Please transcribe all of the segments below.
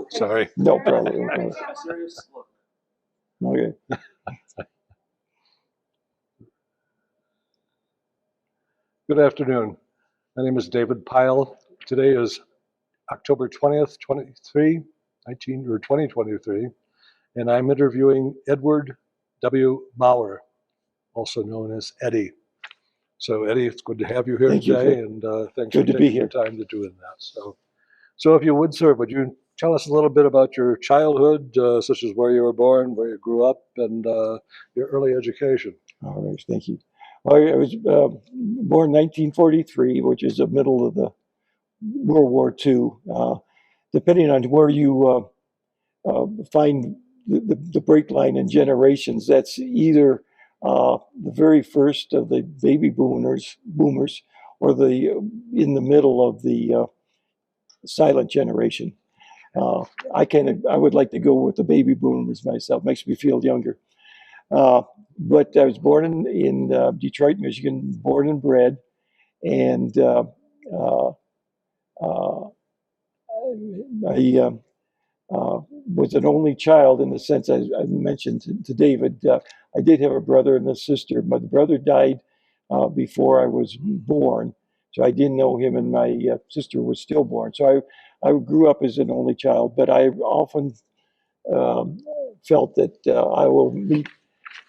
Sorry. No problem. Okay. Good afternoon. My name is David Pyle. Today is October 20th, 2023, and I'm interviewing Edward W. Maurer, also known as Eddie. So Eddie, it's good to have you here today, and thanks for taking your time to doing that. So if you would, sir, would you tell us a little bit about your childhood, such as where you were born, where you grew up, and your early education? All right, thank you. Well, I was born in 1943, which is the middle of the World War II. Depending on where you find the break line in generations, that's either the very first of the baby boomers, or in the middle of the silent generation. I would like to go with the baby boomers myself. Makes me feel younger. But I was born in Detroit, Michigan, born and bred, and I was an only child in the sense I mentioned to David. I did have a brother and a sister. My brother died before I was born, so I didn't know him, and my sister was stillborn. So I grew up as an only child, but I often felt that I will meet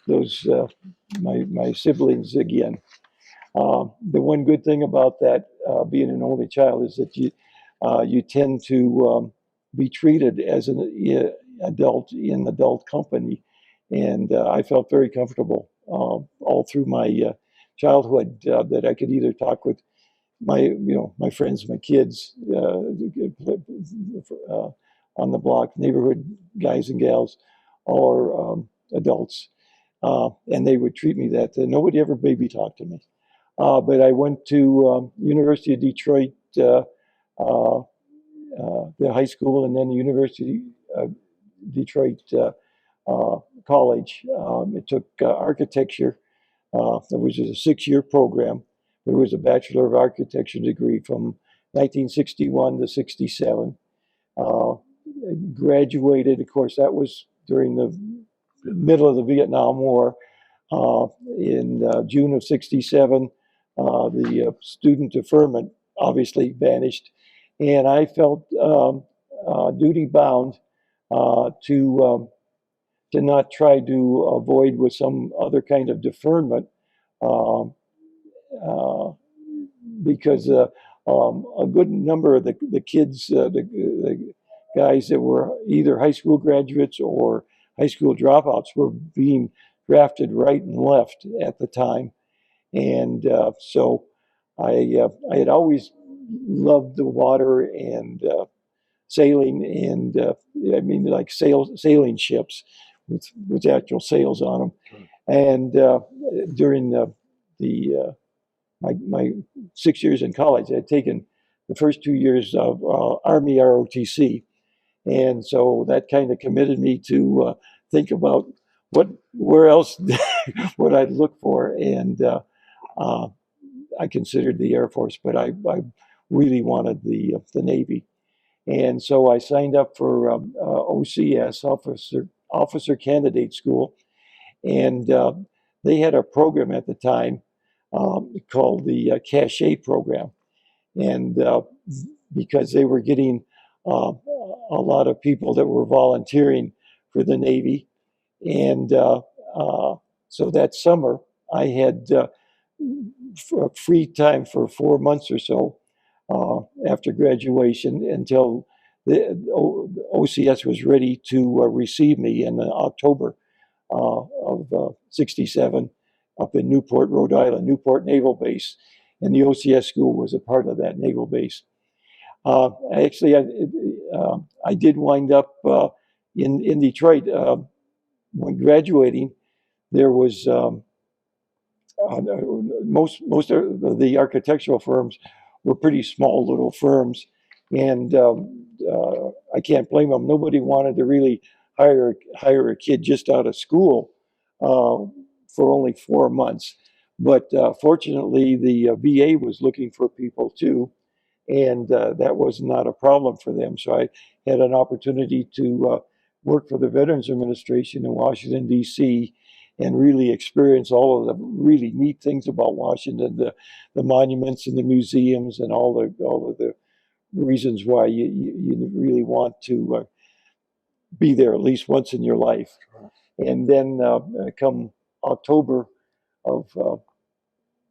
those my siblings again. The one good thing about that, being an only child, is that you tend to be treated as an adult in adult company, and I felt very comfortable all through my childhood that I could either talk with my friends, my kids on the block, neighborhood guys and gals, or adults, and they would treat me that. Nobody ever baby talked to me. But I went to University of Detroit, the high school, and then the University of Detroit College. It took architecture, which is a 6-year program. It was a Bachelor of Architecture degree from 1961 to 67. Graduated, of course, that was during the middle of the Vietnam War. In June of 67, the student deferment obviously vanished, and I felt duty bound to not try to avoid with some other kind of deferment, because a good number of the kids, the guys that were either high school graduates or high school dropouts, were being drafted right and left at the time. And so I had always loved the water and sailing, and I mean, like sailing ships with actual sails on them. And during my 6 years in college, I had taken the first 2 years of Army ROTC, and so that kind of committed me to think about where else would I look for, and I considered the Air Force, but I really wanted the Navy, and so I signed up for OCS, Officer Candidate School, and they had a program at the time called the Cachet Program, and because they were getting a lot of people that were volunteering for the Navy, and so that summer I had free time for 4 months or so after graduation until the OCS was ready to receive me in October of 67 up in Newport, Rhode Island, Newport Naval Base. And the OCS school was a part of that naval base. Actually, I did wind up in Detroit. When graduating, there was most of the architectural firms were pretty small little firms, and I can't blame them. Nobody wanted to really hire a kid just out of school for only 4 months. But fortunately, the VA was looking for people too, and that was not a problem for them. So I had an opportunity to work for the Veterans Administration in Washington, D.C., and really experience all of the really neat things about Washington, the monuments and the museums and all of the reasons why you really want to be there at least once in your life. And then come October of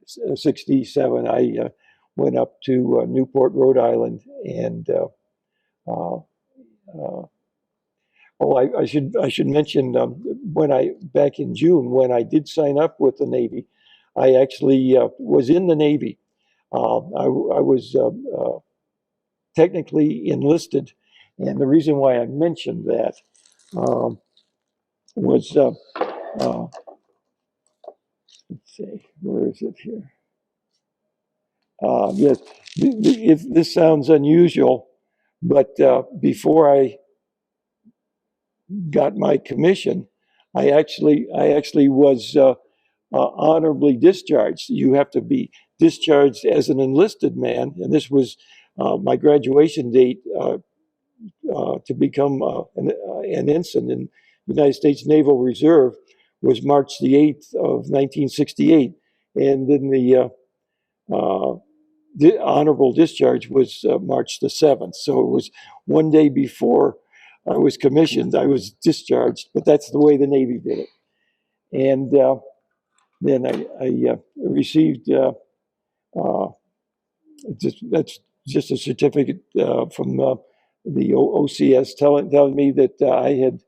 67, I went up to Newport, Rhode Island, and I should mention back in June when I did sign up with the Navy, I actually was in the Navy. I was technically enlisted, and the reason why I mentioned that was let's see, where is it here? Yes, if this sounds unusual, but before I got my commission, I actually was honorably discharged. You have to be discharged as an enlisted man, and this was my graduation date to become an ensign in the United States Naval Reserve was March the 8th of 1968, and then the honorable discharge was March the 7th. So it was one day before I was commissioned, I was discharged, but that's the way the Navy did it. And then I received that's just a certificate from the OCS telling me that I had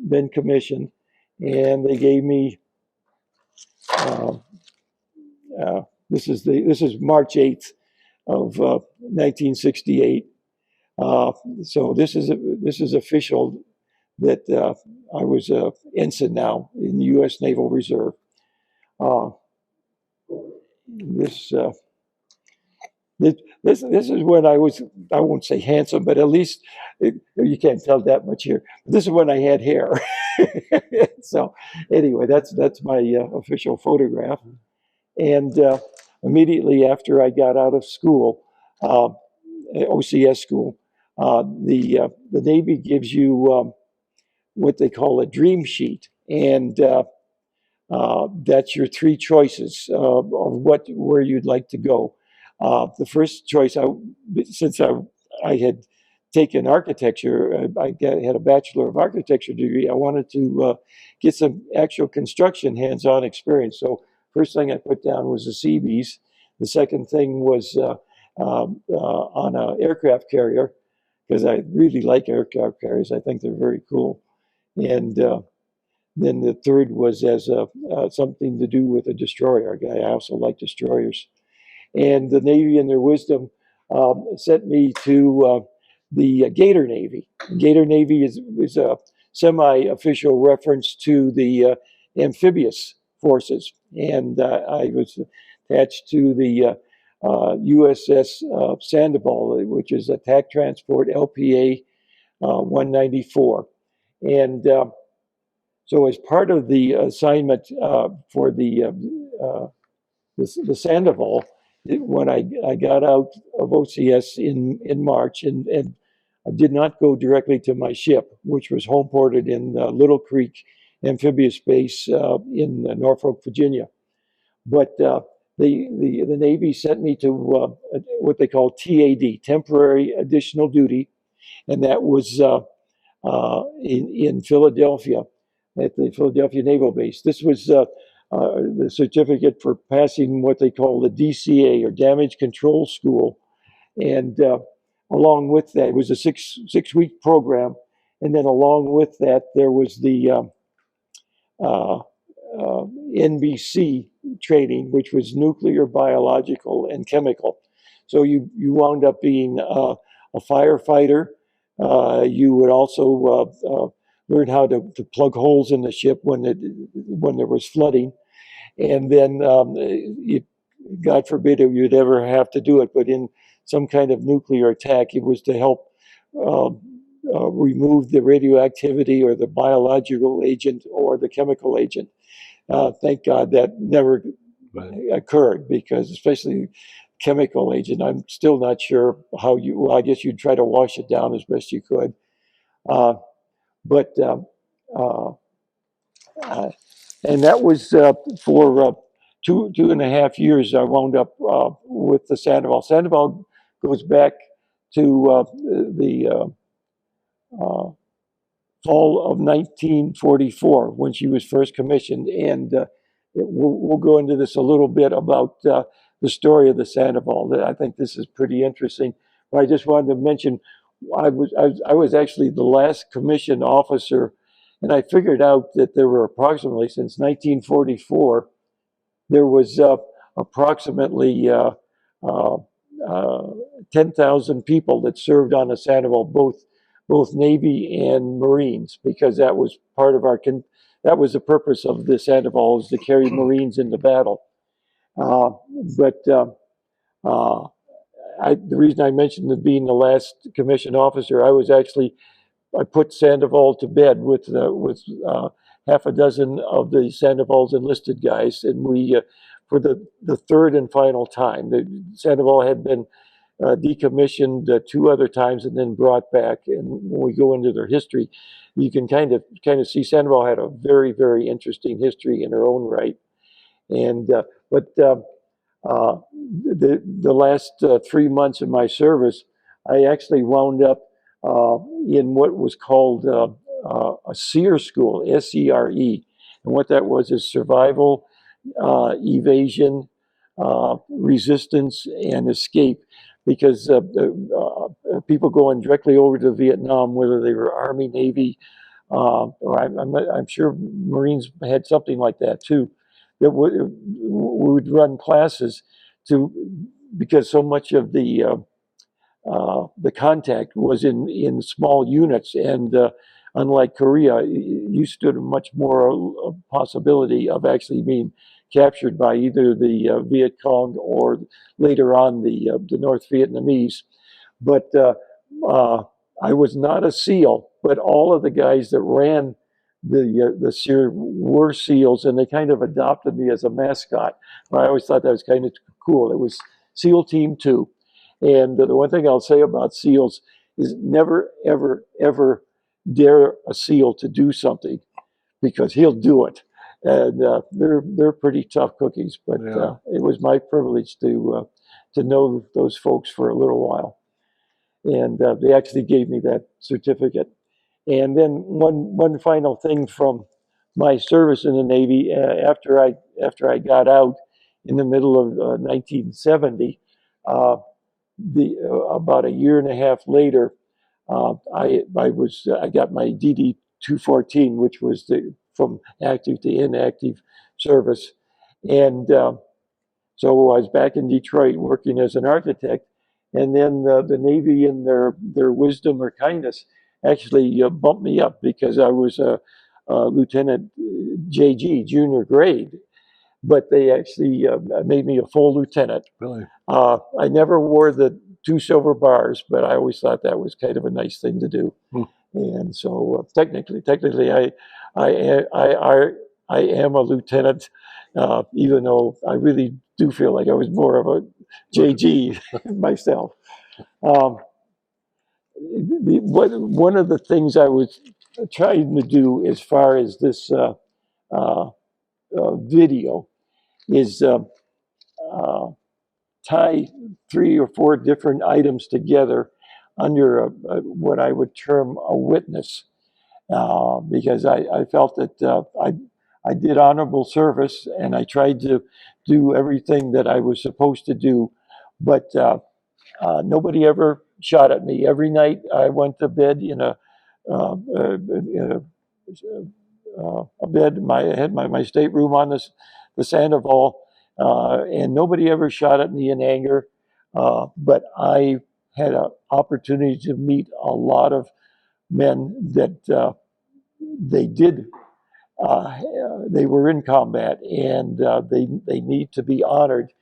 been commissioned, and they gave me this is March 8th of 1968. So this is official that I was a ensign now in the U.S. Naval Reserve. This is when I was, I won't say handsome, but at least you can't tell that much here. This is when I had hair. So anyway, that's my official photograph. And immediately after I got out of school, OCS school, the Navy gives you what they call a dream sheet, and that's your three choices of where you'd like to go. The first choice, since I had taken architecture, I had a Bachelor of Architecture degree. I wanted to get some actual construction hands-on experience. So first thing I put down was the Seabees. The second thing was on an aircraft carrier, because I really like aircraft carriers. I think they're very cool. And then the third was as something to do with a destroyer. I also like destroyers. And the Navy, in their wisdom, sent me to the Gator Navy. Gator Navy is a semi-official reference to the amphibious forces. And I was attached to the USS Sandoval, which is Attack Transport LPA 194. And so as part of the assignment for the Sandoval, when I got out of OCS in March, and I did not go directly to my ship, which was home ported in Little Creek Amphibious Base in Norfolk, Virginia. But the Navy sent me to what they call TAD, Temporary Additional Duty, and that was in Philadelphia at the Philadelphia Naval Base. This was the certificate for passing what they call the DCA, or Damage Control School, and along with that, it was a six-week program, and then along with that, there was the NBC training, which was nuclear, biological, and chemical. So you wound up being a firefighter. You would also learn how to plug holes in the ship when there was flooding, and then God forbid if you'd ever have to do it, but in some kind of nuclear attack, it was to help remove the radioactivity or the biological agent or the chemical agent. Thank God that never occurred, because especially chemical agent. I'm still not sure how well, I guess you'd try to wash it down as best you could. But and that was for 2.5 years. I wound up with the Sandoval. Sandoval goes back to the fall of 1944 when she was first commissioned, and we'll go into this a little bit about the story of the Sandoval. I think this is pretty interesting. But I just wanted to mention I was actually the last commissioned officer, and I figured out that there were approximately, since 1944, there was approximately 10,000 people that served on the Sandoval, both Navy and Marines, because that was part of that was the purpose of the Sandoval, is to carry Marines into battle. The reason I mentioned being the last commissioned officer, I put Sandoval to bed with half a dozen of the Sandoval's enlisted guys, and we, for the third and final time, the Sandoval had been decommissioned 2 other times and then brought back. And when we go into their history, you can kind of see Sandoval had a very, very interesting history in her own right. And the last 3 months of my service, I actually wound up in what was called a SERE school, SERE. And what that was is survival, evasion, resistance, and escape. Because people going directly over to Vietnam, whether they were Army, Navy, or I'm sure Marines had something like that too, that would run classes because so much of the contact was in small units, and unlike Korea, you stood a much more possibility of actually being captured by either the Viet Cong or later on the North Vietnamese. But I was not a SEAL, but all of the guys that ran the SEAL were SEALs, and they kind of adopted me as a mascot. I always thought that was kind of cool. It was SEAL Team 2. And the one thing I'll say about SEALs is never, ever, ever dare a SEAL to do something, because he'll do it. And they're pretty tough cookies. But it was my privilege to know those folks for a little while. And they actually gave me that certificate. And then one final thing from my service in the Navy, after I got out in the middle of 1970, about a year and a half later, I got my DD 214, which was from active to inactive service, and so I was back in Detroit working as an architect, and then the Navy, in their wisdom or kindness, actually bumped me up because I was a Lieutenant JG, junior grade. But they actually made me a full lieutenant. Really? I never wore the 2 silver bars, but I always thought that was kind of a nice thing to do. And so technically, I am a lieutenant, even though I really do feel like I was more of a JG myself. One of the things I was trying to do as far as this video is tie 3 or 4 different items together under what I would term a witness, because I felt that I did honorable service, and I tried to do everything that I was supposed to do, but nobody ever shot at me. Every night I went to bed in a bed. I had my stateroom on the Sandoval, and nobody ever shot at me in anger. But I had an opportunity to meet a lot of men that they were in combat, and they need to be honored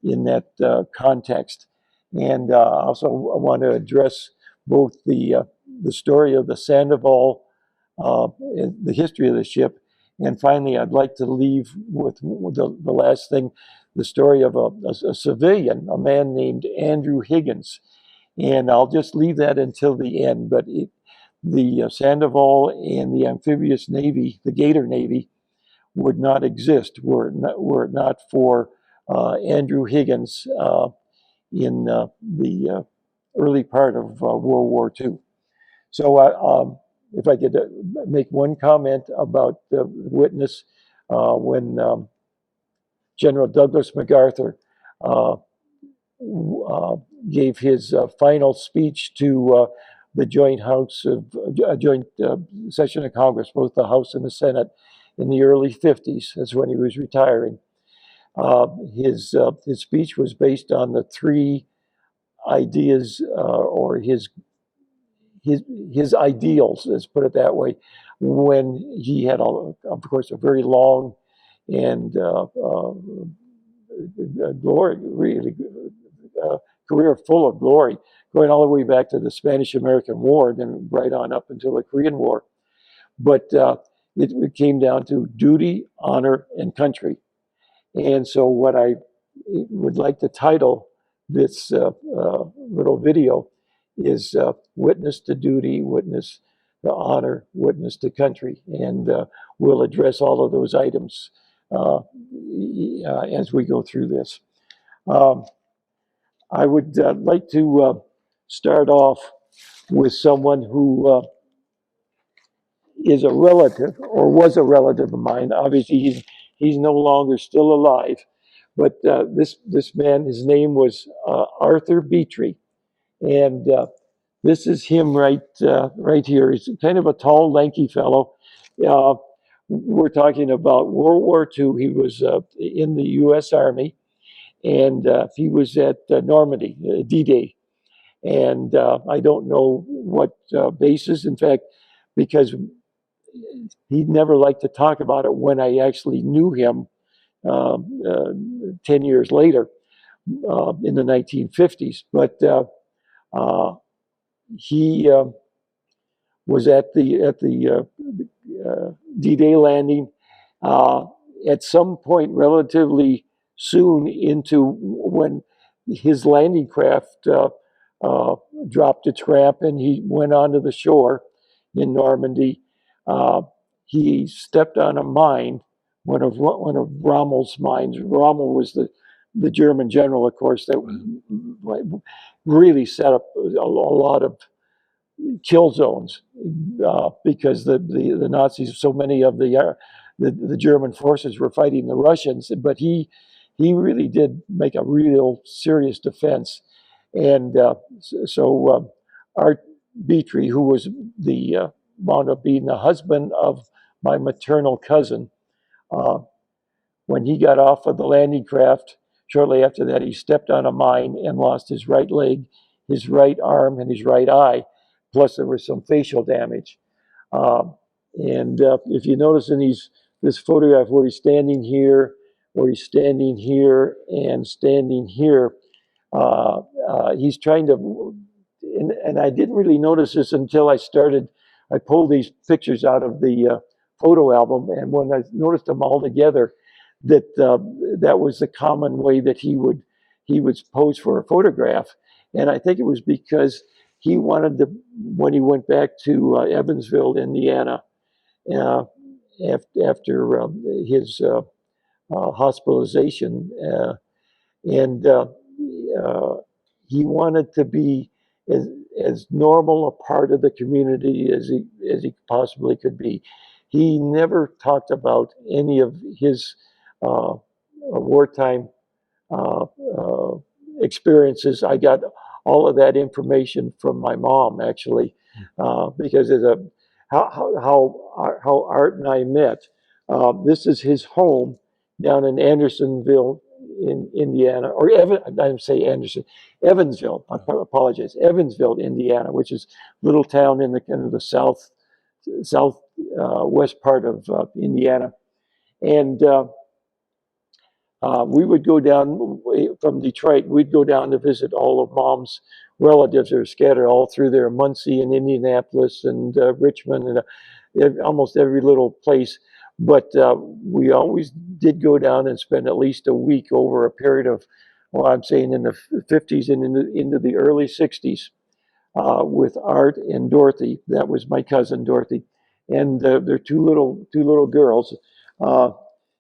in that context. And also, I want to address both the story of the Sandoval, the history of the ship, and finally, I'd like to leave with the last thing. the story of a civilian, a man named Andrew Higgins. And I'll just leave that until the end. But the Sandoval and the amphibious Navy, the Gator Navy, would not exist were it not for Andrew Higgins in the early part of World War II. So if I could make one comment about the witness, when General Douglas MacArthur gave his final speech to the joint session of Congress, both the House and the Senate, in the early 50s. That's when he was retiring. His speech was based on the three ideas, or his ideals, let's put it that way, when he had, of course, a very long and career full of glory, going all the way back to the Spanish-American War, then right on up until the Korean War. But it came down to duty, honor, and country. And so what I would like to title this little video is Witness to Duty, Witness to Honor, Witness to Country. And we'll address all of those items as we go through this. I would like to start off with someone who is a relative, or was a relative of mine. Obviously, he's no longer still alive. But this man, his name was Arthur Beatry. And this is him right here. He's kind of a tall, lanky fellow. We're talking about World War II. He was in the U.S. Army, and he was at Normandy, D-Day. And I don't know what basis, in fact, because he never liked to talk about it when I actually knew him 10 years later in the 1950s. But he was at the D-Day landing at some point relatively soon into when his landing craft dropped its ramp and he went onto the shore in Normandy. He stepped on a mine, one of Rommel's mines. Rommel was the German general, of course, that really set up a lot of kill zones because the Nazis, so many of the German forces were fighting the Russians, but he really did make a real serious defense. And so Art Beatry, who was wound up being the husband of my maternal cousin, when he got off of the landing craft, shortly after that, he stepped on a mine and lost his right leg, his right arm, and his right eye. Plus, there was some facial damage. And if you notice in this photograph where he's standing here, where he's standing here, and standing here, he's trying to, and I didn't really notice this until I pulled these pictures out of the photo album, and when I noticed them all together, that was the common way that he would pose for a photograph. And I think it was because he wanted to, when he went back to Evansville, Indiana, after his hospitalization, and he wanted to be as normal a part of the community as he possibly could be. He never talked about any of his wartime experiences. I got all of that information from my mom, actually, because how Art and I met. This is his home down in Andersonville, in Indiana, or Evansville. I apologize, Evansville, Indiana, which is a little town in the kind of the southwest part of Indiana, and we would go down from Detroit. We'd go down to visit all of Mom's relatives that are scattered all through there, Muncie and Indianapolis and Richmond and almost every little place. But we always did go down and spend at least a week over a period of, well, I'm saying in the 50s and into the early 60s with Art and Dorothy. That was my cousin Dorothy, and their two little girls.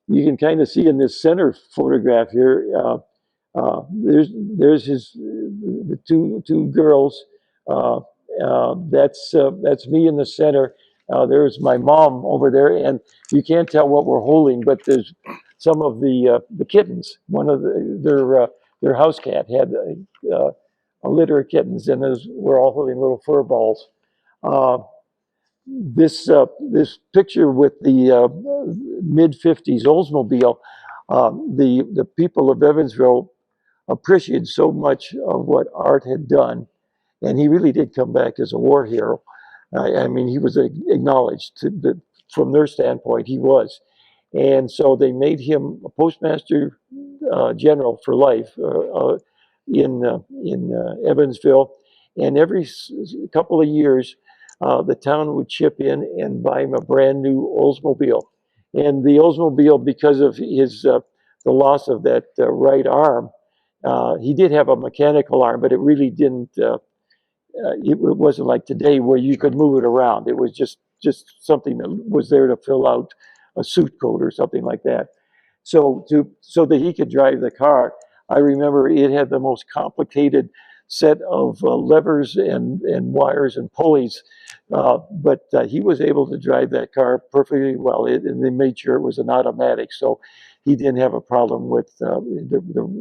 You can kind of see in this center photograph here. There's the two girls. That's me in the center. There's my mom over there, and you can't tell what we're holding, but there's some of the kittens. One of their house cat had a litter of kittens, and we're all holding little fur balls. This picture with the mid '50s Oldsmobile, the people of Evansville appreciated so much of what Art had done, and he really did come back as a war hero. I mean, he was acknowledged from their standpoint. He was, and so they made him a postmaster general for life in Evansville, and every couple of years, the town would chip in and buy him a brand new Oldsmobile. And the Oldsmobile, because of his the loss of that right arm, he did have a mechanical arm, but it really didn't. It wasn't like today where you could move it around. It was just something that was there to fill out a suit coat or something like that. So that he could drive the car, I remember it had the most complicated set of levers and wires and pulleys, but he was able to drive that car perfectly well. And they made sure it was an automatic, so he didn't have a problem with the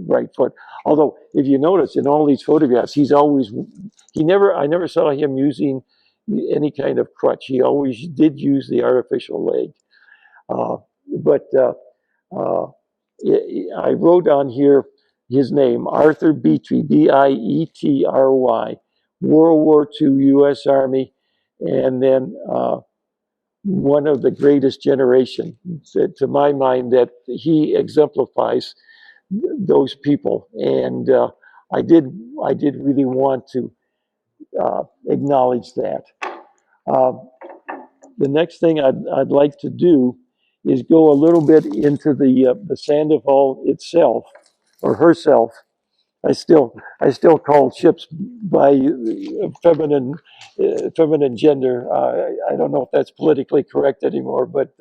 right foot. Although, if you notice in all these photographs, I never saw him using any kind of crutch. He always did use the artificial leg. But I wrote on here his name, Arthur Beatry, Bietry, World War II U.S. Army, and then one of the greatest generation. To my mind, that he exemplifies those people, and I did really want to acknowledge that. The next thing I'd like to do is go a little bit into the Sandoval itself, or herself. I still call ships by feminine gender. I don't know if that's politically correct anymore, but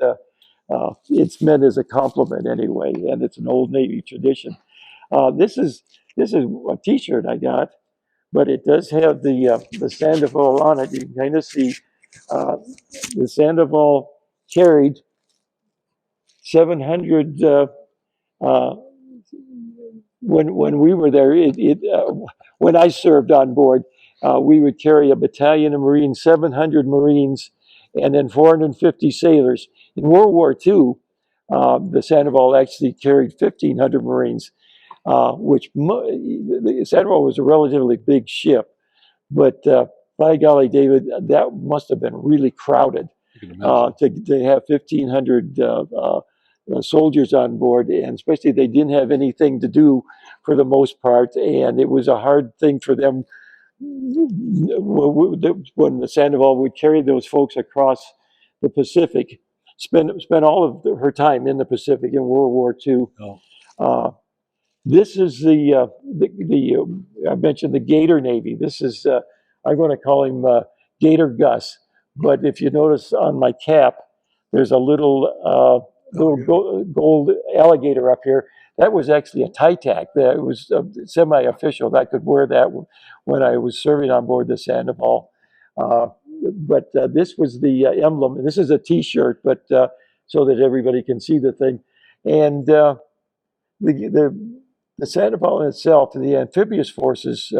it's meant as a compliment anyway, and it's an old Navy tradition. This is a T-shirt I got, but it does have the Sandoval on it. You can kind of see the Sandoval carried 700. When we were there, when I served on board, we would carry a battalion of Marines, 700 Marines, and then 450 sailors. In World War II, the Sandoval actually carried 1,500 Marines, which the Sandoval was a relatively big ship, but by golly, David, that must have been really crowded to have 1,500 soldiers on board, and especially they didn't have anything to do for the most part, and it was a hard thing for them when the Sandoval would carry those folks across the Pacific, spend all of her time in the Pacific in World War II. Oh. This is the I mentioned the Gator Navy. This is I'm going to call him Gator Gus, but if you notice on my cap, there's a little gold alligator up here. That was actually a tie tack. That was semi-official. I could wear that when I was serving on board the Sandoval. But this was the emblem. And this is a T-shirt, but so that everybody can see the thing. And the Sandoval itself, the amphibious forces,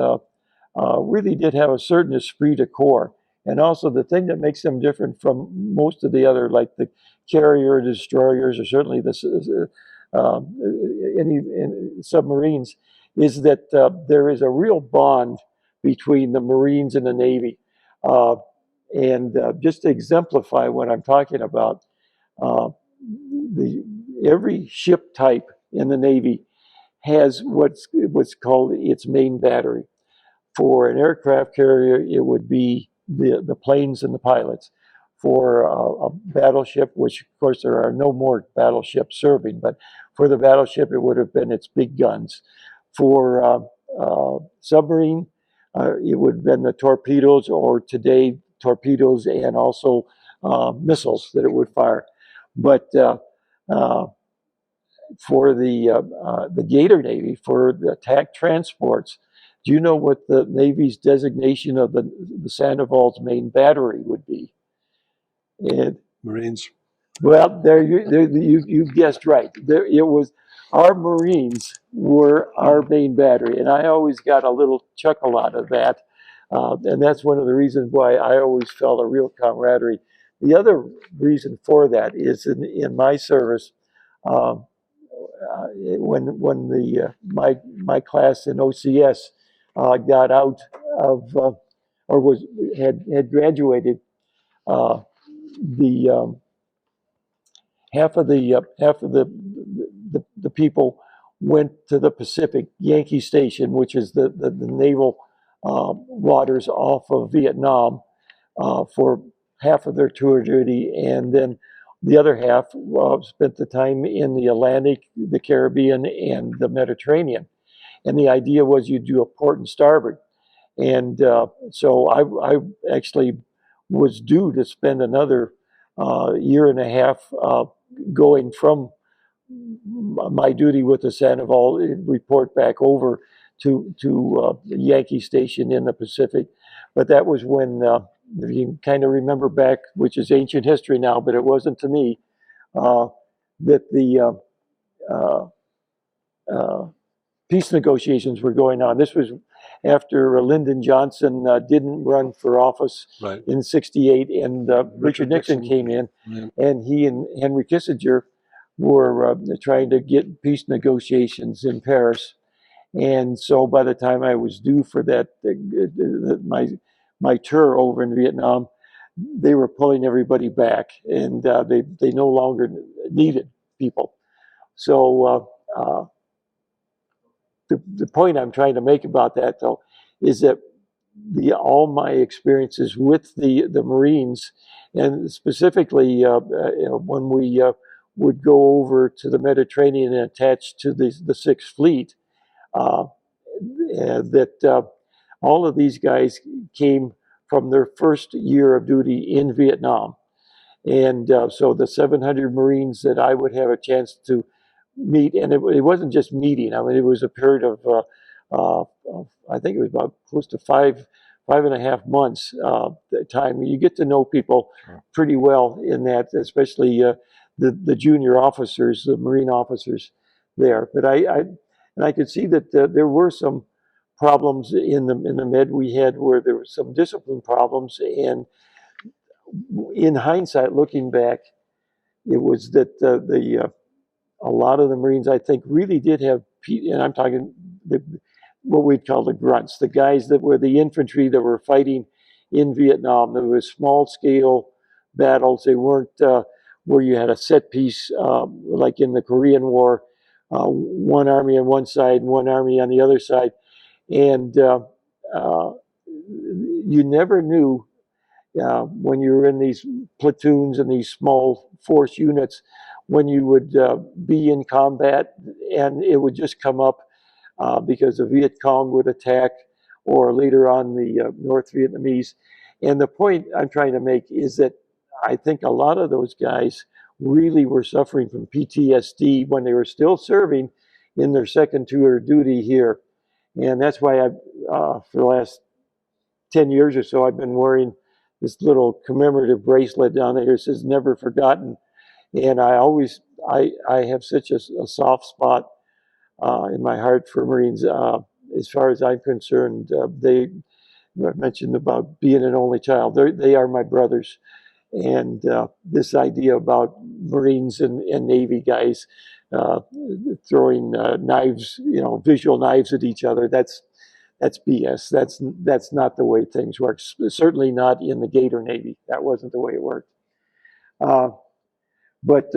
really did have a certain esprit de corps. And also the thing that makes them different from most of the other, like the carrier destroyers, or certainly any submarines, is that there is a real bond between the Marines and the Navy. And just to exemplify what I'm talking about, every ship type in the Navy has what's called its main battery. For an aircraft carrier, it would be the planes and the pilots. for a battleship, which of course there are no more battleships serving, but for the battleship it would have been its big guns. For submarine, it would have been the torpedoes, or today torpedoes and also missiles that it would fire. But for the Gator Navy, for the attack transports, do you know what the Navy's designation of the Sandoval's main battery would be? And, Marines. well, you guessed right. It was, our Marines were our main battery, and I always got a little chuckle out of that. And that's one of the reasons why I always felt a real camaraderie. The other reason for that is in my service, when my class in OCS got out of or had graduated, the half of the people went to the Pacific Yankee Station, which is the naval waters off of Vietnam, for half of their tour duty, and then the other half spent the time in the Atlantic, the Caribbean, and the Mediterranean. And the idea was you do a port and starboard. And so I actually was due to spend another year and a half going from my duty with the Sandoval, report back over to the Yankee Station in the Pacific. But that was when, if you kind of remember back, which is ancient history now, but it wasn't to me, that the peace negotiations were going on. This was after Lyndon Johnson didn't run for office Right. in '68, and Richard Nixon came in, and he and Henry Kissinger were trying to get peace negotiations in Paris. And so by the time I was due for that, my tour over in Vietnam, they were pulling everybody back, and they no longer needed people. So the point I'm trying to make about that, though, is that all my experiences with the Marines, and specifically when we would go over to the Mediterranean and attach to the Sixth Fleet, that all of these guys came from their first year of duty in Vietnam. And so the 700 Marines that I would have a chance to meet, and it wasn't just meeting. I mean, it was a period of I think it was about close to 5.5 months time. You get to know people pretty well in that, especially the junior officers, the Marine officers there. But I could see that there were some problems in the Med we had, where there were some discipline problems, and in hindsight, looking back, it was that a lot of the Marines, I think, really did have, and I'm talking what we'd call the grunts, the guys that were the infantry that were fighting in Vietnam. There were small scale battles. They weren't where you had a set piece like in the Korean War, one army on one side and one army on the other side. And you never knew when you were in these platoons and these small force units, when you would be in combat, and it would just come up because the Viet Cong would attack, or later on the North Vietnamese. And the point I'm trying to make is that I think a lot of those guys really were suffering from PTSD when they were still serving in their second tour of duty here. And that's why for the last 10 years or so, I've been wearing this little commemorative bracelet down there. It says "Never Forgotten," and I have such a soft spot in my heart for Marines. As far as I'm concerned, I mentioned about being an only child. They are my brothers, and this idea about Marines and Navy guys throwing knives, visual knives at each other, that's BS. That's not the way things work. Certainly not in the Gator Navy. That wasn't the way it worked. But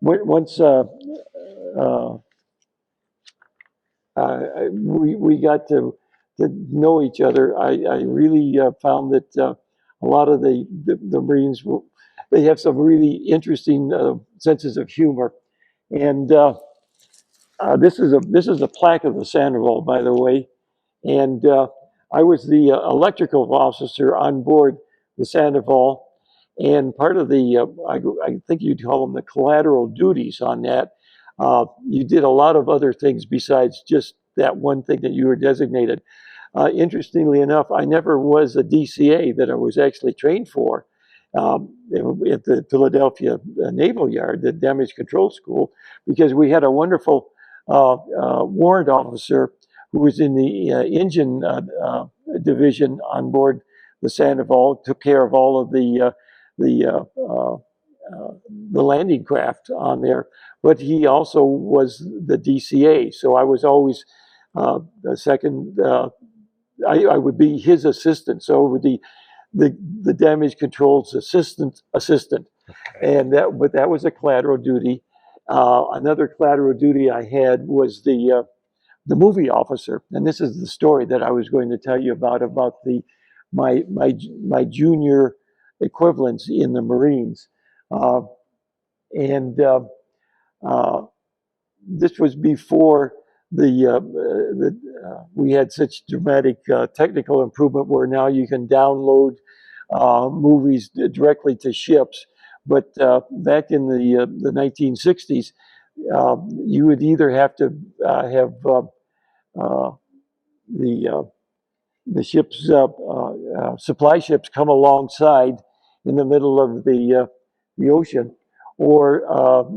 once we got to to know each other, I really found that a lot of the Marines, they have some really interesting senses of humor. And this is a plaque of the Sandoval, by the way. And I was the electrical officer on board the Sandoval. And part of the, I think you'd call them the collateral duties on that, you did a lot of other things besides just that one thing that you were designated. Interestingly enough, I never was a DCA that I was actually trained for at the Philadelphia Naval Yard, the Damage Control School, because we had a wonderful warrant officer who was in the engine division on board the Sandoval, took care of all of the landing craft on there, but he also was the DCA. So I was always the second. I would be his assistant. So it would be the damage control's assistant, and that was a collateral duty. Another collateral duty I had was the movie officer, and this is the story that I was going to tell you about my junior equivalents in the Marines, and this was before we had such dramatic technical improvement where now you can download movies directly to ships. But back in the 1960s, you would either have to have the ships, supply ships, come alongside in the middle of the ocean, or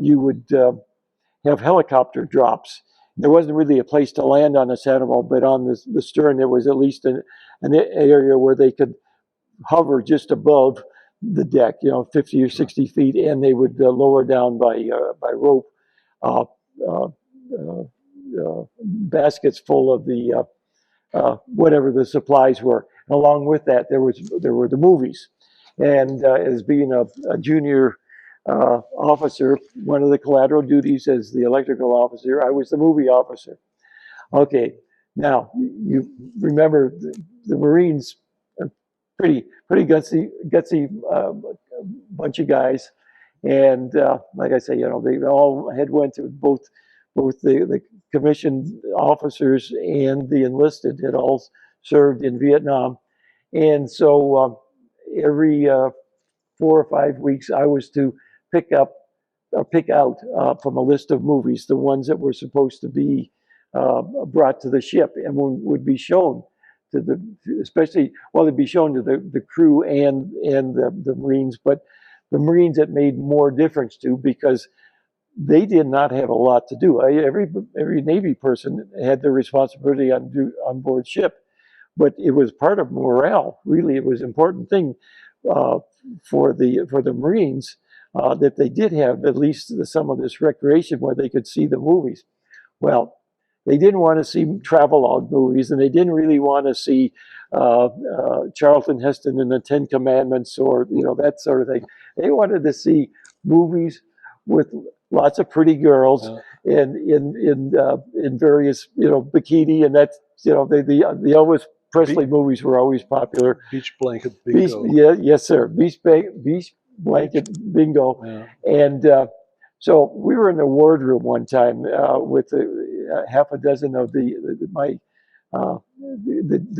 you would have helicopter drops. There wasn't really a place to land on the Sandoval, but on the stern there was at least an area where they could hover just above the deck, 50 or 60 feet, and they would lower down by rope baskets full of the whatever the supplies were. And along with that, there were the movies. And as being a junior officer, one of the collateral duties as the electrical officer, I was the movie officer. Okay, now you remember the Marines are pretty gutsy bunch of guys, and like I say, they all had went to both the commissioned officers and the enlisted had all served in Vietnam, and so every 4 or 5 weeks I was to pick out from a list of movies the ones that were supposed to be brought to the ship and would be shown to they'd be shown to the crew and the Marines, but the Marines it made more difference to because they did not have a lot to do. Every Navy person had their responsibility on board ship, but it was part of morale. Really, it was an important thing for the Marines that they did have at least some of this recreation where they could see the movies. Well, they didn't want to see travelogue movies, and they didn't really want to see Charlton Heston and the Ten Commandments or that sort of thing. They wanted to see movies with lots of pretty girls and in various bikini, and that's the Elvis Presley movies were always popular. Beach blanket bingo. Yes, sir. Beach blanket bingo. Yeah. And so we were in the wardroom one time with half a dozen of the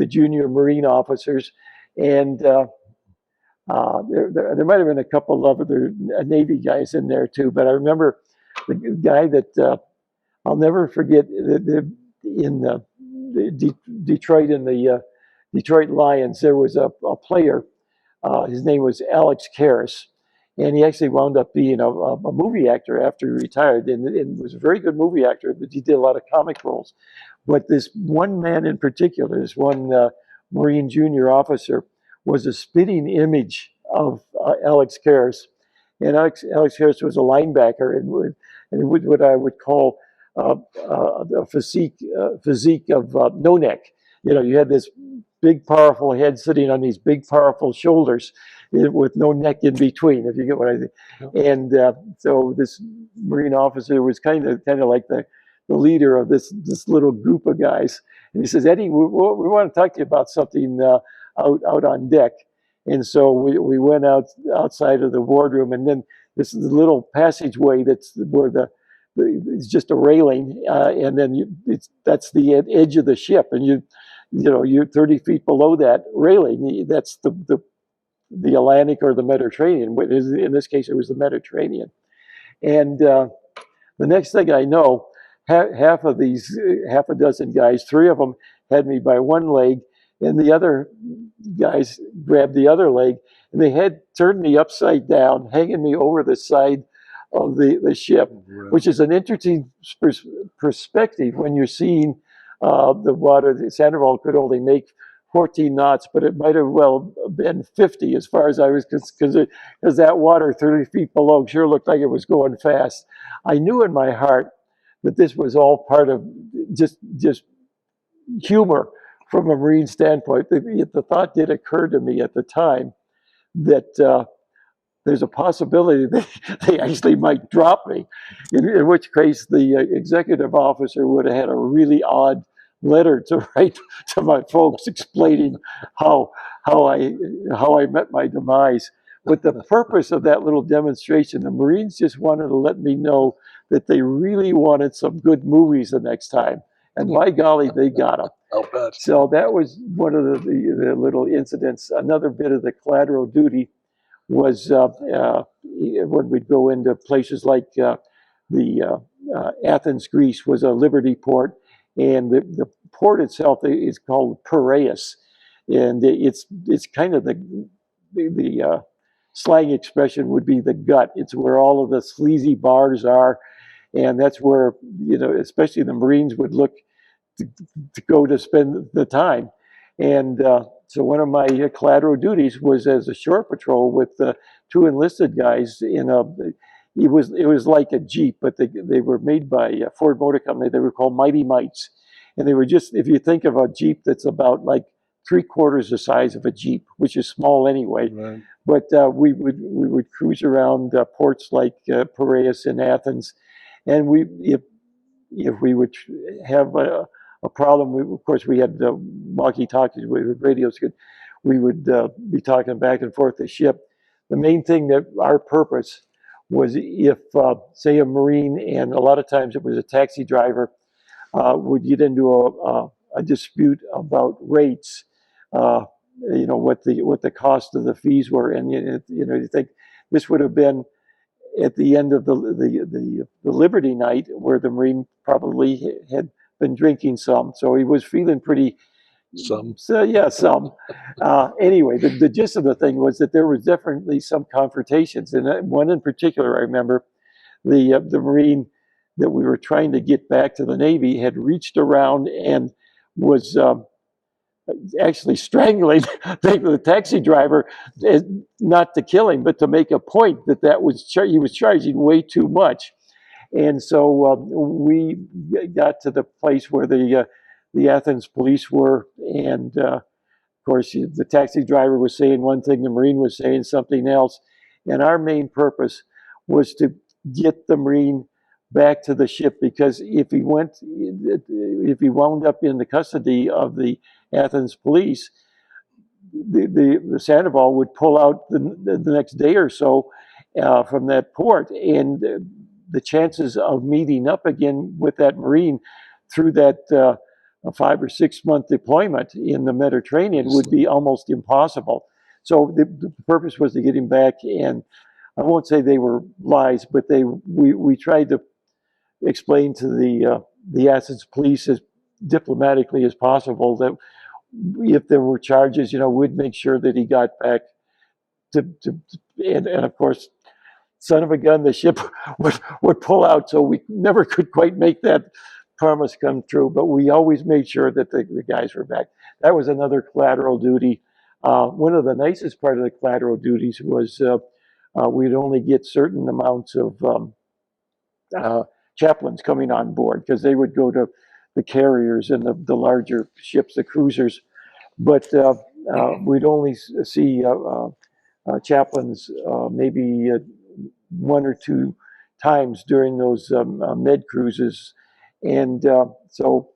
junior Marine officers, and there might have been a couple of other Navy guys in there too. But I remember the guy that I'll never forget in Detroit, in the Detroit Lions, there was a player. His name was Alex Karras, and he actually wound up being a movie actor after he retired, and was a very good movie actor, but he did a lot of comic roles. But this one man in particular, this one Marine junior officer, was a spitting image of Alex Karras. And Alex Karras was a linebacker and what I would call a physique of no neck. You had this big, powerful head sitting on these big, powerful shoulders with no neck in between, if you get what I think. And so this Marine officer was kind of like the the leader of this little group of guys. And he says, Eddie, we want to talk to you about something out on deck. And so we went outside of the wardroom, and then this is the little passageway that's where it's just a railing, and then that's the edge of the ship, and you're 30 feet below that railing. That's the Atlantic or the Mediterranean. In this case, it was the Mediterranean. And the next thing I know, half a dozen guys, three of them had me by one leg, and the other guys grabbed the other leg, and they had turned me upside down, hanging me over the side of the ship, which is an interesting perspective when you're seeing the water. The Sandoval could only make 14 knots, but it might have well been 50 as far as I was, because that water 30 feet below sure looked like it was going fast. I knew in my heart that this was all part of just humor from a Marine standpoint. The thought did occur to me at the time that there's a possibility that they actually might drop me, in which case the executive officer would have had a really odd letter to write to my folks explaining how I met my demise. But the purpose of that little demonstration, the Marines just wanted to let me know that they really wanted some good movies the next time. And by golly, they got them. I'll bet. So that was one of the little incidents. Another bit of the collateral duty was when we'd go into places like Athens, Greece was a Liberty port, and the port itself is called Piraeus, and it's kind of the slang expression would be the gut. It's where all of the sleazy bars are, and that's where especially the Marines would look to go to spend the time. And so one of my collateral duties was as a shore patrol with two enlisted guys in it was like a Jeep, but they were made by Ford Motor Company. They were called Mighty Mites, and they were just, if you think of a Jeep that's about like 3/4 the size of a Jeep, which is small anyway. Right. But we would cruise around ports like Piraeus and Athens, and if we would have a problem, of course we had walkie-talkies with radios. We would be talking back and forth the ship. The main thing that our purpose was, if say a Marine, and a lot of times it was a taxi driver, would get into a dispute about rates, what the cost of the fees were, and you think this would have been at the end of the Liberty night, where the Marine probably had been drinking some, so he was feeling pretty. Some. So, yeah, some. Anyway, the gist of the thing was that there was definitely some confrontations, and one in particular, I remember, the Marine that we were trying to get back to the Navy had reached around and was actually strangling the taxi driver, not to kill him, but to make a point that he was charging way too much. And so we got to the place where the Athens police were, and of course the taxi driver was saying one thing, the Marine was saying something else, and our main purpose was to get the Marine back to the ship, because if he wound up in the custody of the Athens police, the Sandoval would pull out the next day or so from that port, and the chances of meeting up again with that Marine through that 5 or 6 month deployment in the Mediterranean would be almost impossible. So the purpose was to get him back, and I won't say they were lies, but we tried to explain to the Athens police as diplomatically as possible that if there were charges, we'd make sure that he got back and of course, son of a gun, the ship would pull out, so we never could quite make that promise come true, but we always made sure that the guys were back. That was another collateral duty. One of the nicest part of the collateral duties was we'd only get certain amounts of chaplains coming on board, because they would go to the carriers and the larger ships, the cruisers, but we'd only see chaplains maybe 1 or 2 times during those med cruises, And so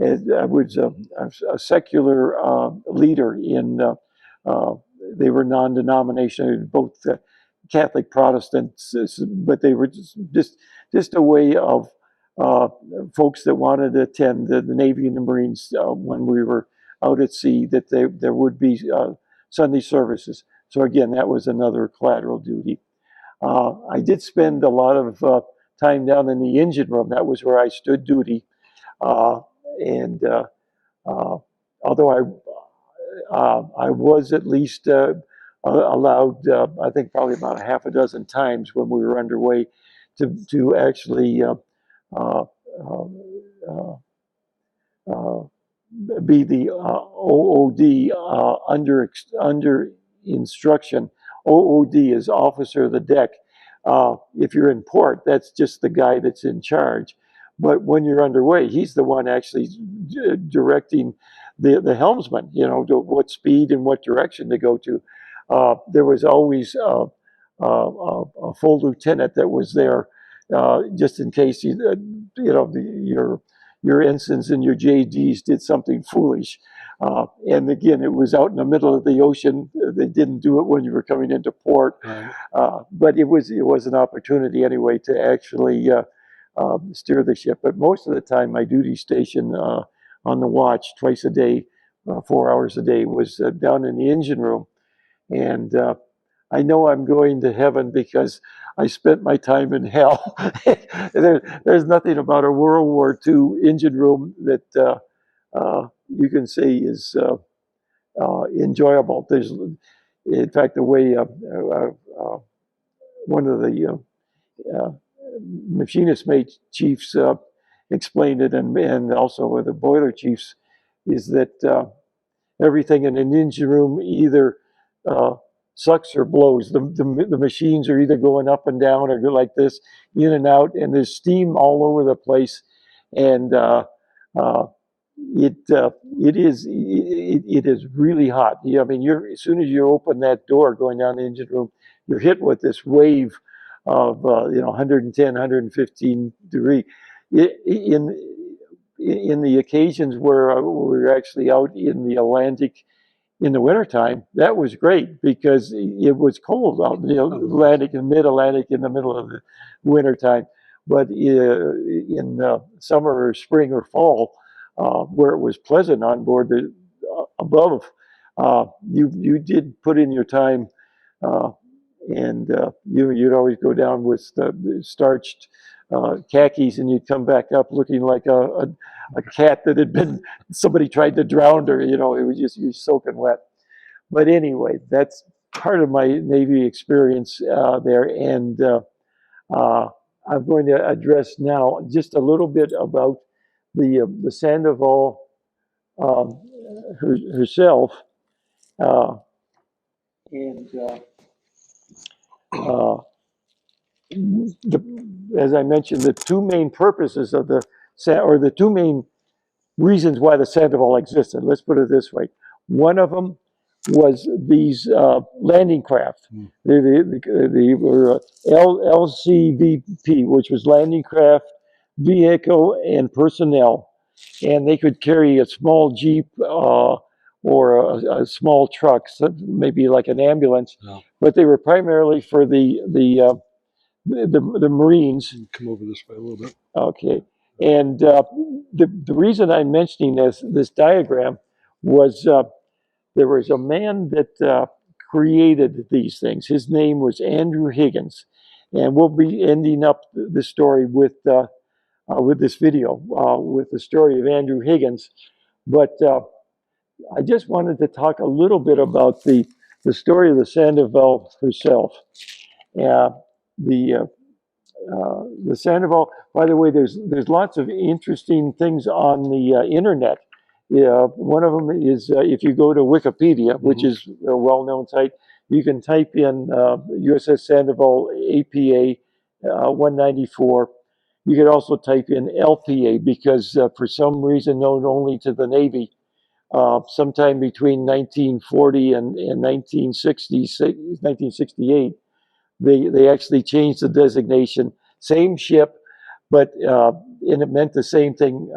I was a secular leader in, they were non-denominational, both Catholic Protestants, but they were just a way of folks that wanted to attend the Navy and the Marines when we were out at sea, that there would be Sunday services. So again, that was another collateral duty. I did spend a lot of time down in the engine room. That was where I stood duty. And although I was at least allowed, I think probably about a half a dozen times when we were underway to actually uh, uh, be the OOD under instruction. OOD is officer of the deck. If you're in port, that's just the guy that's in charge. But when you're underway, he's the one actually directing the helmsman, you know, to what speed and what direction to go to. There was always a full lieutenant that was there just in case your ensigns and your JDs did something foolish. And again, it was out in the middle of the ocean. They didn't do it when you were coming into port, but it was an opportunity anyway to actually steer the ship. But most of the time, my duty station on the watch twice a day, 4 hours a day, was down in the engine room. And I know I'm going to heaven because I spent my time in hell. There's nothing about a World War II engine room that you can say is enjoyable. There's, in fact, the way one of the machinist mate chiefs explained it, and also the boiler chiefs, is that everything in an engine room either sucks or blows. The machines are either going up and down or go like this, in and out, and there's steam all over the place. And it is really hot. Yeah, I mean, as soon as you open that door going down the engine room, you're hit with this wave of 110, 115 degree. In the occasions where we were actually out in the Atlantic in the wintertime, that was great because it was cold out in the Atlantic and mid-Atlantic in the middle of the wintertime. But in summer or spring or fall, where it was pleasant on board above, you did put in your time, and you'd always go down with the starched khakis, and you'd come back up looking like a cat that had been, somebody tried to drown her. You know, it was just, you're soaking wet. But anyway, that's part of my Navy experience there. And I'm going to address now just a little bit about the Sandoval herself. As I mentioned, the two main purposes of the two main reasons why the Sandoval existed. Let's put it this way. One of them was these landing craft. They were LCVP, which was landing craft, vehicle, and personnel. And they could carry a small Jeep or a small truck, so maybe like an ambulance. No. But they were primarily for the Marines. Come over this way a little bit. Okay. And the reason I'm mentioning this diagram was there was a man that created these things. His name was Andrew Higgins. And we'll be ending up the story with this video, with the story of Andrew Higgins. But I just wanted to talk a little bit about the story of the Sandoval herself. The Sandoval, by the way, there's lots of interesting things on the internet. One of them is if you go to Wikipedia, which is a well-known site, you can type in USS Sandoval APA 194. You could also type in LPA because for some reason known only to the Navy, sometime between 1940 and 1968, they actually changed the designation. Same ship, but and it meant the same thing,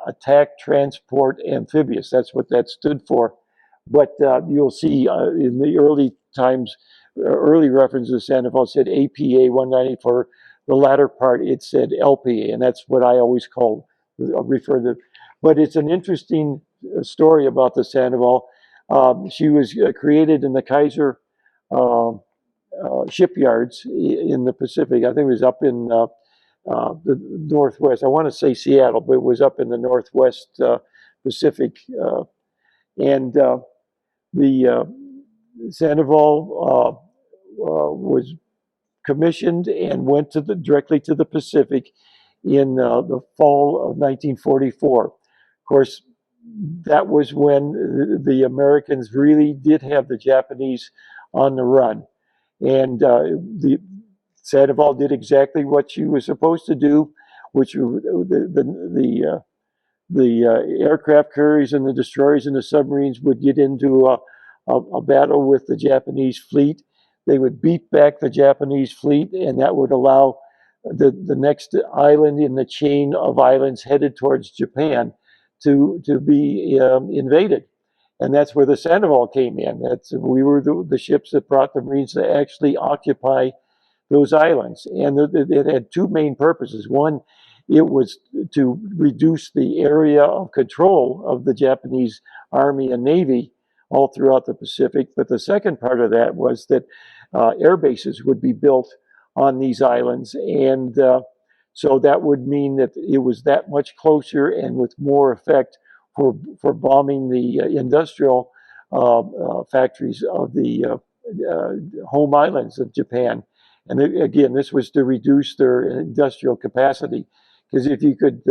attack, transport, amphibious. That's what that stood for. But you'll see in the early times, early references to Sandoval said APA 190. For the latter part, it said LPA, and that's what I always refer to. But it's an interesting story about the Sandoval. She was created in the Kaiser shipyards in the Pacific. I think it was up in the Northwest. I want to say Seattle, but it was up in the Northwest Pacific. And the Sandoval was commissioned and went to directly to the Pacific in the fall of 1944. Of course, that was when the Americans really did have the Japanese on the run. And the Sandoval did exactly what she was supposed to do, which the aircraft carriers and the destroyers and the submarines would get into a battle with the Japanese fleet. They would beat back the Japanese fleet, and that would allow the next island in the chain of islands headed towards Japan to be invaded. And that's where the Sandoval came in. We were the ships that brought the Marines to actually occupy those islands. And it had two main purposes. One, it was to reduce the area of control of the Japanese Army and Navy all throughout the Pacific. But the second part of that was that air bases would be built on these islands. And so that would mean that it was that much closer and with more effect for bombing the industrial factories of the home islands of Japan. And again, this was to reduce their industrial capacity, because if you could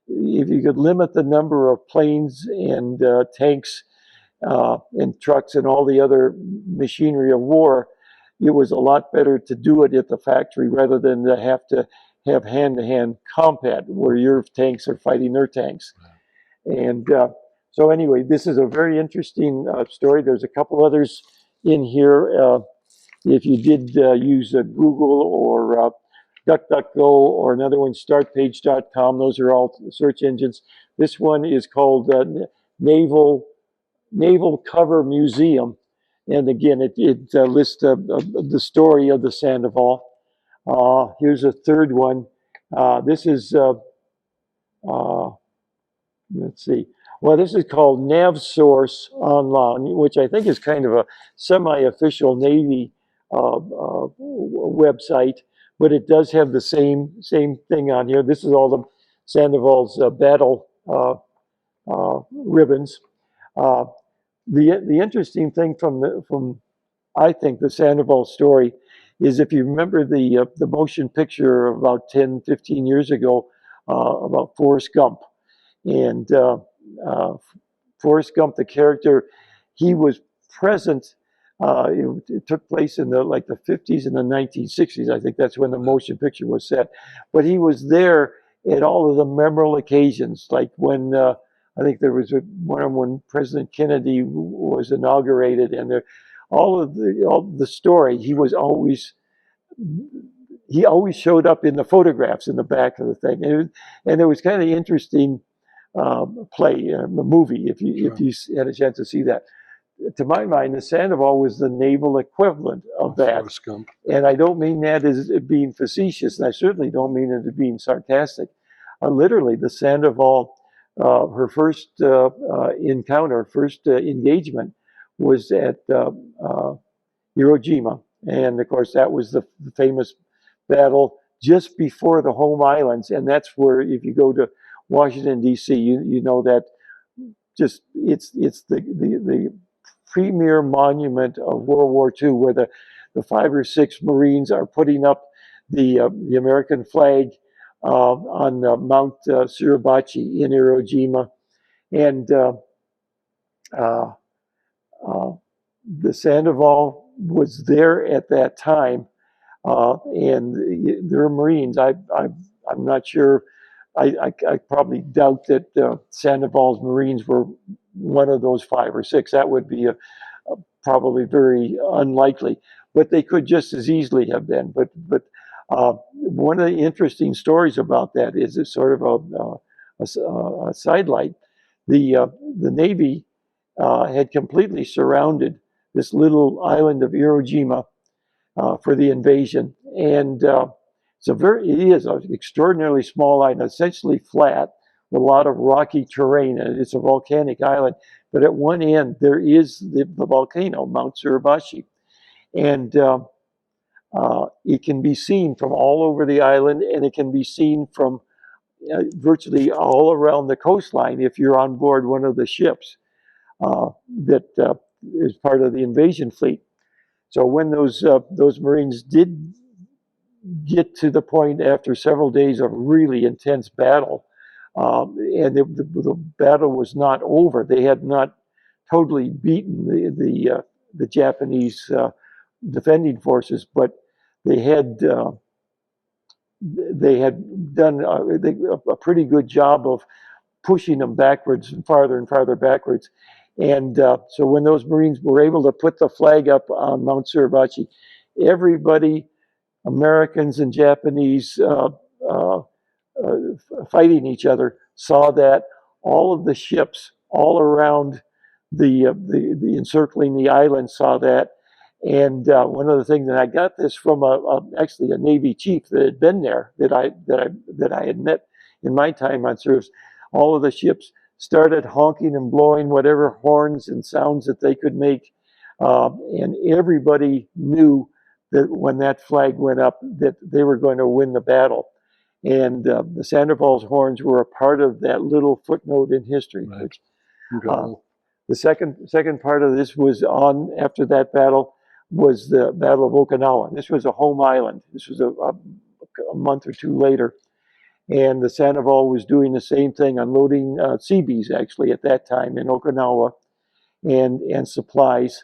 limit the number of planes and tanks and trucks and all the other machinery of war, it was a lot better to do it at the factory rather than to have hand-to-hand combat where your tanks are fighting their tanks. And so anyway, this is a very interesting story. There's a couple others in here. If you did use Google or DuckDuckGo or another one, startpage.com, those are all search engines. This one is called Naval Cover Museum. And again, it lists the story of the Sandoval. Here's a third one. This is, let's see. Well, this is called NavSource Online, which I think is kind of a semi-official Navy website, but it does have the same thing on here. This is all the Sandoval's battle ribbons. The interesting thing from I think the Sandoval story is, if you remember the motion picture about 10, 15 years ago about Forrest Gump. And Forrest Gump, the character, he was present. It took place in the 50s and the 1960s. I think that's when the motion picture was set. But he was there at all of the memorable occasions, like when I think there was one when President Kennedy was inaugurated, and all the story. He always showed up in the photographs in the back of the thing, and it was kind of interesting. Play, a movie, if you had a chance to see that. To my mind, the Sandoval was the naval equivalent of that. And I don't mean that as being facetious, and I certainly don't mean it as being sarcastic. Literally, the Sandoval, her first encounter, first engagement was at Iwo Jima. And of course, that was the famous battle just before the home islands. And that's where, if you go to Washington, D.C., you know that just it's the premier monument of World War II, where the 5 or 6 Marines are putting up the American flag on Mount Suribachi in Iwo Jima. And the Sandoval was there at that time, and there are Marines. I'm not sure. I probably doubt that Sandoval's Marines were one of those 5 or 6. That would be probably very unlikely. But they could just as easily have been. But One of the interesting stories about that is it's sort of a sidelight. The Navy had completely surrounded this little island of Iwo Jima for the invasion, and it is an extraordinarily small island, essentially flat, with a lot of rocky terrain, and it's a volcanic island. But at one end, there is the volcano, Mount Suribachi, and it can be seen from all over the island, and it can be seen from virtually all around the coastline if you're on board one of the ships that is part of the invasion fleet. So when those Marines did get to the point after several days of really intense battle, and the battle was not over, they had not totally beaten the Japanese defending forces, but they had done a pretty good job of pushing them backwards and farther backwards. And so when those Marines were able to put the flag up on Mount Suribachi, everybody, Americans and Japanese fighting each other, saw that. All of the ships all around the encircling the island saw that. And one of the things, and I got this from actually a Navy chief that had been there, that I had met in my time on service. All of the ships started honking and blowing whatever horns and sounds that they could make, and everybody knew that when that flag went up, that they were going to win the battle. And the Sandoval's horns were a part of that little footnote in history. Right. The second part of this was on after that battle was the Battle of Okinawa. This was a home island. This was a month or two later. And the Sandoval was doing the same thing, unloading Seabees actually at that time in Okinawa and supplies.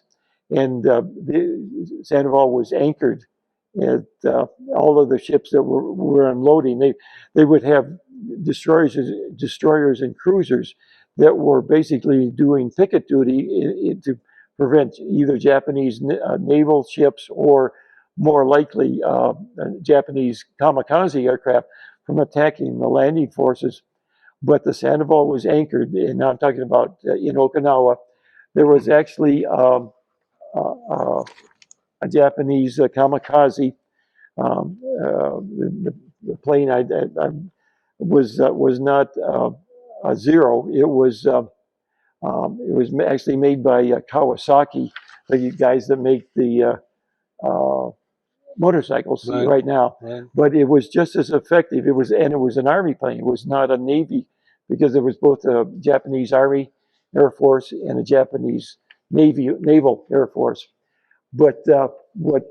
And the Sandoval was anchored at all of the ships that were unloading. They would have destroyers and cruisers that were basically doing picket duty to prevent either Japanese naval ships or more likely Japanese kamikaze aircraft from attacking the landing forces. But the Sandoval was anchored, and now I'm talking about in Okinawa. There was actually a Japanese kamikaze. The plane was not a Zero. It was actually made by Kawasaki, the guys that make the motorcycles right now. Right. But it was just as effective. It was an Army plane. It was not a Navy, because there was both a Japanese Army Air Force and a Japanese Naval Air Force. But what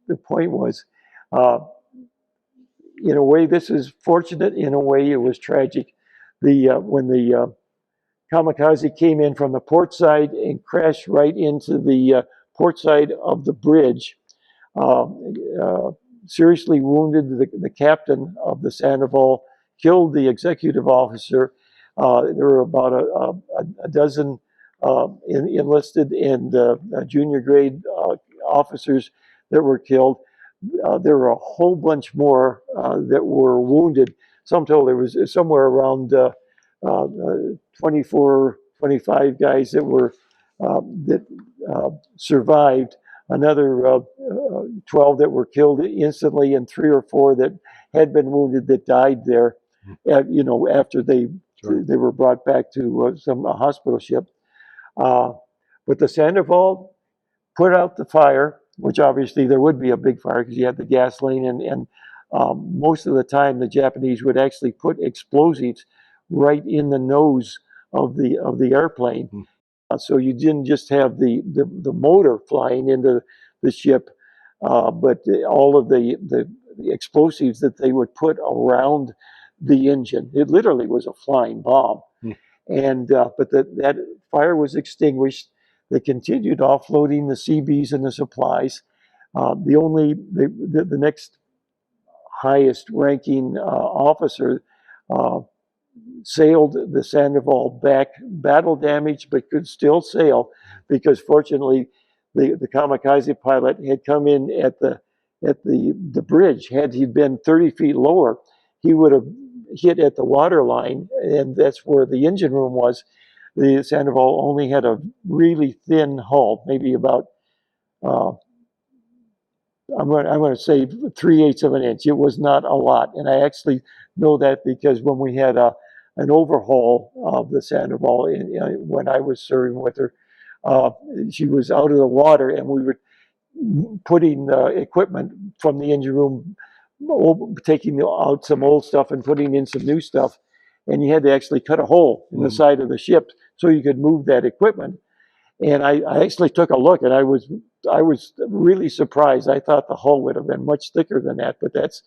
the point was, in a way, this is fortunate. In a way, it was tragic. When the kamikaze came in from the port side and crashed right into the port side of the bridge, seriously wounded the captain of the Sandoval, killed the executive officer. There were about a dozen enlisted and junior grade officers that were killed. There were a whole bunch more that were wounded. Some told there was somewhere around 24, 25 guys that survived. Another 12 that were killed instantly, and 3 or 4 that had been wounded that died there. After they were brought back to some hospital ship. But the Sandoval put out the fire, which obviously there would be a big fire because you had the gasoline, and most of the time the Japanese would actually put explosives right in the nose of the airplane. So you didn't just have the motor flying into the ship, but all of the explosives that they would put around the engine. It literally was a flying bomb. And but that fire was extinguished. They continued offloading the Seabees and the supplies. The next highest ranking officer sailed the Sandoval back, battle damaged, but could still sail, because fortunately the kamikaze pilot had come in at the at the bridge. Had he been 30 feet lower, he would have hit at the water line, and that's where the engine room was. The Sandoval only had a really thin hull, maybe about I'm going to say 3/8 of an inch. It was not a lot, and I actually know that because when we had an overhaul of the Sandoval, when I was serving with her, she was out of the water, and we were putting equipment from the engine room, taking out some old stuff and putting in some new stuff, and you had to actually cut a hole in the side of the ship so you could move that equipment. And I actually took a look, and I was really surprised. I thought the hull would have been much thicker than that, but that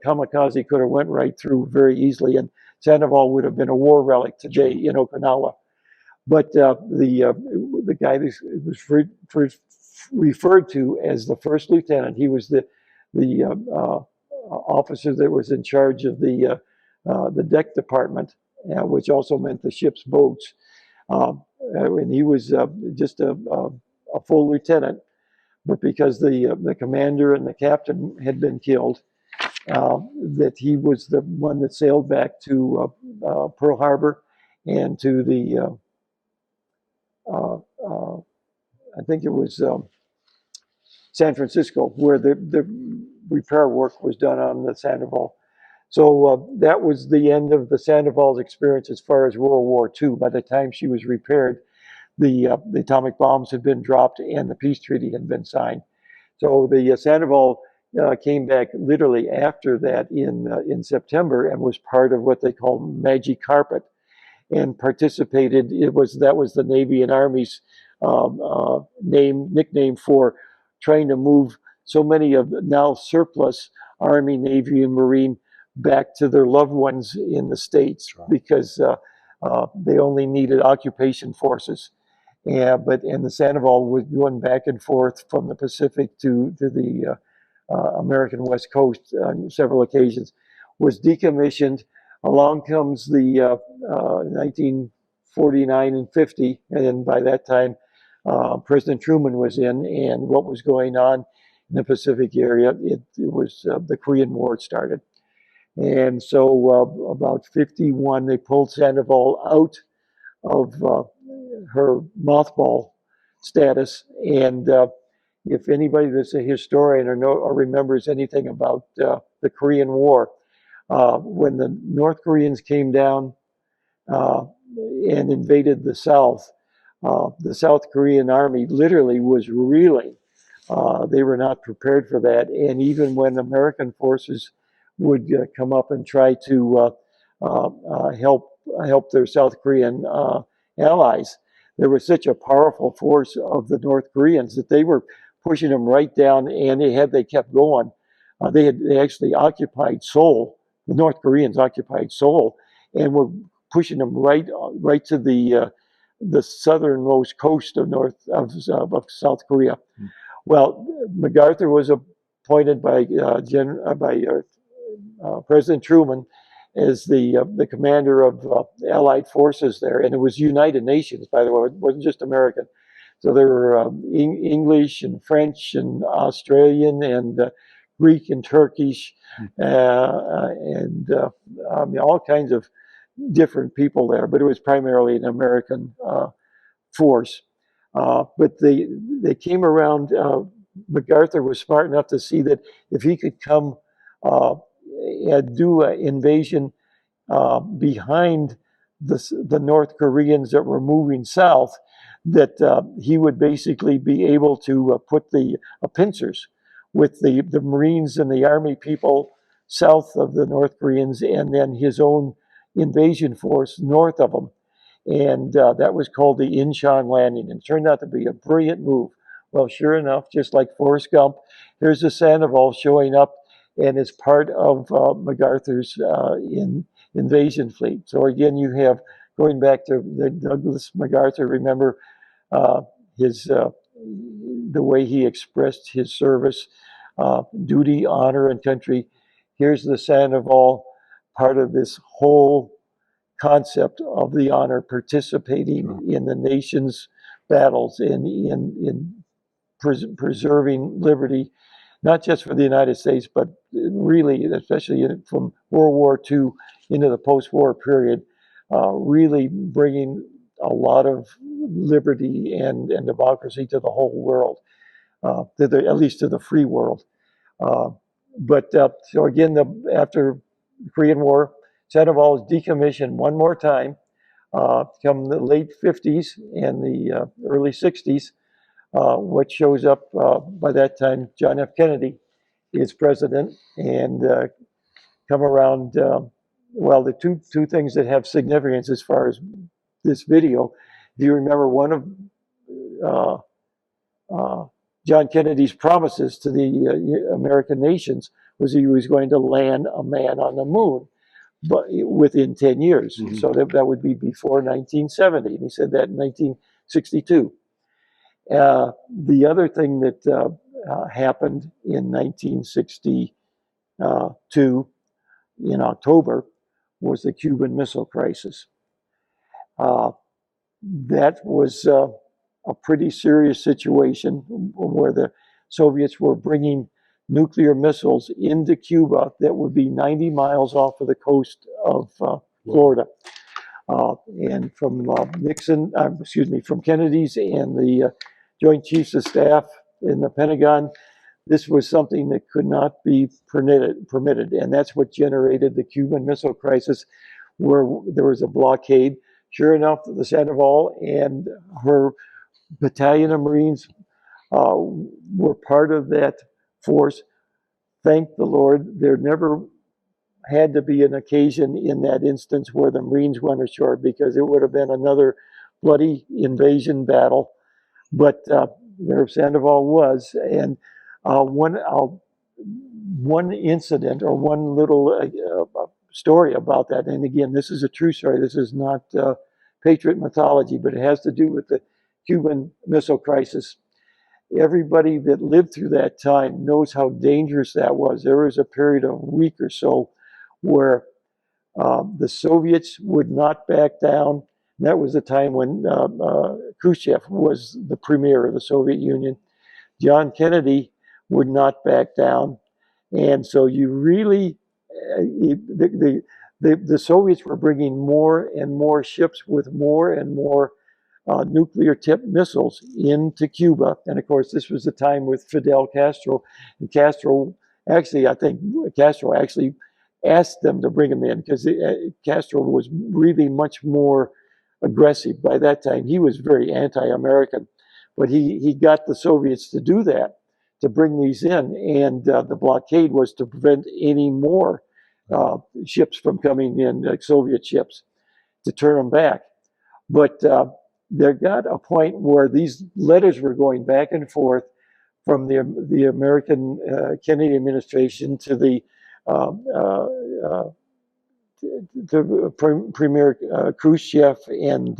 kamikaze could have went right through very easily, and Sandoval would have been a war relic today in Okinawa. But the guy that was referred to as the first lieutenant, he was the officer that was in charge of the deck department, which also meant the ship's boats. And he was just a full lieutenant, but because the commander and the captain had been killed, that he was the one that sailed back to Pearl Harbor and to the I think it was San Francisco, where the repair work was done on the Sandoval. So that was the end of the Sandoval's experience as far as World War II. By the time she was repaired, the atomic bombs had been dropped and the peace treaty had been signed. So the Sandoval came back literally after that in September and was part of what they call Magic Carpet, and participated. That was the Navy and Army's nickname for trying to move so many of the now surplus Army, Navy, and Marine back to their loved ones in the States, because they only needed occupation forces. And the Sandoval was going back and forth from the Pacific to the American West Coast on several occasions, was decommissioned. Along comes the 1949 and 50, and by that time, President Truman was in, and what was going on in the Pacific area, it was the Korean War started. And so about 51, they pulled Sandoval out of her mothball status. And if anybody that's a historian or remembers anything about the Korean War, when the North Koreans came down and invaded the South Korean army literally was reeling. They were not prepared for that. And even when American forces would come up and try to help their South Korean allies, there was such a powerful force of the North Koreans that they were pushing them right down, and they kept going. They actually occupied Seoul. The North Koreans occupied Seoul and were pushing them right to the southernmost coast of South Korea. Well, MacArthur was appointed by President Truman as the commander of the Allied forces there, and it was United Nations, by the way. It wasn't just American. So there were English and French and Australian and Greek and Turkish, and I mean, all kinds of different people there, but it was primarily an American force. But they came around. MacArthur was smart enough to see that if he could come and do an invasion behind the North Koreans that were moving south, that he would basically be able to put the pincers with the Marines and the Army people south of the North Koreans, and then his own invasion force north of them. And that was called the Incheon Landing, and it turned out to be a brilliant move. Well, sure enough, just like Forrest Gump, here's the Sandoval showing up, and it's part of MacArthur's invasion fleet. So again, you have, going back to the Douglas MacArthur, remember the way he expressed his service, duty, honor, and country. Here's the Sandoval, part of this whole concept of the honor, participating in the nation's battles, in preserving liberty not just for the United States, but really, especially from World War II into the post-war period, really bringing a lot of liberty and democracy to the whole world, at least to the free world. So again, after the Korean War, Sandoval was decommissioned one more time. Come the late 50s and the early 60s, what shows up by that time, John F. Kennedy is president, and come around, well, the two things that have significance as far as this video, if you remember, one of John Kennedy's promises to the American nations was he was going to land a man on the moon, but within 10 years. Mm-hmm. So that would be before 1970. And he said that in 1962. The other thing that happened in 1962 in October was the Cuban Missile Crisis. That was a pretty serious situation where the Soviets were bringing nuclear missiles into Cuba that would be 90 miles off of the coast of Florida. And from from Kennedy's and the Joint Chiefs of Staff in the Pentagon, this was something that could not be permitted. And that's what generated the Cuban Missile Crisis, where there was a blockade. Sure enough, the Sandoval and her battalion of Marines were part of that force. Thank the Lord, there never had to be an occasion in that instance where the Marines went ashore, because it would have been another bloody invasion battle. But there Sandoval was, and one incident or one little story about that, and again, this is a true story, this is not patriot mythology, but it has to do with the Cuban Missile Crisis. Everybody that lived through that time knows how dangerous that was. There was a period of a week or so where the Soviets would not back down. And that was the time when Khrushchev was the premier of the Soviet Union. John Kennedy would not back down. And so you really, the Soviets were bringing more and more ships with more and more nuclear-tipped missiles into Cuba. And of course, this was the time with Fidel Castro. And Castro actually, I think Castro actually asked them to bring him in, because Castro was really much more aggressive by that time. He was very anti-American, but he got the Soviets to do that, to bring these in. And the blockade was to prevent any more ships from coming in, like Soviet ships, to turn them back. But there got a point where these letters were going back and forth from the American Kennedy administration to the Premier Khrushchev and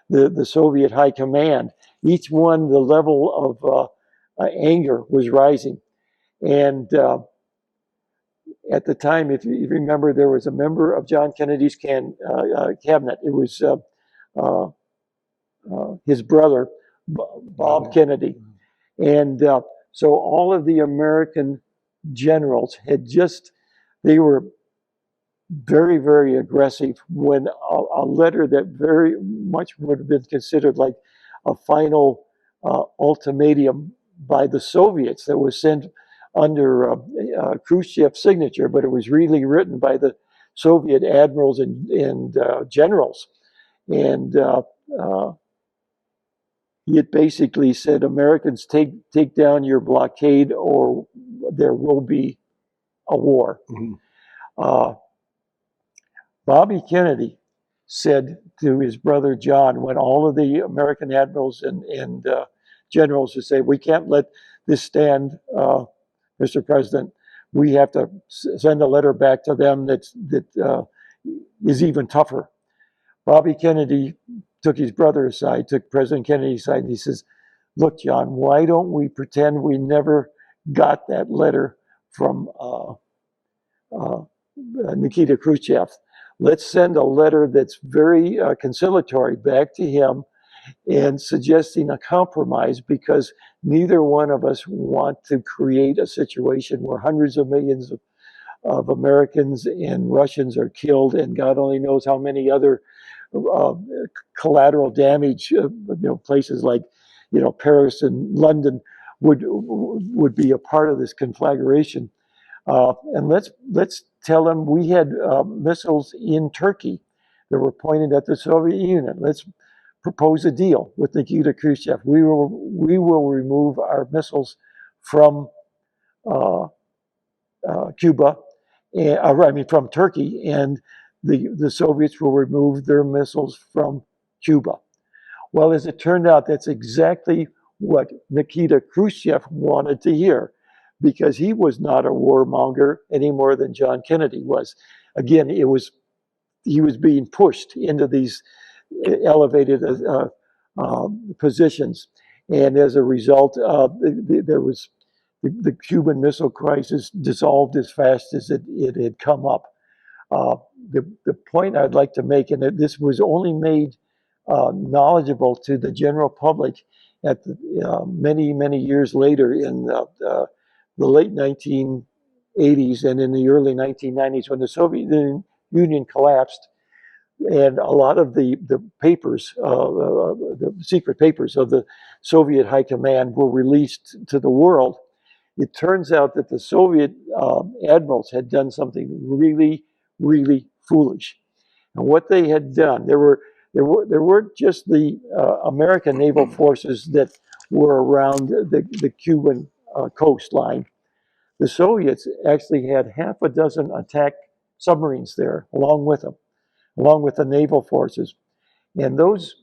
the Soviet High Command. Each one, the level of anger was rising. And at the time, if you remember, there was a member of John Kennedy's cabinet. It was his brother, Bob Kennedy. And so all of the American generals they were very, very aggressive when a letter that very much would have been considered like a final ultimatum by the Soviets that was sent under Khrushchev's signature, but it was really written by the Soviet admirals and generals. And it basically said, Americans, take down your blockade or there will be a war. Mm-hmm. Bobby Kennedy said to his brother John, when all of the American admirals and generals would say, we can't let this stand, Mr. President. We have to send a letter back to them that is even tougher. Bobby Kennedy took his brother aside, took President Kennedy aside, and he says, look, John, why don't we pretend we never got that letter from Nikita Khrushchev? Let's send a letter that's very conciliatory back to him and suggesting a compromise, because neither one of us want to create a situation where hundreds of millions of Americans and Russians are killed, and God only knows how many other uh, collateral damage, places like, Paris and London would be a part of this conflagration. And let's tell them we had missiles in Turkey that were pointed at the Soviet Union. Let's propose a deal with Nikita Khrushchev. We will remove our missiles from uh, Cuba, from Turkey, and the Soviets will remove their missiles from Cuba. Well, as it turned out, that's exactly what Nikita Khrushchev wanted to hear, because he was not a warmonger any more than John Kennedy was. Again, he was being pushed into these elevated positions, and as a result, there was the Cuban Missile Crisis dissolved as fast as it had come up. The point I'd like to make, and this was only made knowledgeable to the general public at many, many years later in the late 1980s and in the early 1990s, when the Soviet Union collapsed, and a lot of the papers, the secret papers of the Soviet High Command were released to the world. It turns out that the Soviet admirals had done something really, really foolish. And what they had done, there weren't just the American naval forces that were around the Cuban coastline. The Soviets actually had half a dozen attack submarines there along with them, along with the naval forces. And those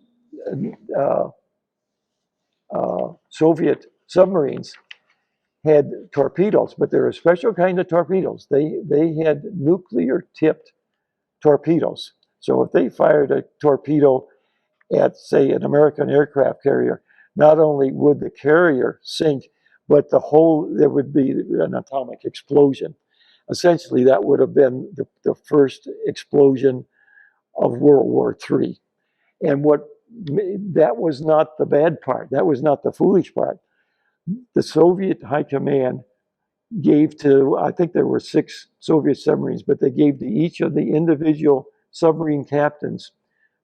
Soviet submarines had torpedoes, but they're a special kind of torpedoes. They had nuclear tipped torpedoes. So if they fired a torpedo at, say, an American aircraft carrier, not only would the carrier sink, but there would be an atomic explosion. Essentially, that would have been the first explosion of World War III. And that was not the bad part. That was not the foolish part. The Soviet High Command gave to, I think there were 6 Soviet submarines, but they gave to each of the individual submarine captains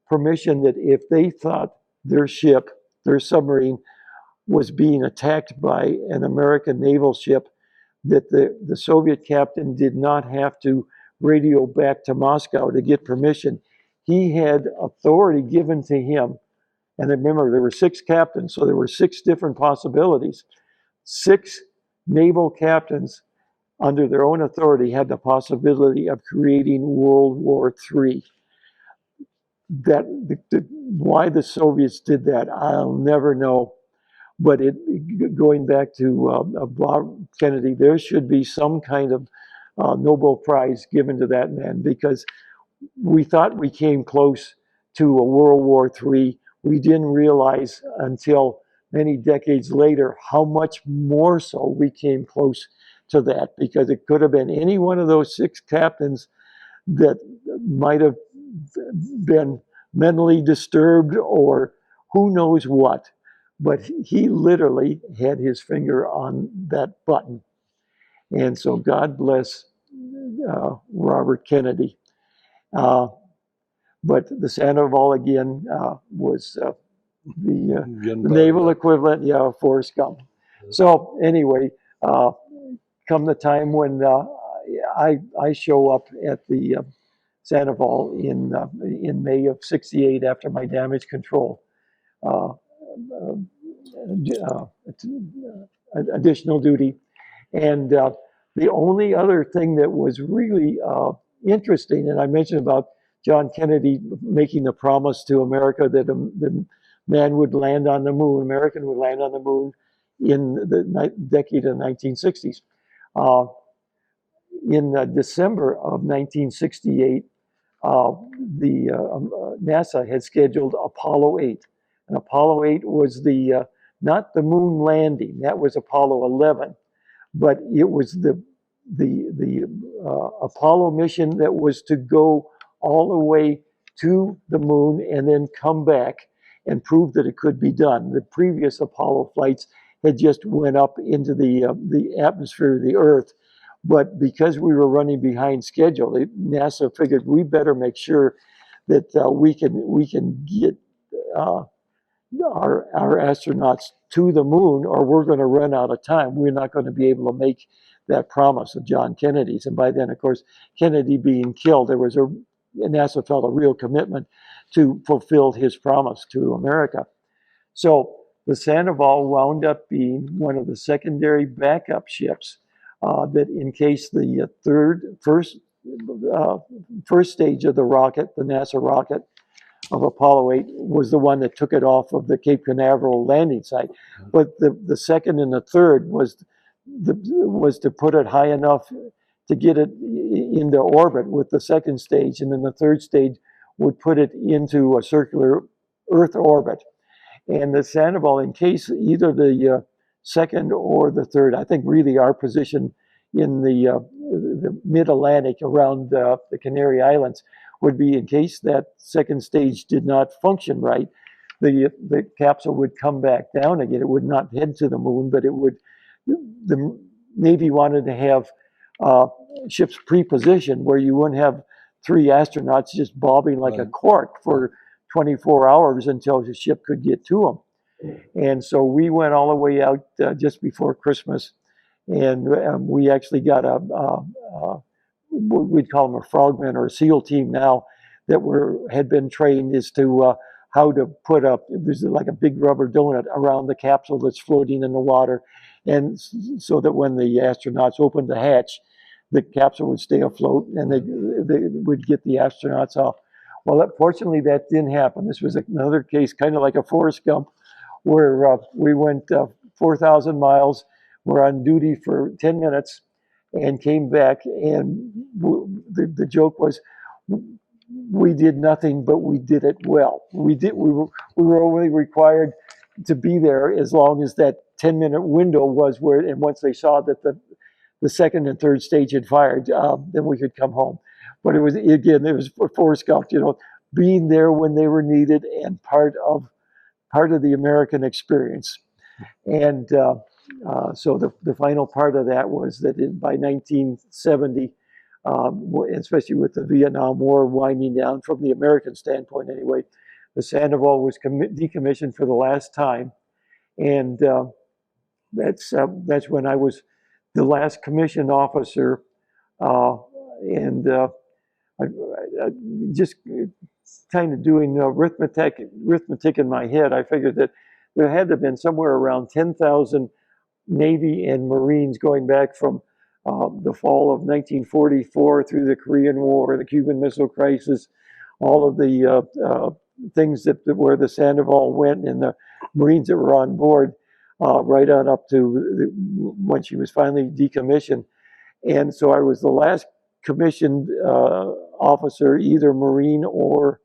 permission that if they thought their ship, their submarine, was being attacked by an American naval ship, that the Soviet captain did not have to radio back to Moscow to get permission. He had authority given to him. And remember, there were 6 captains, so there were 6 different possibilities. 6 naval captains, under their own authority, had the possibility of creating World War III. Why the Soviets did that, I'll never know. But going back to Bob Kennedy, there should be some kind of Nobel Prize given to that man, because we thought we came close to a World War III. We didn't realize until many decades later how much more so we came close to that, because it could have been any one of those 6 captains that might have been mentally disturbed or who knows what. But he literally had his finger on that button. And so God bless Robert Kennedy. But the Sandoval, again, was the naval equivalent, of Forrest Gump. So anyway, come the time when I show up at the Sandoval in May of '68 after my damage control additional duty. And the only other thing that was really interesting, and I mentioned about John Kennedy making the promise to America that the man would land on the moon, American would land on the moon in the decade of the 1960s. In December of 1968, NASA had scheduled Apollo 8. And Apollo 8 was not the moon landing, that was Apollo 11, but it was the Apollo mission that was to go all the way to the moon and then come back and proved that it could be done. The previous Apollo flights had just went up into the atmosphere of the Earth, but because we were running behind schedule, NASA figured we better make sure that we can get our astronauts to the moon, or we're going to run out of time. We're not going to be able to make that promise of John Kennedy's. And by then, of course, Kennedy being killed, NASA felt a real commitment to fulfill his promise to America. So the Sandoval wound up being one of the secondary backup ships that, in case the first stage of the rocket, the NASA rocket of Apollo 8, was the one that took it off of the Cape Canaveral landing site. But the second and the third was to put it high enough to get it into orbit with the second stage, and then the third stage would put it into a circular Earth orbit. And the Sandoval, in case either the second or the third, I think really our position in the mid-Atlantic around the Canary Islands would be, in case that second stage did not function right, the capsule would come back down again. It would not head to the moon, but the Navy wanted to have ships pre-positioned where you wouldn't have 3 astronauts just bobbing like a cork for 24 hours until the ship could get to them. And so we went all the way out just before Christmas, and we actually got we'd call them a frogman or a SEAL team now, that had been trained as to how to put up, it was like a big rubber donut around the capsule that's floating in the water, and so that when the astronauts opened the hatch, the capsule would stay afloat and they would get the astronauts off. Well, fortunately, that didn't happen. This was another case, kind of like a Forrest Gump, where we went 4,000 miles, were on duty for 10 minutes, and came back. And the joke was, we did nothing, but we did it well. We were only required to be there as long as that 10-minute window was where, and once they saw that the second and third stage had fired, then we could come home. But it was Forrest Gump, being there when they were needed and part of the American experience. And so the final part of that was that by 1970, especially with the Vietnam War winding down from the American standpoint anyway, the Sandoval was decommissioned for the last time. And that's when I was the last commissioned officer, and I just kind of doing arithmetic in my head. I figured that there had to have been somewhere around 10,000 Navy and Marines going back from the fall of 1944 through the Korean War, the Cuban Missile Crisis, all of the things where the Sandoval went, and the Marines that were on board, right on up to when she was finally decommissioned. And so I was the last commissioned officer, either Marine or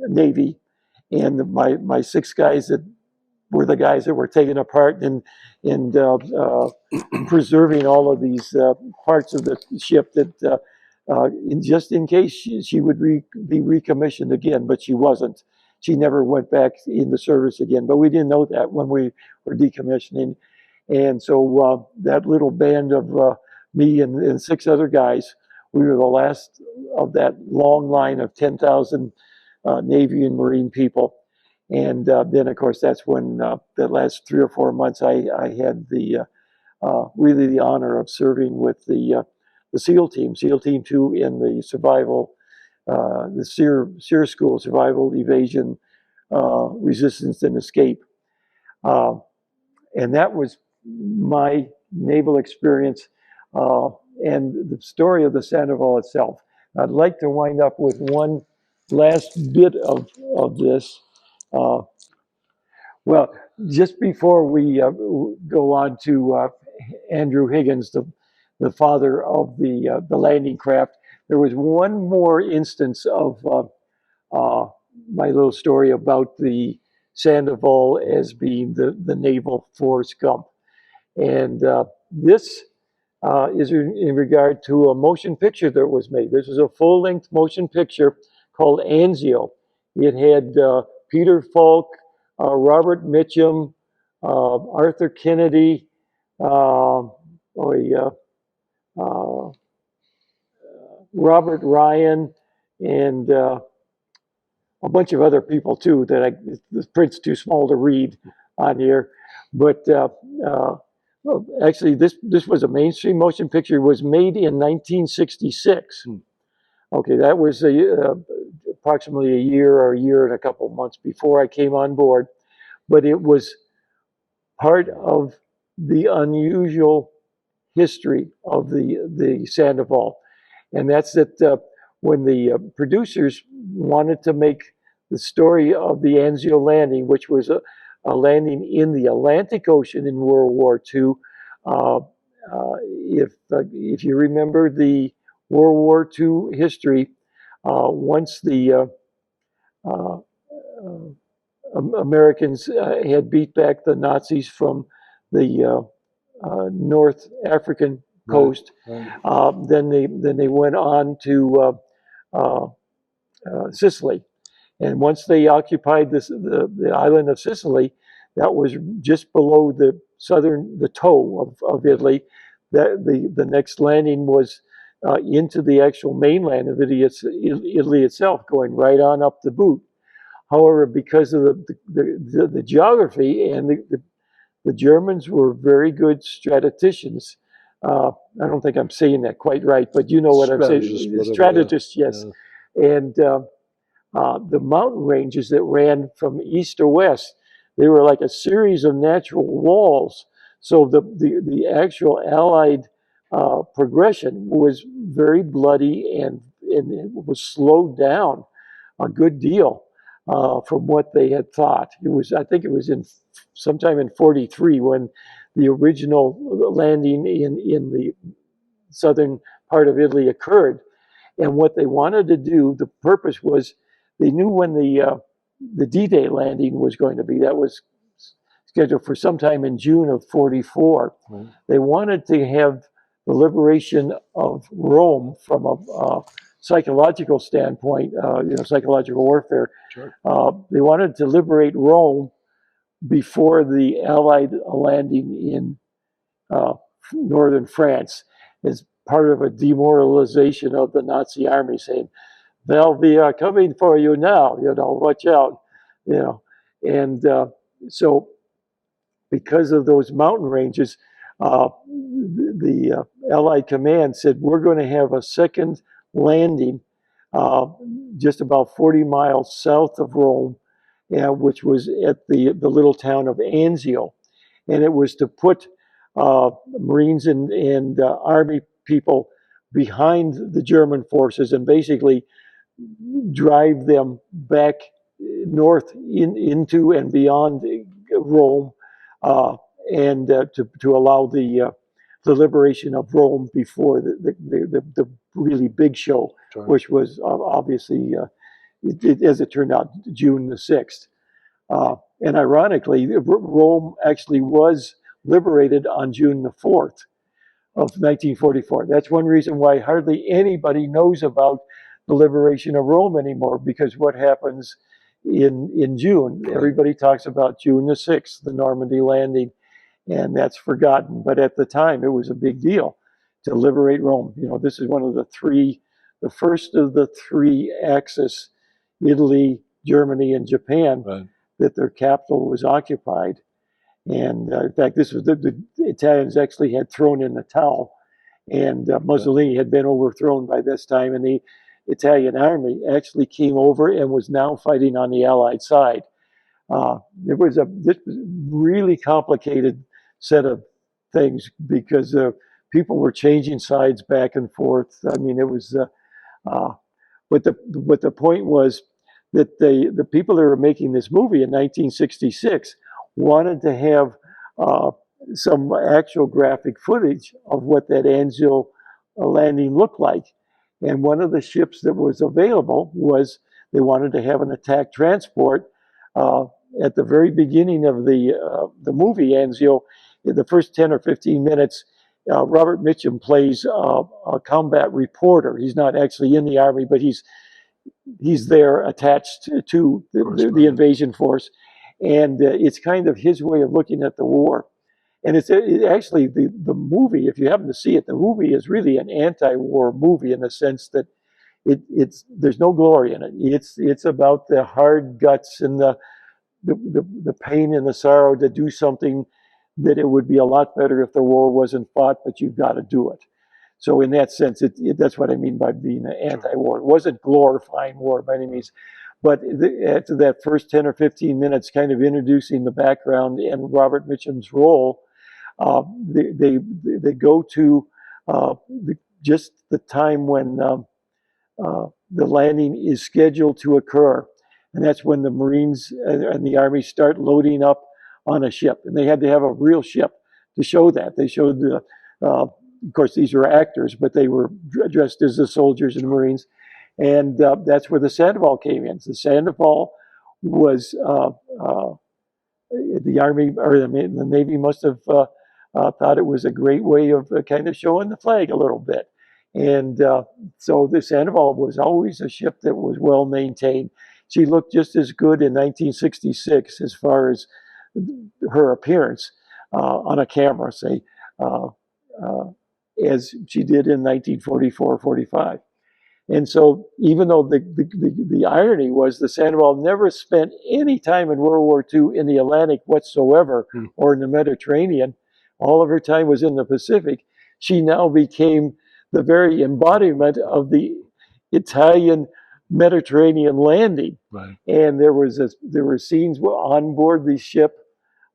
Navy. And my 6 guys that were the guys that were taking apart and preserving all of these parts of the ship that just in case she would be recommissioned again, but she wasn't. She never went back into service again, but we didn't know that when we were decommissioning. And so that little band of me and 6 other guys, we were the last of that long line of 10,000 Navy and Marine people. And then, of course, that's when the last 3 or 4 months I had really the honor of serving with the SEAL Team 2 in the survival, the SEER School, Survival, Evasion, Resistance, and Escape. And that was my naval experience and the story of the Sandoval itself. I'd like to wind up with one last bit of this. Well, just before we go on to Andrew Higgins, the father of the landing craft, there was one more instance of my little story about the Sandoval as being the naval Forrest Gump. And this is in regard to a motion picture that was made. This was a full-length motion picture called Anzio. It had Peter Falk, Robert Mitchum, Arthur Kennedy, Robert Ryan, and a bunch of other people too that the print's too small to read on here. But well, actually, this was a mainstream motion picture. It was made in 1966. Okay, that was approximately a year and a couple of months before I came on board. But it was part of the unusual history of the Sandoval. And that's that when the producers wanted to make the story of the Anzio landing, which was a landing in the Atlantic Ocean in World War II, if you remember the World War II history, once the Americans had beat back the Nazis from the North African coast. Right. Then they went on to Sicily, and once they occupied the island of Sicily, that was just below the toe of Italy. That the next landing was into the actual mainland of Italy itself, going right on up the boot. However, because of the geography and the Germans were very good strategicians. I don't think I'm saying that quite right, but you know what I'm saying. Strategists, yes. Yeah. And the mountain ranges that ran from east to west, they were like a series of natural walls. So the actual Allied progression was very bloody and it was slowed down a good deal from what they had thought. I think it was sometime in 43 when the original landing in the southern part of Italy occurred. And what they wanted to do, the purpose was, they knew when the D-Day landing was going to be. That was scheduled for sometime in June of 44. Mm-hmm. They wanted to have the liberation of Rome from a psychological standpoint, psychological warfare. Sure. They wanted to liberate Rome before the Allied landing in northern France, as part of a demoralization of the Nazi army, saying, "Well, we are coming for you now, watch out," And so because of those mountain ranges, the Allied command said, we're going to have a second landing just about 40 miles south of Rome, which was at the little town of Anzio. And it was to put Marines and Army people behind the German forces and basically drive them back north into and beyond Rome, and to allow the liberation of Rome before the really big show, sure. Which was obviously, as it turned out, June the 6th. And ironically, Rome actually was liberated on June the 4th of 1944. That's one reason why hardly anybody knows about the liberation of Rome anymore, because what happens in June, everybody talks about June the 6th, the Normandy landing, and that's forgotten. But at the time, it was a big deal to liberate Rome. This is one of the first of the three Axis, Italy, Germany, and Japan, right, that their capital was occupied. And in fact, this was the Italians actually had thrown in the towel, and Mussolini had been overthrown by this time, and the Italian army actually came over and was now fighting on the Allied side. This was a really complicated set of things because people were changing sides back and forth. I mean, it was, but the point was that the people that were making this movie in 1966 wanted to have some actual graphic footage of what that Anzio landing looked like. And one of the ships that was available was, they wanted to have an attack transport. At the very beginning of the movie Anzio, in the first 10 or 15 minutes, Robert Mitchum plays a combat reporter. He's not actually in the army, but he's he's there attached to the invasion force. And it's kind of his way of looking at the war. And actually, the movie, if you happen to see it, the movie is really an anti-war movie in the sense that there's no glory in it. It's about the hard guts and the pain and the sorrow to do something that it would be a lot better if the war wasn't fought, but you've got to do it. So in that sense, that's what I mean by being an anti-war. It wasn't glorifying war by any means. But after that first 10 or 15 minutes kind of introducing the background and Robert Mitchum's role, they go to just the time when the landing is scheduled to occur. And that's when the Marines and the Army start loading up on a ship. And they had to have a real ship to show that. They showed, of course, these were actors, but they were dressed as the soldiers and Marines. And that's where the Sandoval came in. The Sandoval was the Army, or the Navy must have thought it was a great way of kind of showing the flag a little bit. And so the Sandoval was always a ship that was well maintained. She looked just as good in 1966 as far as her appearance on a camera, say, as she did in 1944-45. And so even though the irony was the Sandoval never spent any time in World War II in the Atlantic whatsoever or in the Mediterranean, all of her time was in the Pacific, she now became the very embodiment of the Italian Mediterranean landing. Right. And there were scenes on board the ship.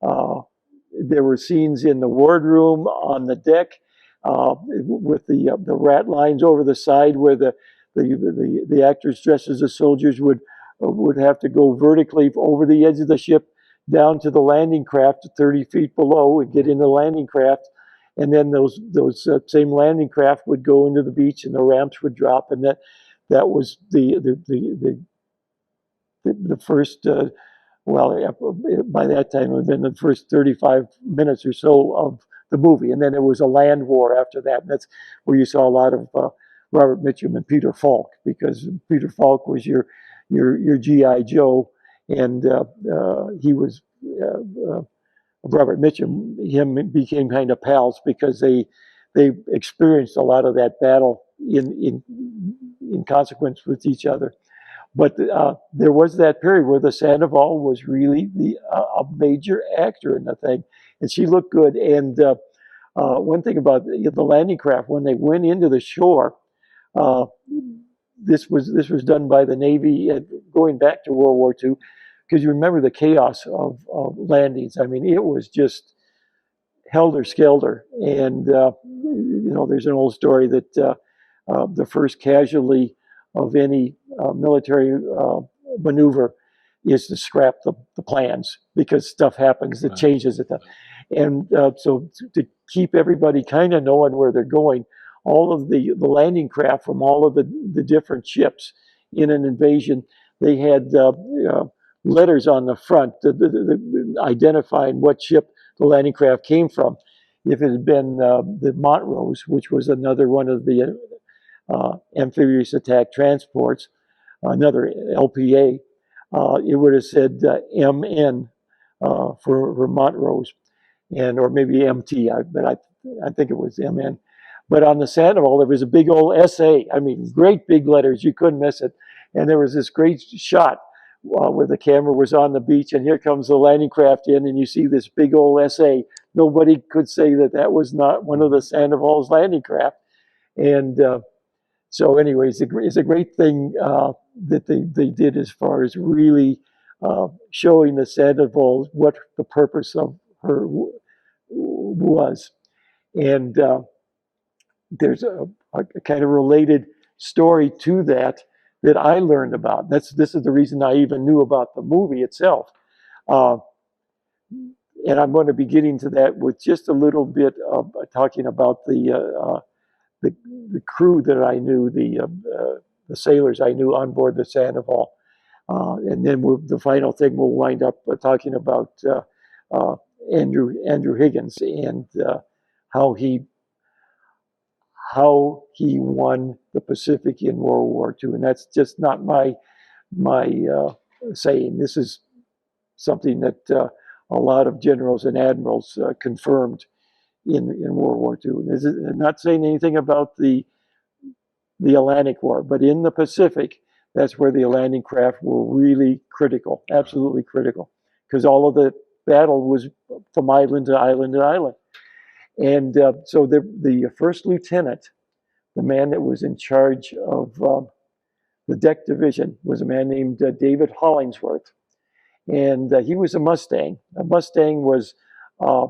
There were scenes in the wardroom, on the deck, with the rat lines over the side where the actors dressed as the soldiers would have to go vertically over the edge of the ship down to the landing craft 30 feet below and get in the landing craft. And then those same landing craft would go into the beach and the ramps would drop. And that was the first, by that time it had been the first 35 minutes or so of the movie. And then it was a land war after that. And that's where you saw a lot of Robert Mitchum and Peter Falk, because Peter Falk was your G.I. Joe, and he was Robert Mitchum. Him became kind of pals because they experienced a lot of that battle in consequence with each other. But there was that period where the Sandoval was really a major actor in the thing, and she looked good. And one thing about the landing craft, when they went into the shore, this was done by the Navy going back to World War II, because you remember the chaos of landings. I mean, it was just helter-skelter. And, there's an old story that the first casualty of any military maneuver is to scrap the plans, because stuff happens that changes it. And so to keep everybody kind of knowing where they're going, all of the landing craft from all of the different ships in an invasion, they had letters on the front identifying what ship the landing craft came from. If it had been the Montrose, which was another one of the amphibious attack transports, another LPA, it would have said MN for Montrose, or maybe MT, but I think it was MN. But on the Sandoval, there was a big old SA. I mean, great big letters. You couldn't miss it. And there was this great shot where the camera was on the beach, and here comes the landing craft in, and you see this big old SA. Nobody could say that was not one of the Sandoval's landing craft. And so anyways, it's a great thing that they did as far as really showing the Sandoval what the purpose of her was. And there's a kind of related story to that I learned about. This is the reason I even knew about the movie itself. And I'm going to be getting to that with just a little bit of talking about the crew that I knew, the sailors I knew on board the Sandoval. And then the final thing we'll wind up talking about Andrew Higgins and how he how he won the Pacific in World War II. And that's just not my saying. This is something that a lot of generals and admirals confirmed in World War II. I'm not saying anything about the Atlantic War, but in the Pacific, that's where the landing craft were really critical, absolutely critical, because all of the battle was from island to island to island. And so the first lieutenant, the man that was in charge of the deck division, was a man named David Hollingsworth. And he was a Mustang. A Mustang was a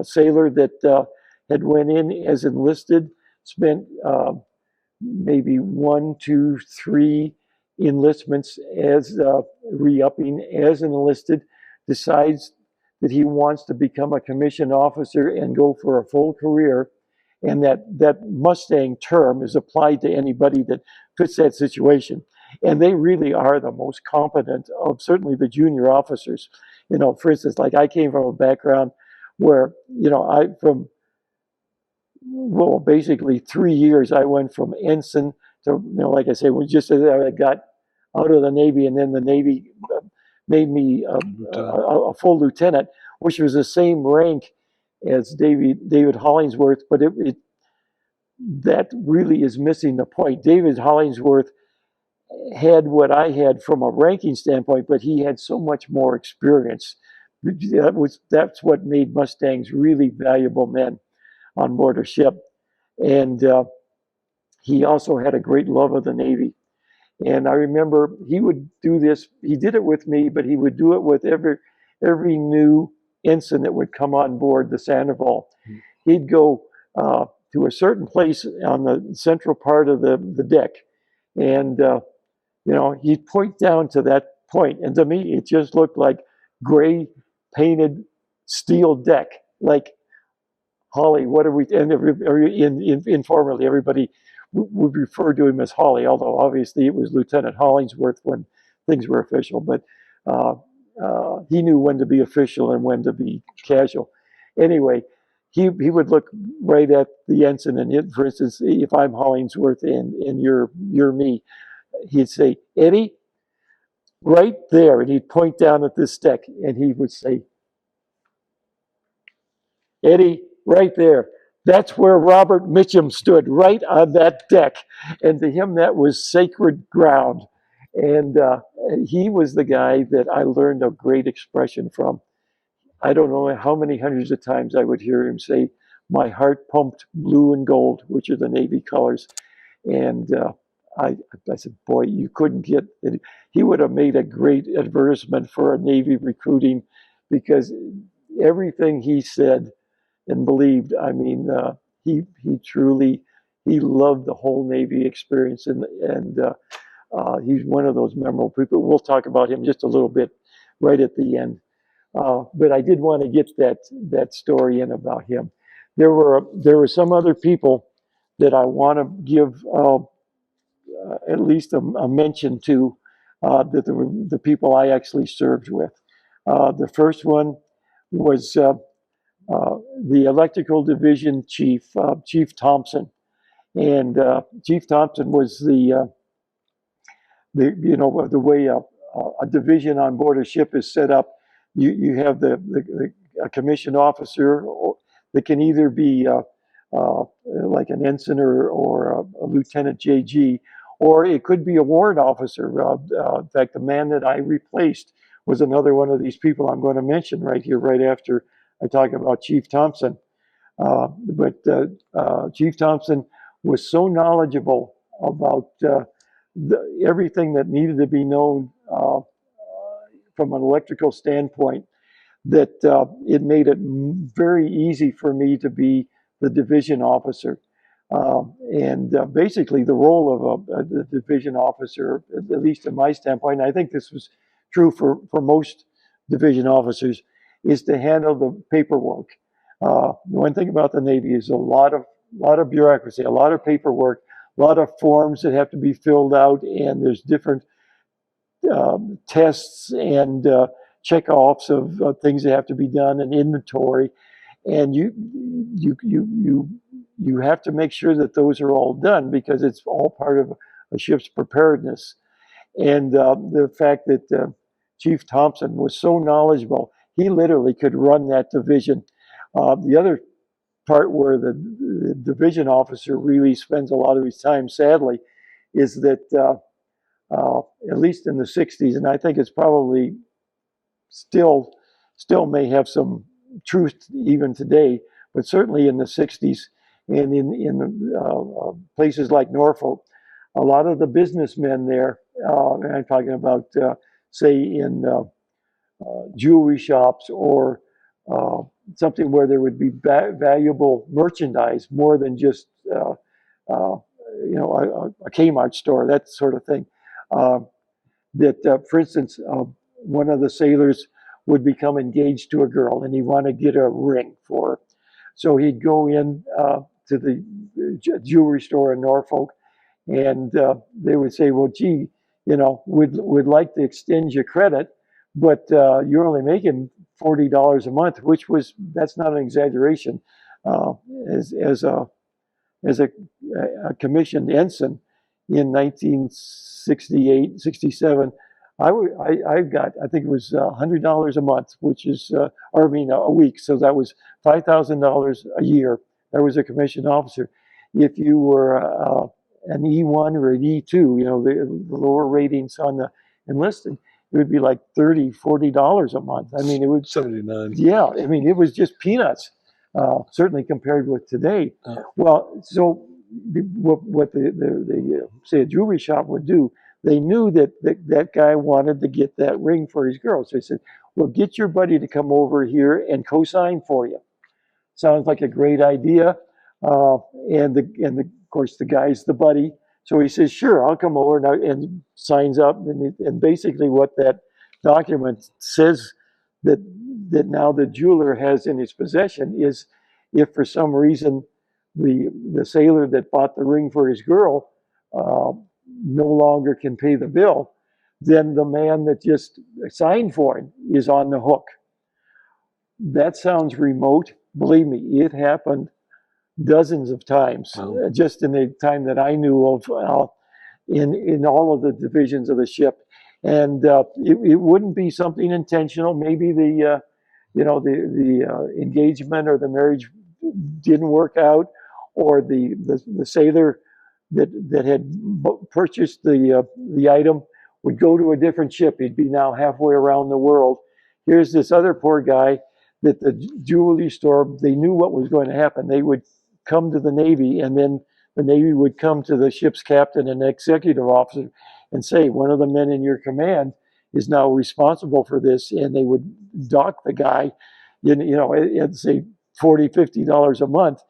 sailor that had went in as enlisted, spent maybe 1, 2, 3 enlistments as re-upping as an enlisted, decides that he wants to become a commissioned officer and go for a full career. And that Mustang term is applied to anybody that fits that situation. And they really are the most competent of certainly the junior officers. You know, for instance, like I came from a background where, you know, well, basically 3 years, I went from ensign to, you know, like I say, just as I got out of the Navy, and then the Navy made me a full lieutenant, which was the same rank as David Hollingsworth, but that really is missing the point. David Hollingsworth had what I had from a ranking standpoint, but he had so much more experience. That's what made Mustangs really valuable men on board a ship. And he also had a great love of the Navy. And I remember he would do this. He did it with me, but he would do it with every new ensign that would come on board the Sandoval. He'd go to a certain place on the central part of the deck, and you know, he'd point down to that point, and to me, it just looked like gray painted steel deck. Like, Holly, what are we? And informally, everybody would refer to him as Holly, although obviously it was Lieutenant Hollingsworth when things were official. But he knew when to be official and when to be casual. Anyway, he would look right at the ensign, and for instance, if I'm Hollingsworth and you're me, he'd say, "Eddie, right there," and he'd point down at this deck, and he would say, "Eddie, right there. That's where Robert Mitchum stood, right on that deck." And to him, that was sacred ground. And he was the guy that I learned a great expression from. I don't know how many hundreds of times I would hear him say, "My heart pumped blue and gold," which are the Navy colors. And I said, boy, you couldn't get it. He would have made a great advertisement for a Navy recruiting, because everything he said and believed, I mean, he truly, he loved the whole Navy experience, and he's one of those memorable people. We'll talk about him just a little bit right at the end. But I did want to get that story in about him. There were some other people that I want to give at least a mention to, that the people I actually served with. The first one was the electrical division chief, Chief Thompson. And Chief Thompson was the way a division on board a ship is set up. You have a commissioned officer that can either be like an ensign or a lieutenant JG, or it could be a warrant officer. In fact, the man that I replaced was another one of these people I'm going to mention right here, right after I talk about Chief Thompson. But Chief Thompson was so knowledgeable about everything that needed to be known from an electrical standpoint, that it made it very easy for me to be the division officer. And basically the role of the division officer, at least in my standpoint, and I think this was true for most division officers, is to handle the paperwork. One thing about the Navy is a lot of bureaucracy, a lot of paperwork, a lot of forms that have to be filled out, and there's different tests and checkoffs of things that have to be done, and inventory. And you you have to make sure that those are all done because it's all part of a ship's preparedness. And the fact that Chief Thompson was so knowledgeable, he literally could run that division. The other part where the division officer really spends a lot of his time, sadly, is that at least in the 60s, and I think it's probably still may have some truth even today, but certainly in the 60s and in places like Norfolk, a lot of the businessmen there, and I'm talking about, say, in jewelry shops or something where there would be valuable merchandise more than just a Kmart store, that sort of thing. For instance, one of the sailors would become engaged to a girl and he wanted to get a ring for her. So he'd go in to the jewelry store in Norfolk and they would say, well, gee, we'd like to extend your credit, but you're only making $40 a month, that's not an exaggeration. As a commissioned ensign in 1968, 67, I think it was $100 a month, which is, a week. So that was $5,000 a year. That was a commissioned officer. If you were an E1 or an E2, the lower ratings on the enlisted, it would be like $30, $40 a month. I mean, it would 79. Yeah, I mean, it was just peanuts, certainly compared with today. Well, so what the say a jewelry shop would do, they knew that guy wanted to get that ring for his girl. So they said, well, get your buddy to come over here and co-sign for you. Sounds like a great idea. Of course, the guy's the buddy. So he says, sure, I'll come over and signs up. And basically what that document says that now the jeweler has in his possession is if for some reason the sailor that bought the ring for his girl no longer can pay the bill, then the man that just signed for him is on the hook. That sounds remote. Believe me, it happened dozens of times, just in the time that I knew of, in all of the divisions of the ship. And it wouldn't be something intentional. Maybe the engagement or the marriage didn't work out, or the sailor that had purchased the item would go to a different ship. He'd be now halfway around the world. Here's this other poor guy that the jewelry store, they knew what was going to happen. They would come to the Navy, and then the Navy would come to the ship's captain and executive officer and say, one of the men in your command is now responsible for this, and they would dock the guy, at say $40, $50 a month.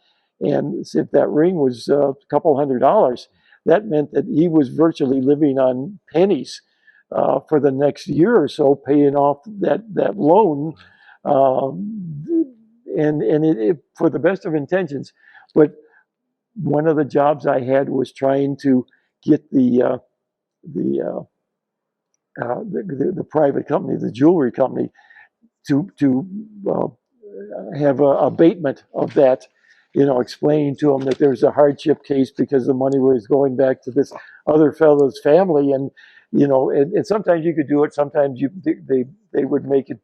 And if that ring was a couple $100, that meant that he was virtually living on pennies for the next year or so, paying off that loan, and for the best of intentions. But one of the jobs I had was trying to get the private company, the jewelry company, to have an abatement of that, explaining to them that there's a hardship case because the money was going back to this other fellow's family, and and sometimes you could do it, sometimes they would make it,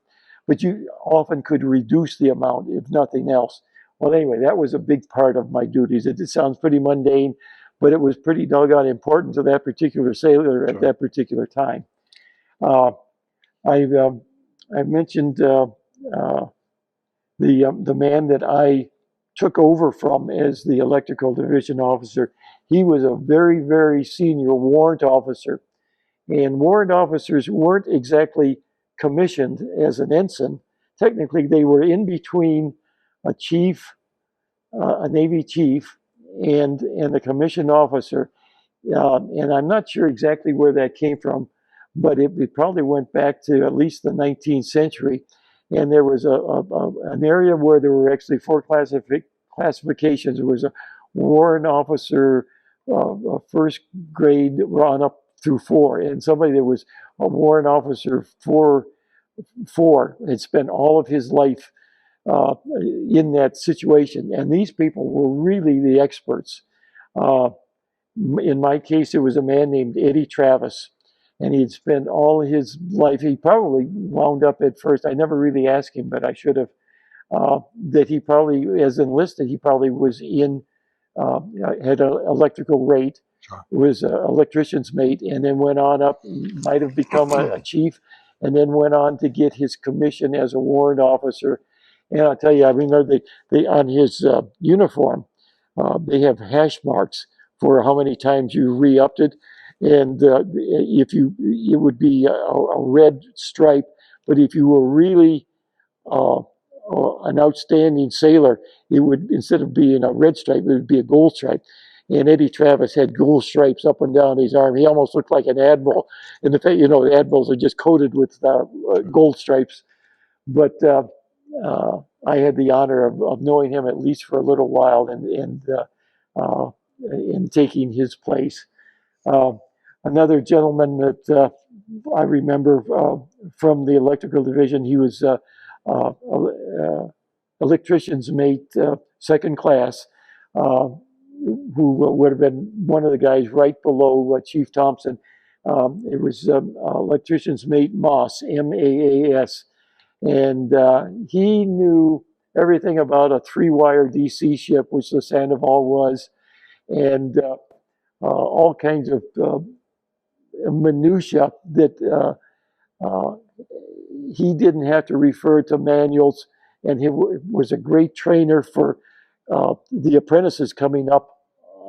but you often could reduce the amount if nothing else. Well, anyway, that was a big part of my duties. It sounds pretty mundane, but it was pretty doggone important to that particular sailor at that particular time. I mentioned the man that I took over from as the electrical division officer. He was a very, very senior warrant officer, and warrant officers weren't exactly commissioned as an ensign. Technically, they were in between a chief, a Navy chief, and a commissioned officer. And I'm not sure exactly where that came from, but it probably went back to at least the 19th century. And there was an area where there were actually four classifications. There was a warrant officer, first grade, on up through 4, and somebody that was a warrant officer 4 had spent all of his life in that situation. And these people were really the experts. In my case, it was a man named Eddie Travis, and he'd spent all his life, he probably wound up at first, I never really asked him, but I should have, that he probably, as enlisted, he probably was in, had an electrical rate, Sure. was an electrician's mate, and then went on up, might have become a chief, and then went on to get his commission as a warrant officer. And I'll tell you, I remember they on his uniform, they have hash marks for how many times you re-upped it. And if you, it would be a red stripe, but if you were really an outstanding sailor, it would, instead of being a red stripe, it would be a gold stripe. And Eddie Travis had gold stripes up and down his arm. He almost looked like an admiral. And the fact, you know, the admirals are just coated with gold stripes. But I had the honor of knowing him at least for a little while and taking his place. Another gentleman that I remember from the electrical division, he was electrician's mate, second class, who would have been one of the guys right below Chief Thompson. It was electrician's mate Moss, M-A-A-S. And he knew everything about a three-wire DC ship, which the Sandoval was, and all kinds of minutia that he didn't have to refer to manuals, and he was a great trainer for the apprentices coming up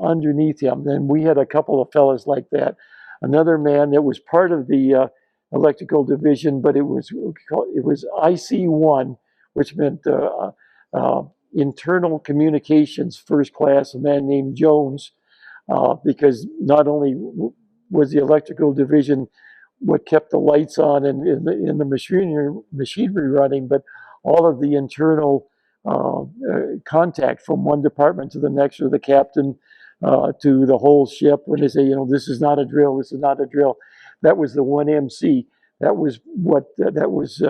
underneath him. And we had a couple of fellas like that. Another man that was part of the electrical division, but it was IC1, which meant internal communications first class, a man named Jones, because not only was the electrical division what kept the lights on and in the machinery running, but all of the internal contact from one department to the next, or the captain to the whole ship, when they say, you know, this is not a drill, this is not a drill. That was the 1MC. That was what, that was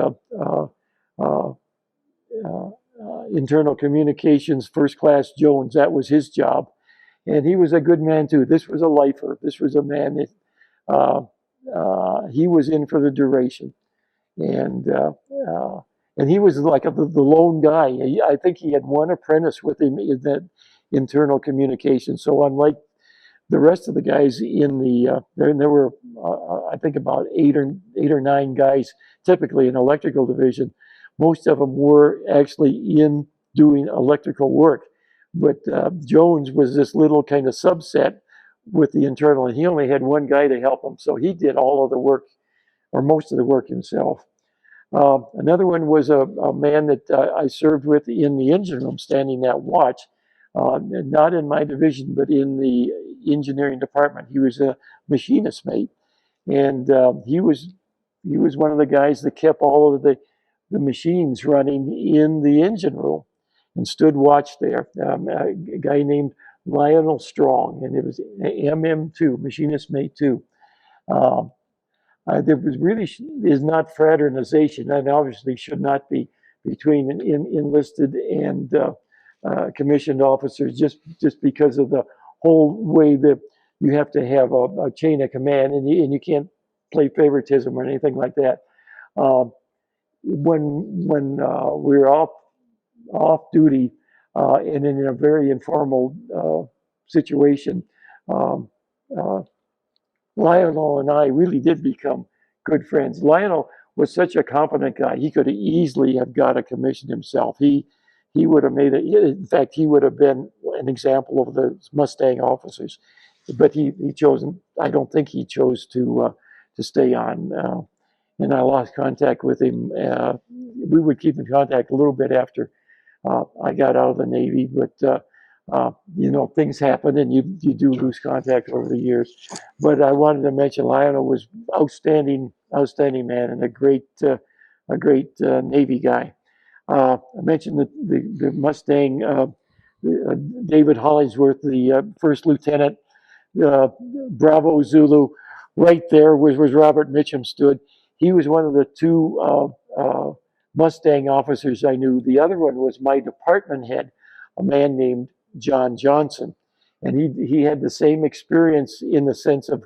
internal communications first class Jones. That was his job. And he was a good man too. This was a lifer. This was a man that he was in for the duration. And he was like the lone guy. I think he had one apprentice with him in that internal communication. So unlike the rest of the guys in the, there were, I think about eight or nine guys, typically in electrical division. Most of them were actually in doing electrical work. But Jones was this little kind of subset with the internal, and he only had one guy to help him. So he did all of the work, or most of the work himself. Another one was a man that I served with in the engine room, standing that watch. Not in my division, but in the engineering department. He was a machinist mate, and he was one of the guys that kept all of the machines running in the engine room and stood watch there. A guy named Lionel Strong, and it was MM2, machinist mate 2. There was really is not fraternization, and obviously should not be, between enlisted and commissioned officers, just because of the whole way that you have to have a chain of command, and you can't play favoritism or anything like that. When we were off duty and in a very informal situation, Lionel and I really did become good friends. Lionel was such a competent guy; he could easily have got a commission himself. He would have made it. In fact, he would have been an example of the Mustang officers. But he chose. I don't think he chose to stay on. And I lost contact with him. We would keep in contact a little bit after I got out of the Navy, but you know, things happen, and you do lose contact over the years. But I wanted to mention Lionel was outstanding man, and a great Navy guy. I mentioned the Mustang, David Hollingsworth, the first lieutenant, Bravo Zulu. Right there was Robert Mitchum stood. He was one of the two Mustang officers I knew. The other one was my department head, a man named John Johnson. And he had the same experience in the sense of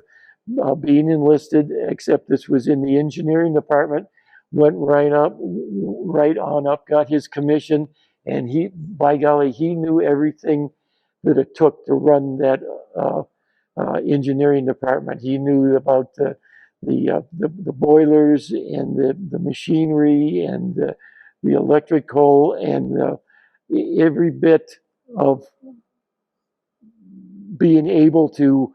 being enlisted, except this was in the engineering department, went right on up, got his commission, and he, by golly, he knew everything that it took to run that engineering department. He knew about the boilers and the machinery and the electrical and every bit of being able to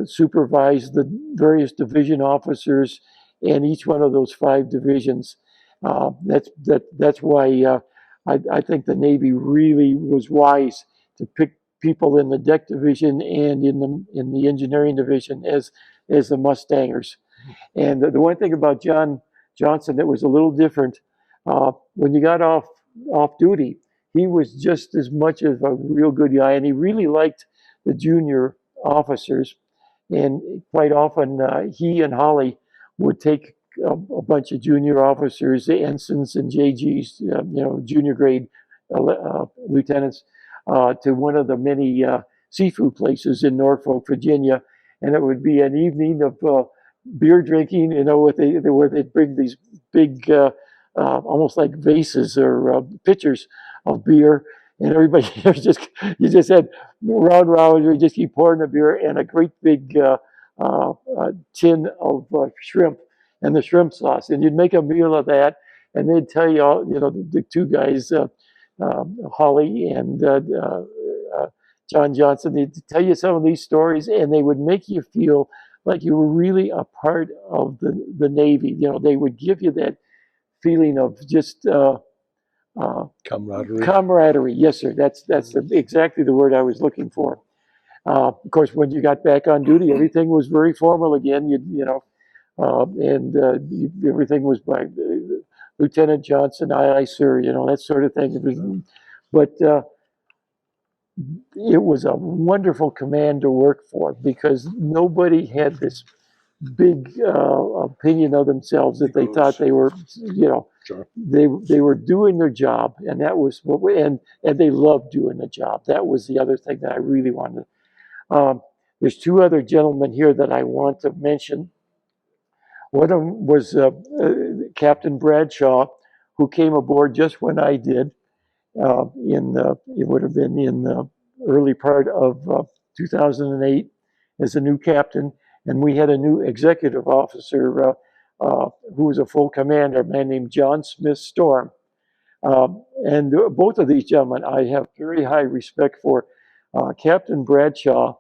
supervise the various division officers and each one of those 5 divisions. That's why I think the Navy really was wise to pick people in the deck division and in the engineering division as the Mustangers. And the one thing about John Johnson that was a little different, when you got off duty, he was just as much of a real good guy, and he really liked the junior officers. And quite often, he and Holly would take a bunch of junior officers, the ensigns and JGs, junior grade lieutenants, to one of the many seafood places in Norfolk, Virginia, and it would be an evening of beer drinking. Where they'd bring these big, almost like vases or pitchers of beer, and everybody you just had round, you just keep pouring the beer and a great big tin of shrimp and the shrimp sauce, and you'd make a meal of that, and they'd tell you all, the 2 guys, Holly and John Johnson, they'd tell you some of these stories, and they would make you feel like you were really a part of the Navy. They would give you that feeling of just Camaraderie. Camaraderie, yes, sir. That's exactly the word I was looking for. Of course, when you got back on duty, everything was very formal again. Everything was by Lieutenant Johnson, aye, sir. That sort of thing. But it was a wonderful command to work for because nobody had this big opinion of themselves that they thought they were, Sure. they were doing their job, and that was and they loved doing the job. That was the other thing that I really wanted. There's 2 other gentlemen here that I want to mention. One of them was Captain Bradshaw, who came aboard just when I did. It would have been in the early part of 2008 as a new captain, and we had a new executive officer who was a full commander, a man named John Smith Storm. And both of these gentlemen I have very high respect for. Captain Bradshaw,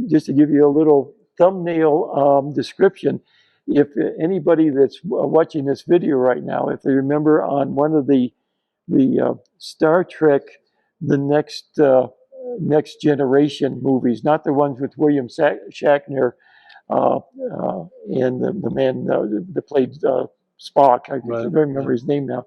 just to give you a little thumbnail description, if anybody that's watching this video right now, if they remember on one of the Star Trek, the next generation movies, not the ones with William Shatner and the man that played Spock. I don't remember his name now,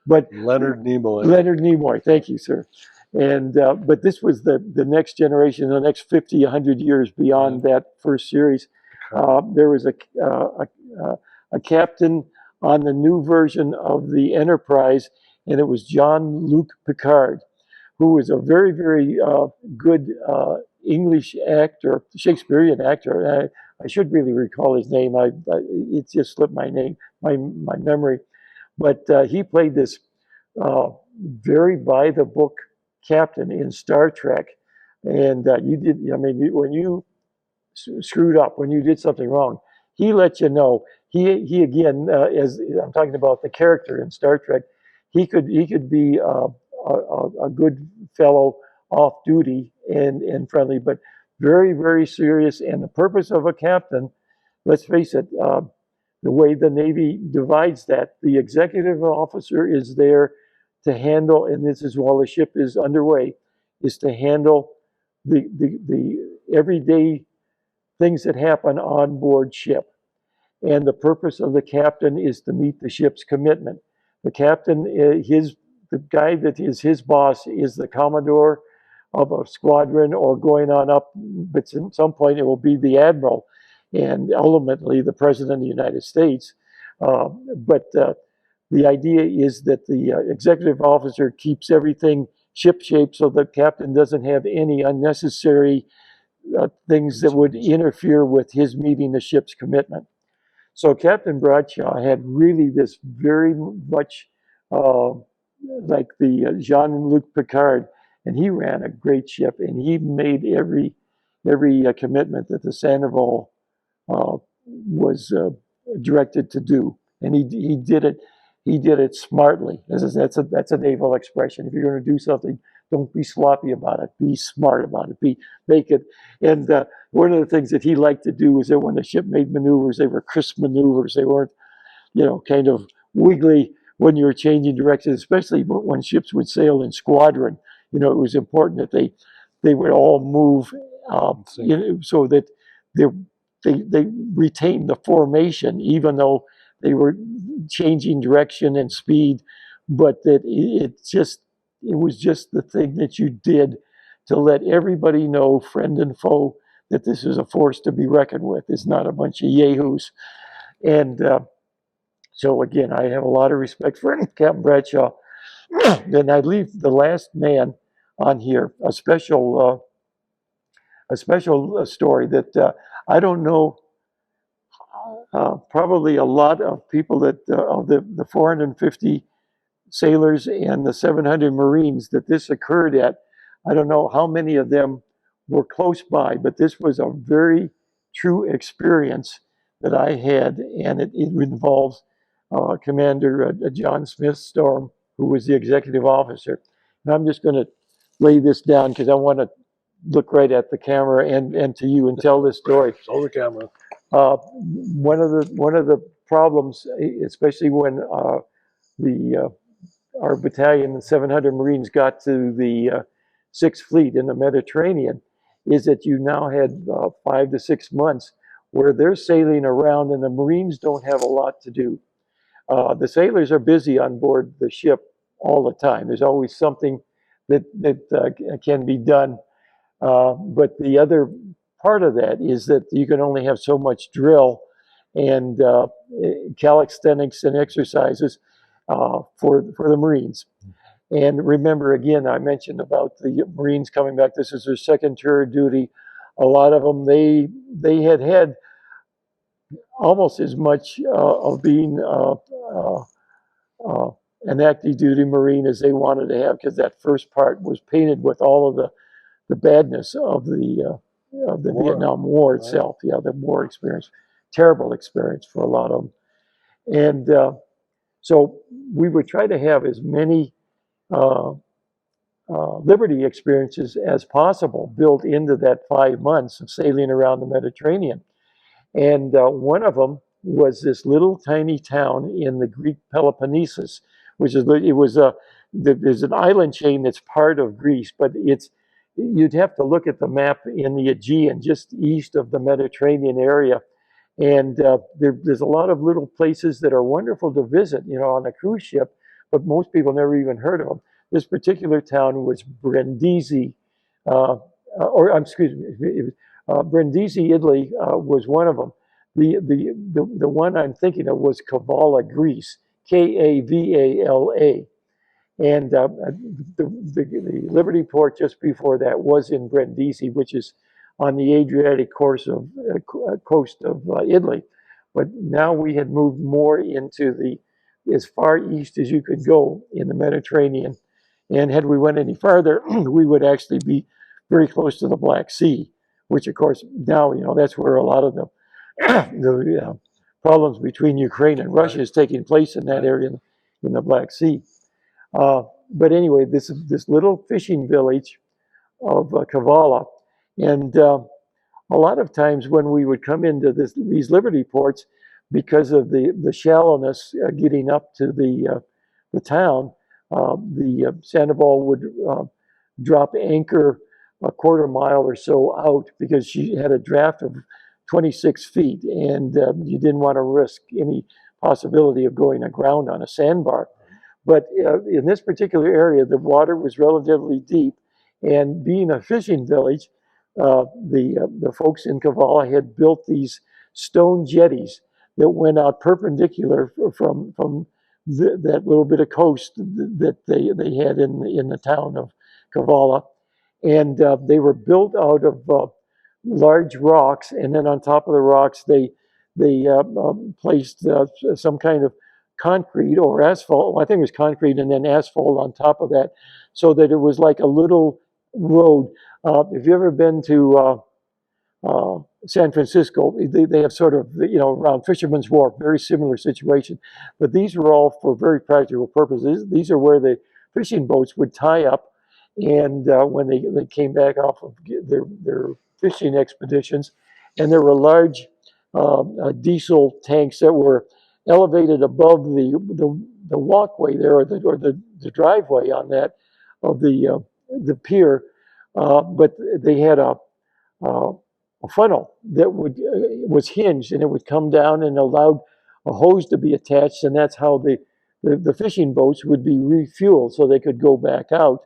but Leonard Nimoy. Leonard Nimoy, thank you, sir. And but this was the next generation, the next 50, 100 years beyond that first series. There was a captain on the new version of the Enterprise, and it was Jean-Luc Picard, who was a very, very good English actor, Shakespearean actor. I should really recall his name. It just slipped my memory. But he played this very by-the-book captain in Star Trek. And when you screwed up, when you did something wrong, he let you know. He again, as I'm talking about the character in Star Trek, he could be a good fellow off duty and friendly, but very, very serious. And the purpose of a captain, let's face it, the way the Navy divides that, the executive officer is there to handle, and this is while the ship is underway, is to handle the everyday things that happen on board ship. And the purpose of the captain is to meet the ship's commitment. The captain, the guy that is his boss is the commodore of a squadron or going on up, but at some point it will be the admiral and ultimately the president of the United States. But the idea is that the executive officer keeps everything ship-shape so the captain doesn't have any unnecessary things that would interfere with his meeting the ship's commitment. So Captain Bradshaw had really this very much like the Jean-Luc Picard, and he ran a great ship, and he made every commitment that the Sandoval was directed to do, and he did it. He did it smartly. That's a naval expression. If you're going to do something, don't be sloppy about it. Be smart about it. Make it. And one of the things that he liked to do is that when the ship made maneuvers, they were crisp maneuvers. They weren't, kind of wiggly when you were changing directions, especially when ships would sail in squadron. It was important that they would all move so that they retained the formation, even though they were changing direction and speed, but that it was just the thing that you did to let everybody know, friend and foe, that this is a force to be reckoned with. It's not a bunch of yahoos. And so again, I have a lot of respect for Captain Bradshaw. Then I leave the last man on here, a special story that I don't know. Probably a lot of people that of the 450 sailors and the 700 Marines that this occurred at. I don't know how many of them were close by, but this was a very true experience that I had, and it involves Commander John Smith Storm, who was the executive officer. And I'm just going to lay this down because I want to look right at the camera and to you and tell this story. Show the camera. One of the problems, especially when our battalion, the 700 Marines, got to the Sixth Fleet in the Mediterranean, is that you now had 5 to 6 months where they're sailing around and the Marines don't have a lot to do. The sailors are busy on board the ship all the time. There's always something that can be done. But the other part of that is that you can only have so much drill and calisthenics and exercises for the Marines. And remember, again, I mentioned about the Marines coming back. This is their second tour of duty. A lot of them, they had almost as much of being an active duty Marine as they wanted to have, because that first part was painted with all of the badness of the Vietnam War itself. Right. Yeah, the war experience, terrible experience for a lot of them. And so we would try to have as many liberty experiences as possible built into that 5 months of sailing around the Mediterranean. And one of them was this little tiny town in the Greek Peloponnesus, which is there's an island chain that's part of Greece, but you'd have to look at the map in the Aegean, just east of the Mediterranean area. And there's a lot of little places that are wonderful to visit, on a cruise ship, but most people never even heard of them. This particular town was Brindisi, Brindisi, Italy was one of them. The one I'm thinking of was Kavala, Greece, Kavala. And the Liberty port just before that was in Brindisi, which is on the Adriatic coast of Italy. But now we had moved more into as far east as you could go in the Mediterranean. And had we went any farther, we would actually be very close to the Black Sea, which of course now, that's where a lot of the problems between Ukraine and Russia is taking place in that area in the Black Sea. But anyway, this little fishing village of Kavala, and a lot of times when we would come into these Liberty ports, because of the shallowness getting up to the town, the Sandoval would drop anchor a quarter mile or so out because she had a draft of 26 feet, and you didn't want to risk any possibility of going aground on a sandbar. But in this particular area, the water was relatively deep, and being a fishing village, the folks in Kavala had built these stone jetties that went out perpendicular from that little bit of coast that they had in the town of Kavala, and they were built out of large rocks, and then on top of the rocks they placed some kind of concrete or asphalt. Well, I think it was concrete and then asphalt on top of that, so that it was like a little road. If you've ever been to San Francisco, they have sort of, around Fisherman's Wharf, very similar situation. But these were all for very practical purposes. These are where the fishing boats would tie up, and when they came back off of their fishing expeditions, and there were large diesel tanks that were elevated above the walkway there, or the driveway on that of the pier, but they had a funnel that was hinged, and it would come down and allowed a hose to be attached, and that's how the fishing boats would be refueled so they could go back out.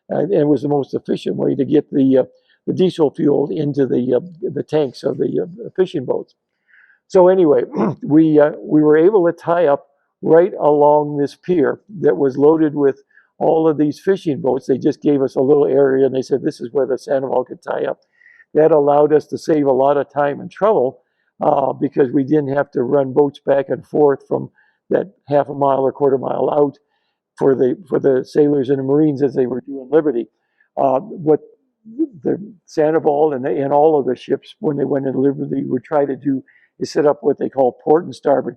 And it was the most efficient way to get the diesel fuel into the tanks of the fishing boats. So anyway, we were able to tie up right along this pier that was loaded with all of these fishing boats. They just gave us a little area, and they said this is where the Sandoval could tie up. That allowed us to save a lot of time and trouble because we didn't have to run boats back and forth from that half a mile or quarter mile out for the sailors and the Marines as they were doing Liberty. What the Sandoval and all of the ships, when they went into Liberty, would try to do is set up what they call port and starboard.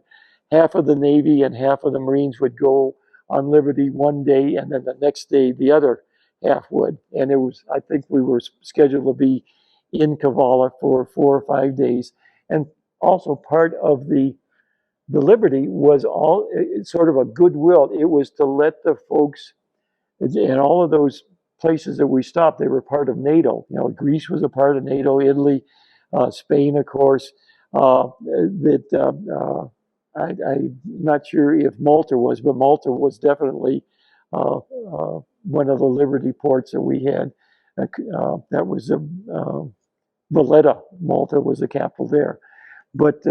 Half of the Navy and half of the Marines would go on Liberty one day, and then the next day the other half would. And I think we were scheduled to be in Kavala for 4 or 5 days. And also part of the Liberty was all sort of a goodwill. It was to let the folks, and all of those places that we stopped, they were part of NATO. Greece was a part of NATO, Italy, Spain, of course. I'm not sure if Malta was, but Malta was definitely one of the Liberty ports that we had. That was Valletta, Malta was the capital there. But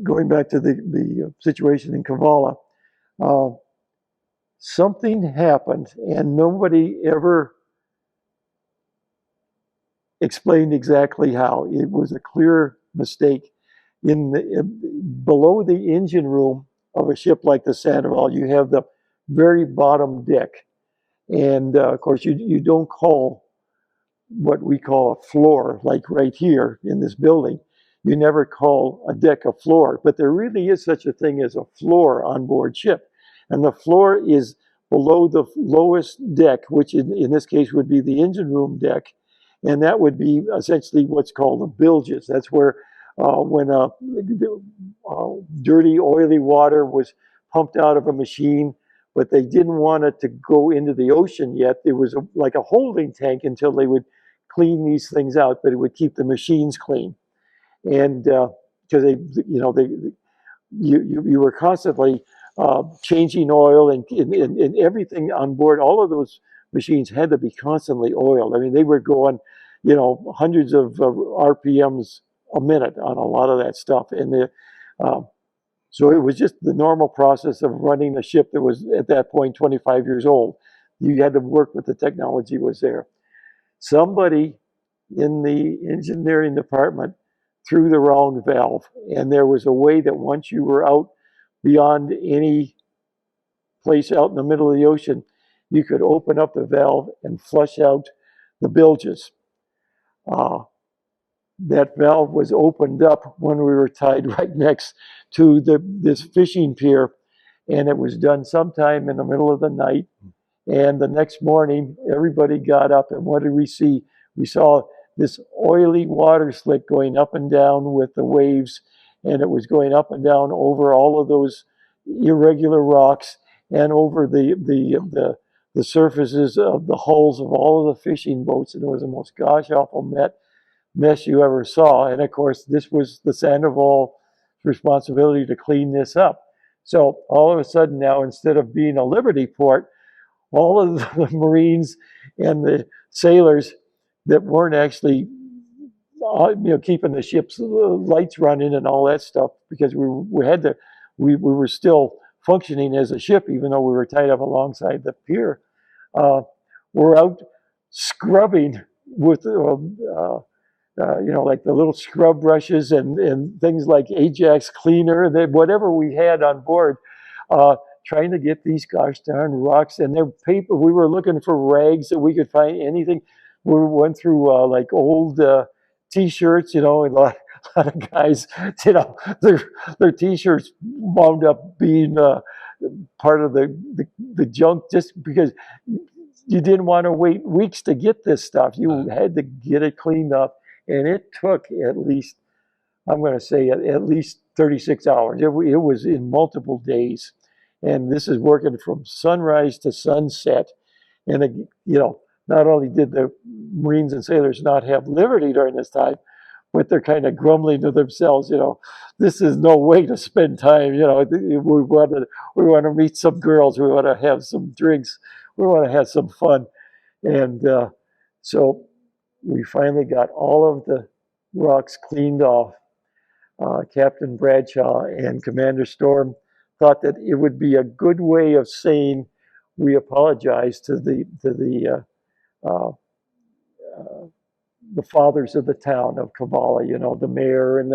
going back to the situation in Kavala, something happened, and nobody ever explained exactly how. It was a clear mistake. Below the engine room of a ship like the Sandoval, you have the very bottom deck. And of course, you don't call what we call a floor, like right here in this building. You never call a deck a floor, but there really is such a thing as a floor on board ship. And the floor is below the lowest deck, which in this case would be the engine room deck. And that would be essentially what's called the bilges. That's where when dirty, oily water was pumped out of a machine, but they didn't want it to go into the ocean yet. It was like a holding tank until they would clean these things out, but it would keep the machines clean. And because you were constantly changing oil and everything on board. All of those machines had to be constantly oiled. I mean, they were going, hundreds of RPMs a minute on a lot of that stuff. And so it was just the normal process of running a ship that was at that point 25 years old. You had to work with the technology was there. Somebody in the engineering department threw the wrong valve, and there was a way that once you were out beyond any place out in the middle of the ocean, you could open up the valve and flush out the bilges. That valve was opened up when we were tied right next to this fishing pier, and it was done sometime in the middle of the night. And the next morning, everybody got up, and what did we see? We saw this oily water slick going up and down with the waves, and it was going up and down over all of those irregular rocks and over the surfaces of the hulls of all of the fishing boats, and it was the most gosh awful mess you ever saw. And of course, this was the Sandoval's responsibility to clean this up. So all of a sudden now, instead of being a Liberty port, all of the Marines and the sailors that weren't actually keeping the ship's lights running and all that stuff, because we had to we were still functioning as a ship, even though we were tied up alongside the pier. We're out scrubbing with like the little scrub brushes and things like Ajax cleaner, whatever we had on board, trying to get these gosh darn rocks and their paper. We were looking for rags that we could find, anything. We went through like old T-shirts, and a lot of guys, their T-shirts wound up being part of the junk, just because you didn't want to wait weeks to get this stuff. You had to get it cleaned up, and it took at least, I'm going to say, at least 36 hours. It was in multiple days, and this is working from sunrise to sunset. And not only did the Marines and sailors not have liberty during this time, but they're kind of grumbling to themselves, this is no way to spend time. We want to meet some girls, we want to have some drinks, we want to have some fun. And so we finally got all of the rocks cleaned off. Captain Bradshaw and Commander Storm thought that it would be a good way of saying we apologize to the fathers of the town of Kavala, the mayor and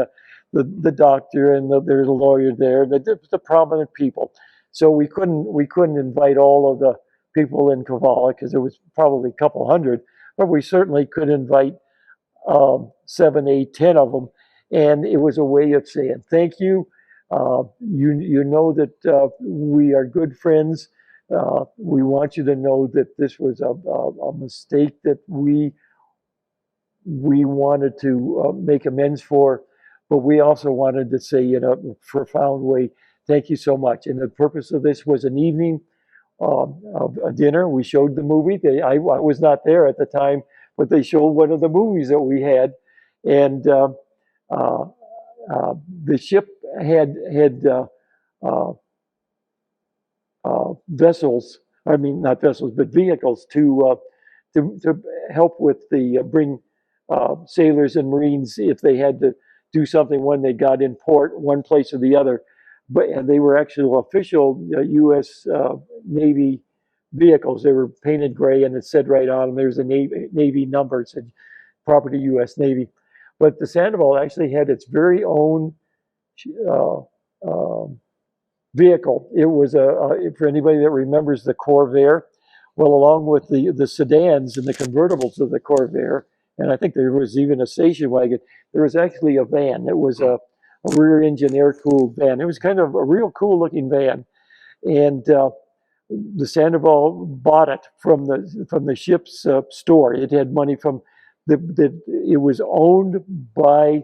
the doctor, and there's a lawyer there, the prominent people. So we couldn't invite all of the people in Kavala, because there was probably a couple hundred, but we certainly could invite 7, 8, 10 of them, and it was a way of saying thank you. You know that we are good friends. We want you to know that this was a mistake that we wanted to make amends for, but we also wanted to say in a profound way, thank you so much. And the purpose of this was an evening of a dinner. We showed the movie. I was not there at the time, but they showed one of the movies that we had, and the ship had vessels. I mean, not vessels, but vehicles to help with bring sailors and Marines if they had to do something when they got in port, one place or the other. And they were actual official U.S. Navy vehicles. They were painted gray, and it said right on them, there's a Navy number. It said property U.S. Navy. But the Sandoval actually had its very own vehicle. It was for anybody that remembers the Corvair, well, along with the sedans and the convertibles of the Corvair, and I think there was even a station wagon, there was actually a van. It was a rear engine air-cooled van. It was kind of a real cool looking van. And the Sandoval bought it from the ship's store. It had money from it was owned by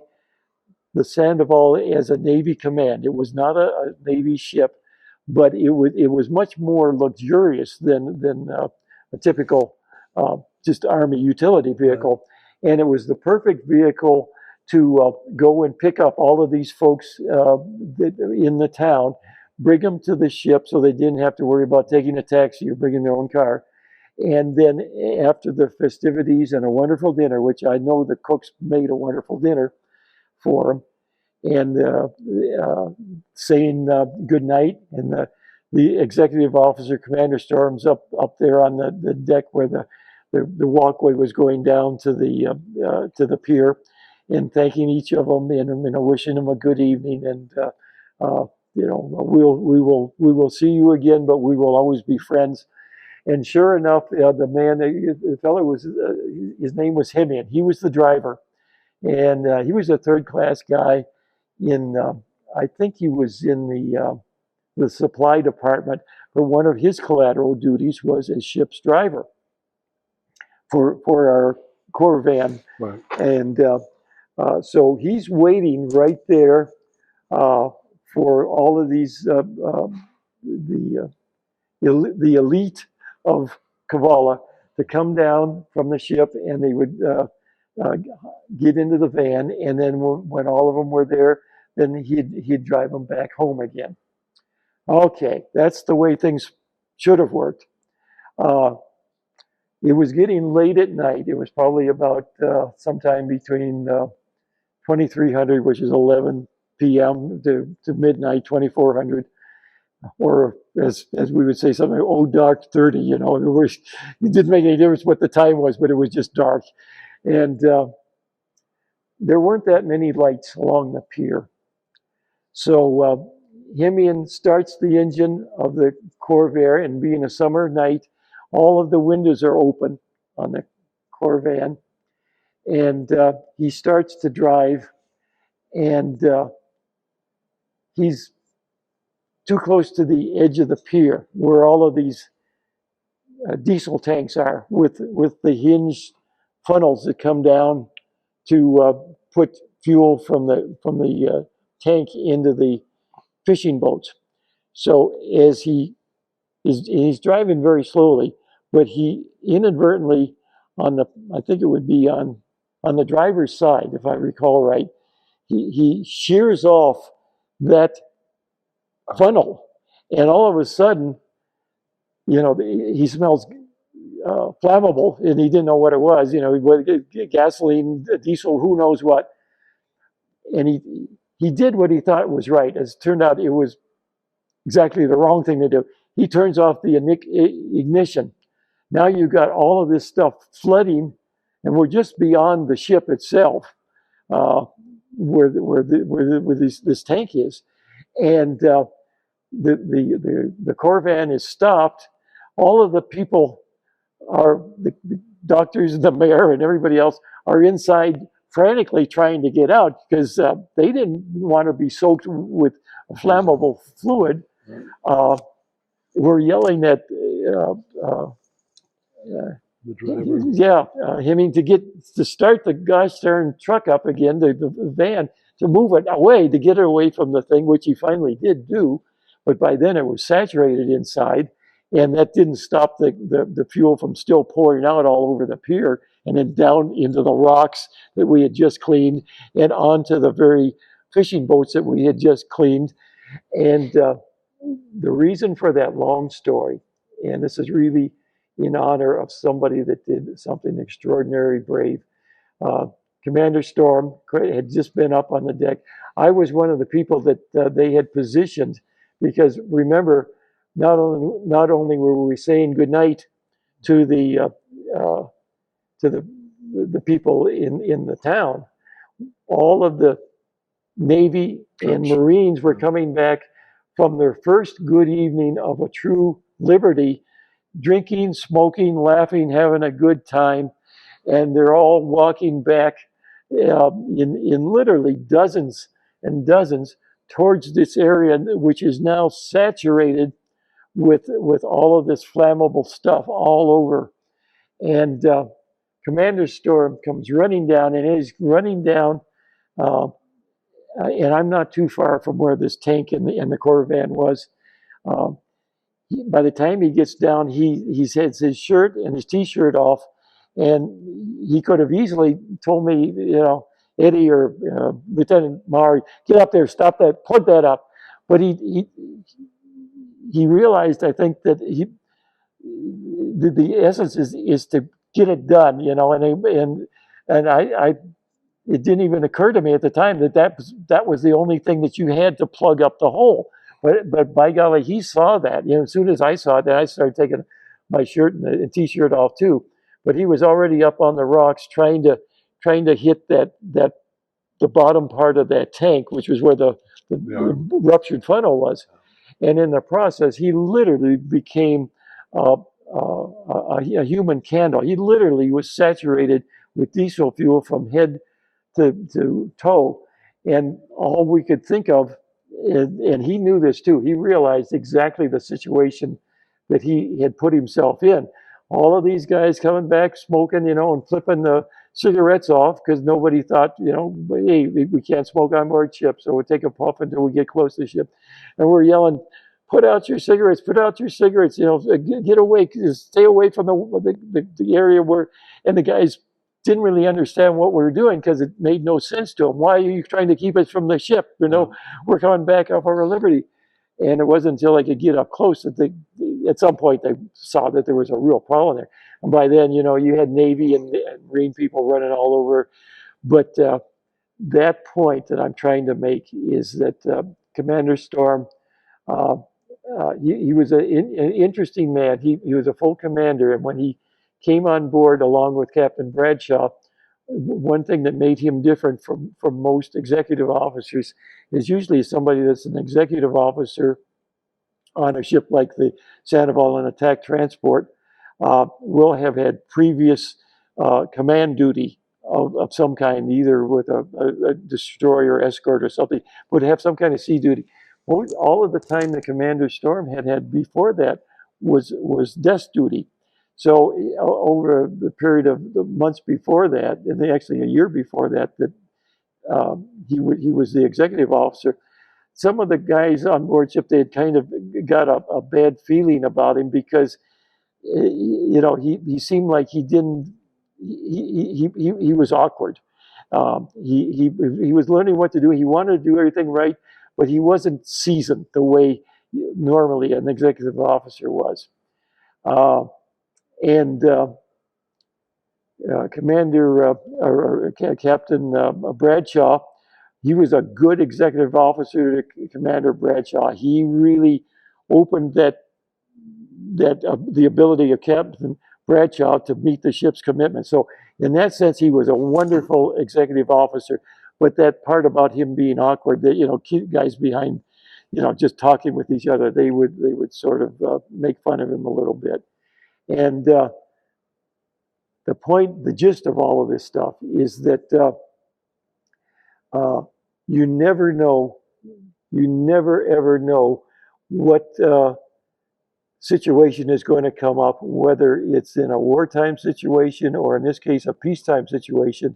the Sandoval as a Navy command. It was not a Navy ship, but it was much more luxurious than a typical just Army utility vehicle. Right. And it was the perfect vehicle to go and pick up all of these folks in the town, bring them to the ship so they didn't have to worry about taking a taxi or bringing their own car. And then after the festivities and a wonderful dinner, which I know the cooks made a wonderful dinner for them, and saying good night, and the executive officer, Commander Storm's up there on the deck where the walkway was going down to the pier, and thanking each of them and wishing them a good evening, and we will see you again, but we will always be friends. And sure enough, the man, the fellow was, his name was Hemian. He was the driver, and he was a third-class guy. I think he was in the supply department. But one of his collateral duties was as ship's driver for our Corps van. Right. And so he's waiting right there for all of these the elite of Kavala to come down from the ship, and they would get into the van, and then when all of them were there, then he'd drive them back home again. Okay, that's the way things should have worked. It was getting late at night. It was probably about sometime between 2300, which is 11 p.m. to midnight, 2400, or as we would say, something, oh, dark 30, you know. It didn't make any difference what the time was, but it was just dark. And there weren't that many lights along the pier. So Hemian starts the engine of the Corvair, and being a summer night, all of the windows are open on the Corvan. And he starts to drive, and he's too close to the edge of the pier where all of these diesel tanks are, with the hinged funnels that come down to put fuel from the tank into the fishing boats. So as he's driving very slowly, but he inadvertently, I think it would be on the driver's side, if I recall right, he shears off that funnel, and all of a sudden, you know, he smells flammable, and he didn't know what it was. You know, gasoline, diesel, who knows what. And he did what he thought was right. As it turned out, it was exactly the wrong thing to do. He turns off the ignition. Now you've got all of this stuff flooding, and we're just beyond the ship itself, where this tank is, and the Corvan is stopped. All of the people the doctors, the mayor, and everybody else are inside frantically trying to get out because they didn't want to be soaked with flammable fluid. We're yelling at the driver. Hemming to start the gosh darn truck up again, the van, to move it away, to get it away from the thing, which he finally did do. But by then it was saturated inside, and that didn't stop the fuel from still pouring out all over the pier and then down into the rocks that we had just cleaned and onto the very fishing boats that we had just cleaned. And the reason for that long story, and this is really in honor of somebody that did something extraordinary, brave. Commander Storm had just been up on the deck. I was one of the people that they had positioned, because remember, not only were we saying goodnight to the people in the town, all of the Navy and Marines were coming back from their first good evening of a true liberty, drinking, smoking, laughing, having a good time, and they're all walking back in literally dozens and dozens towards this area, which is now saturated with all of this flammable stuff all over. And Commander Storm comes running down, and he's running down, and I'm not too far from where this tank and the Corvan was. By the time he gets down, he has his shirt and his T-shirt off, and he could have easily told me, you know, Eddie or Lieutenant Maurer, get up there, stop that, plug that up. But he realized, I think, that the essence is to get it done, you know, and I it didn't even occur to me at the time that was the only thing that you had to plug up the hole. But by golly, he saw that. You know, as soon as I saw it, then I started taking my shirt and T-shirt off too. But he was already up on the rocks trying to hit the bottom part of that tank, which was where the ruptured funnel was. And in the process, he literally became a human candle. He literally was saturated with diesel fuel from head to toe. And all we could think of, and he knew this too, he realized exactly the situation that he had put himself in. All of these guys coming back smoking, you know, and flipping the cigarettes off because nobody thought, you know, hey, we can't smoke on board ship, so we'll take a puff until we get close to the ship. And we're yelling, put out your cigarettes, you know, get away, stay away from the area where, and the guys didn't really understand what we were doing because it made no sense to them. Why are you trying to keep us from the ship? You know, we're coming back off our liberty. And it wasn't until I could get up close that at some point they saw that there was a real problem there. And by then, you know, you had Navy and Marine people running all over. But that point that I'm trying to make is that Commander Storm, he was an interesting man. He was a full commander, and when he came on board along with Captain Bradshaw, one thing that made him different from most executive officers is usually somebody that's an executive officer on a ship like the Sandoval and attack transport will have had previous command duty of some kind, either with a destroyer, escort, or something, would have some kind of sea duty. All of the time the Commander Storm had before that was desk duty. So over the period of the months before that, and actually a year before that, he was the executive officer. Some of the guys on board ship, they had kind of got a bad feeling about him because, he seemed like he didn't, he was awkward. He was learning what to do. He wanted to do everything right, but he wasn't seasoned the way normally an executive officer was. And Commander or Captain Bradshaw, he was a good executive officer to Commander Bradshaw. He really opened the ability of Captain Bradshaw to meet the ship's commitment. So in that sense, he was a wonderful executive officer. But that part about him being awkward, that guys behind, just talking with each other, they would sort of make fun of him a little bit. And the gist of all of this stuff is that you never ever know what situation is going to come up, whether it's in a wartime situation or in this case, a peacetime situation,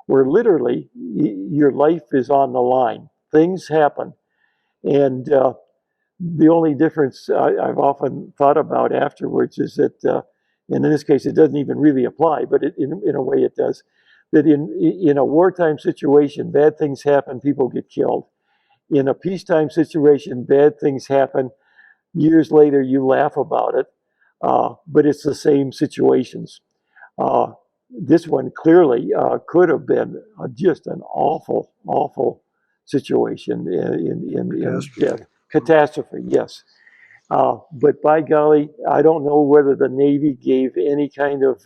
where literally your life is on the line. Things happen. And the only difference I've often thought about afterwards is that, and in this case, it doesn't even really apply, but in a way it does, that in a wartime situation, bad things happen, people get killed. In a peacetime situation, bad things happen. Years later, you laugh about it, but it's the same situations. This one clearly could have been just an awful, awful situation in death. Catastrophe, yes. But by golly, I don't know whether the Navy gave any kind of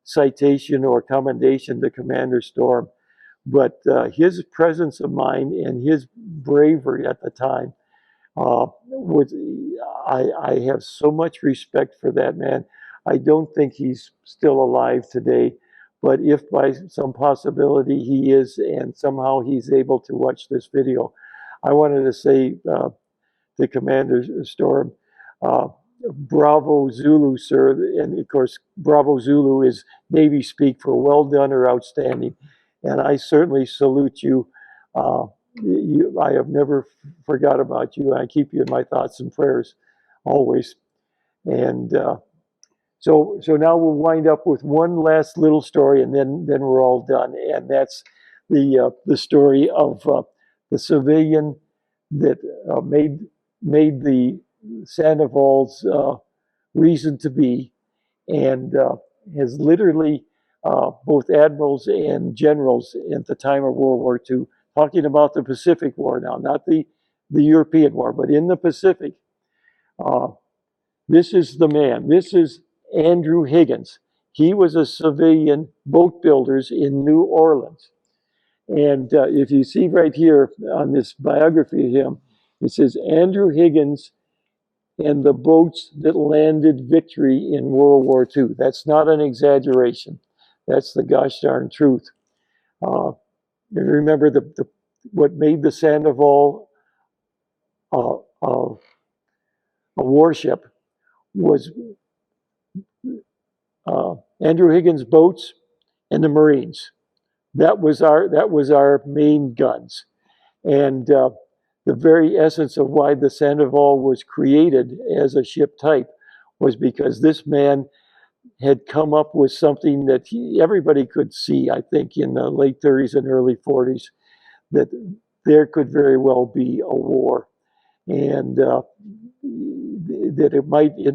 citation or commendation to Commander Storm, but his presence of mind and his bravery at the time I have so much respect for that man. I don't think he's still alive today, but if by some possibility he is, and somehow he's able to watch this video, I wanted to say to Commander Storm, bravo Zulu, sir. And of course, bravo Zulu is Navy speak for well done or outstanding. And I certainly salute you. I have never forgot about you. I keep you in my thoughts and prayers always. And so now we'll wind up with one last little story, and then we're all done. And that's the story of the civilian that made the Sandoval's reason to be, and has literally both admirals and generals at the time of World War II talking about the Pacific War now, not the European War, but in the Pacific. This is the man. This is Andrew Higgins. He was a civilian boat builders in New Orleans. And if you see right here on this biography of him, it says Andrew Higgins and the boats that landed victory in World War II. That's not an exaggeration. That's the gosh darn truth. Remember what made the Sandoval a warship was Andrew Higgins' boats and the Marines. That was our main guns. And the very essence of why the Sandoval was created as a ship type was because this man had come up with something that everybody could see, I think, in the late 30s and early 40s, that there could very well be a war. And that it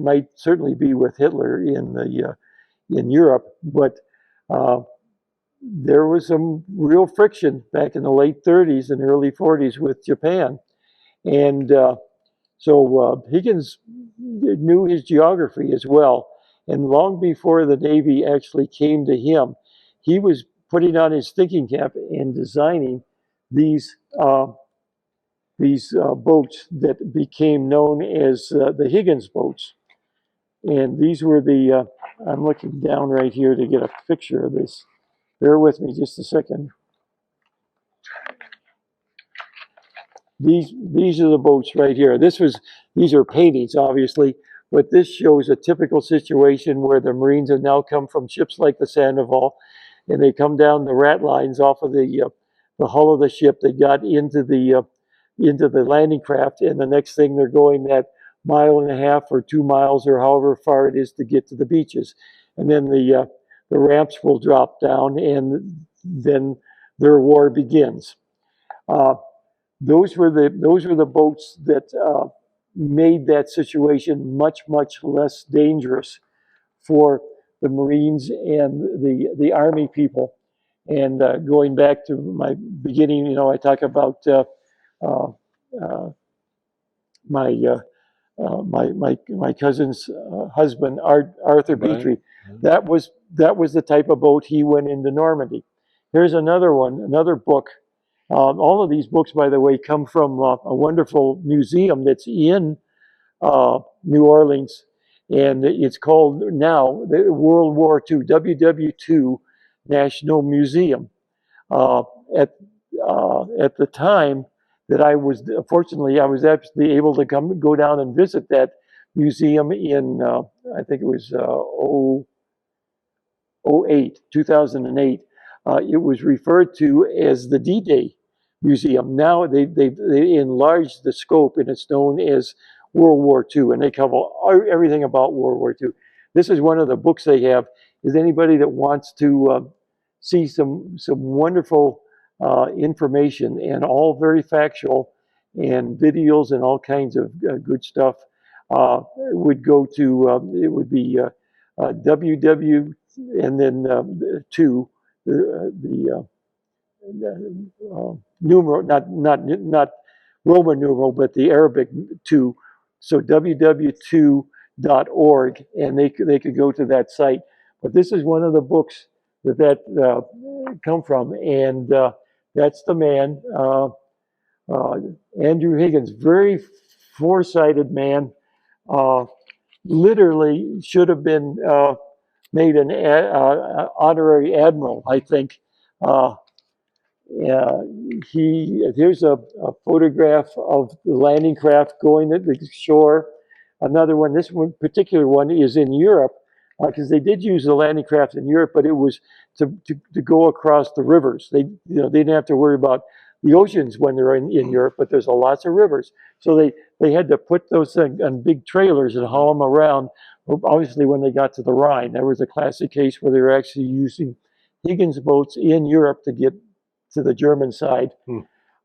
might certainly be with Hitler in Europe, but there was some real friction back in the late 30s and early 40s with Japan. And so Higgins knew his geography as well. And long before the Navy actually came to him, he was putting on his thinking cap and designing these boats that became known as the Higgins boats. And these were the, I'm looking down right here to get a picture of this. Bear with me just a second. These are the boats right here. These are paintings, obviously, but this shows a typical situation where the Marines have now come from ships like the Sandoval, and they come down the rat lines off of the hull of the ship. They got into the landing craft, and the next thing they're going that 1.5 or 2 miles or however far it is to get to the beaches, and then the ramps will drop down, and then their war begins. Those were the boats that made that situation much less dangerous for the Marines and the Army people. And going back to my beginning, I talk about my cousin's husband, Arthur Beatry. That was the type of boat he went into Normandy. Here's another one, another book. All of these books, by the way, come from a wonderful museum that's in New Orleans, and it's called now the World War II, WW2 National Museum. At the time that I was, fortunately, I was actually able to go down and visit that museum in, I think it was 2008. It was referred to as the D-Day Museum. Now they enlarged the scope, and it's known as World War II, and they cover everything about World War II. This is one of the books they have. Is anybody that wants to see some wonderful information, and all very factual, and videos and all kinds of good stuff, would go to, it would be WW and then 2, the numeral, not Roman numeral, but the Arabic 2. So WW2.org, and they could go to that site. But this is one of the books that come from, and that's the man, Andrew Higgins, very foresighted man. Literally should have been made an honorary admiral, I think. Here's a photograph of the landing craft going to the shore. Another one, this one particular one is in Europe, because they did use the landing craft in Europe, but it was to go across the rivers. They didn't have to worry about the oceans when they're in Europe, but there's lots of rivers. So they had to put those things on big trailers and haul them around. Obviously, when they got to the Rhine, there was a classic case where they were actually using Higgins boats in Europe to get to the German side.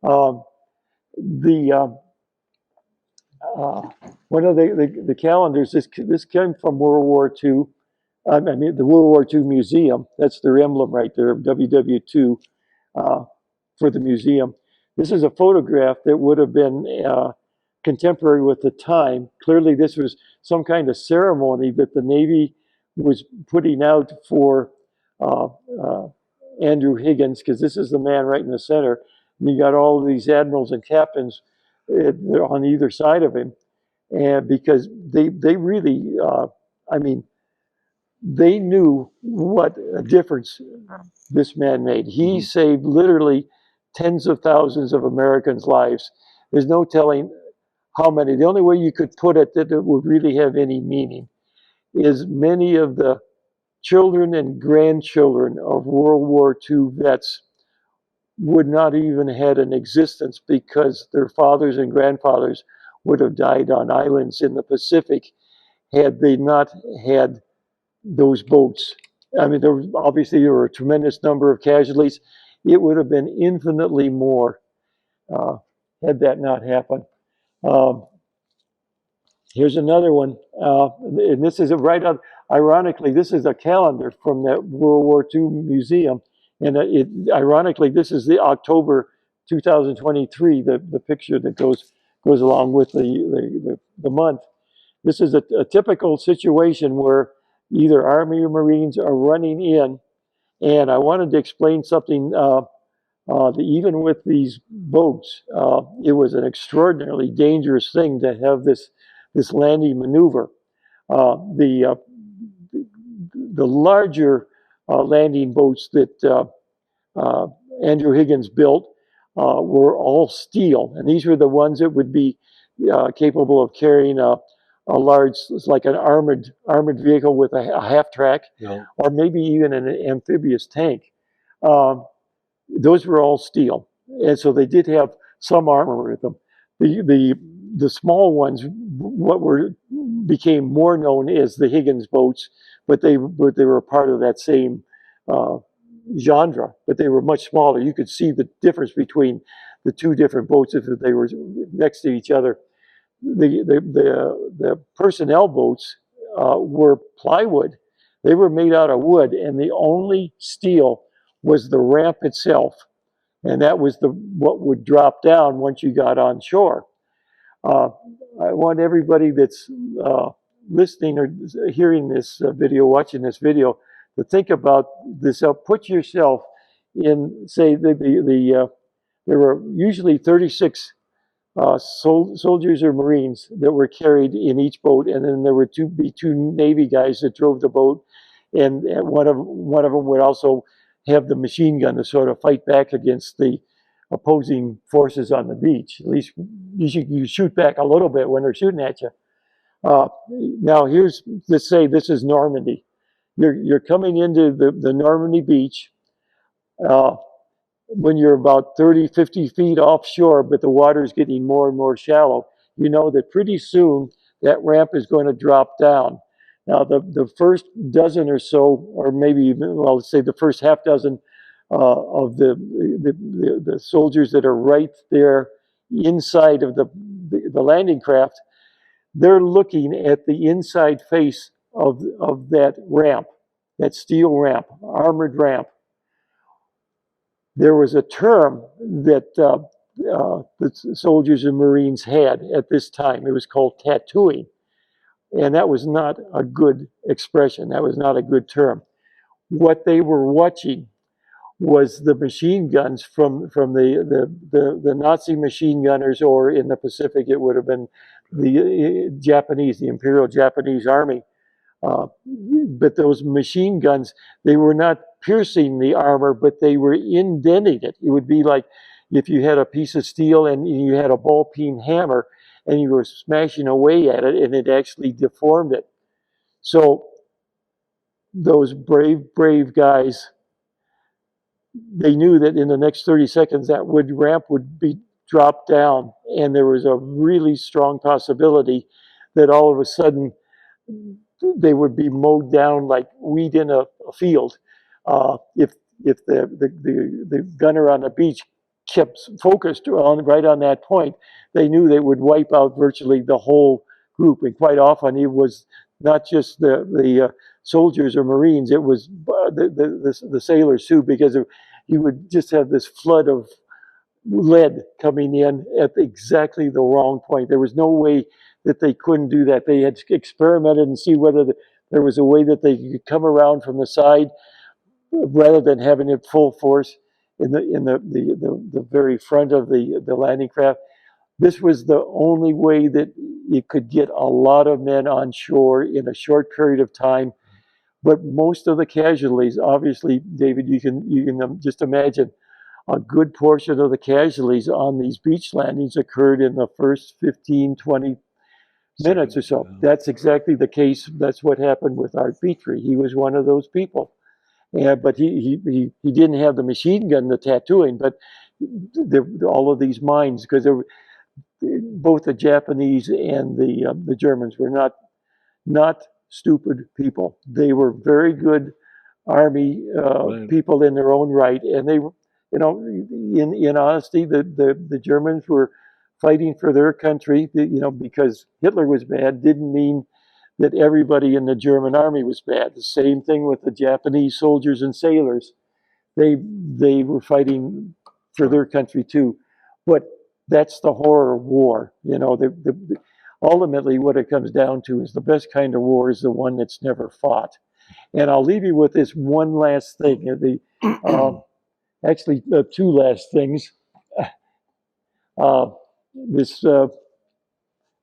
One of the calendars, this came from World War II. I mean, the World War II Museum. That's their emblem right there, WW2, for the museum. This is a photograph that would have been contemporary with the time. Clearly, this was some kind of ceremony that the Navy was putting out for Andrew Higgins, because this is the man right in the center. And you got all of these admirals and captains on either side of him, and because they really, I mean, they knew what a difference this man made. He saved literally tens of thousands of Americans' lives. There's no telling how many. The only way you could put it that it would really have any meaning is many of the children and grandchildren of World War II vets would not even had an existence because their fathers and grandfathers would have died on islands in the Pacific had they not had those boats. I mean, there were a tremendous number of casualties. It would have been infinitely more had that not happened. Here's another one, and this is right on. Ironically, this is a calendar from that World War II museum, And ironically, this is the October 2023, the picture that goes along with the month. This is a typical situation where either Army or Marines are running in. And I wanted to explain something, even with these boats, it was an extraordinarily dangerous thing to have this landing maneuver. The larger landing boats that Andrew Higgins built were all steel, and these were the ones that would be capable of carrying a large, it's like an armored vehicle with a half track, Yeah. or maybe even an amphibious tank. Those were all steel, and so they did have some armor with them. The small ones, became more known as the Higgins boats, but they were part of that same genre, but they were much smaller. You could see the difference between the two different boats if they were next to each other. The personnel boats were plywood. They were made out of wood, and the only steel was the ramp itself, and that was what would drop down once you got on shore. I want everybody that's listening or hearing this video, watching this video, to think about this. Put yourself in, say, there were usually 36 soldiers or Marines that were carried in each boat, and then there were two Navy guys that drove the boat, and one of them would also have the machine gun to sort of fight back against the opposing forces on the beach. At least you shoot back a little bit when they're shooting at you. Now let's say this is Normandy. You're coming into the Normandy beach when you're about 30, 50 feet offshore, but the water is getting more and more shallow. You know that pretty soon that ramp is going to drop down. Now, the first dozen or so, or maybe, well, let's say the first half dozen of the soldiers that are right there inside of the landing craft, they're looking at the inside face of that ramp, that steel ramp, armored ramp. There was a term that the soldiers and Marines had at this time. It was called tattooing. And that was not a good expression. That was not a good term. What they were watching was the machine guns from the Nazi machine gunners, or in the Pacific, it would have been the Japanese, the Imperial Japanese Army. But those machine guns, they were not piercing the armor, but they were indenting it. It would be like if you had a piece of steel and you had a ball-peen hammer and you were smashing away at it, and it actually deformed it. So those brave guys, they knew that in the next 30 seconds that ramp would be dropped down, and there was a really strong possibility that all of a sudden they would be mowed down like wheat in a field. If the gunner on the beach kept focused right on that point, they knew they would wipe out virtually the whole group. And quite often it was not just the soldiers or Marines, it was the sailors too, because you would just have this flood of lead coming in at exactly the wrong point. There was no way that they couldn't do that. They had experimented and see whether there was a way that they could come around from the side rather than having it full force in the very front of the landing craft. This was the only way that you could get a lot of men on shore in a short period of time. But most of the casualties, obviously, David, you can just imagine, a good portion of the casualties on these beach landings occurred in the first 15, 20 minutes or so. That's exactly the case. That's what happened with Art Petrie. He was one of those people. But he didn't have the machine gun, the tattooing, but all of these mines, because both the Japanese and the Germans were not stupid people. They were very good Army people in their own right, and they were, in honesty, the Germans were fighting for their country. Because Hitler was bad didn't mean that everybody in the German army was bad. The same thing with the Japanese soldiers and sailors. they were fighting for their country too. But that's the horror of war. You know, ultimately what it comes down to is the best kind of war is the one that's never fought. And I'll leave you with this one last thing. Actually, two last things. This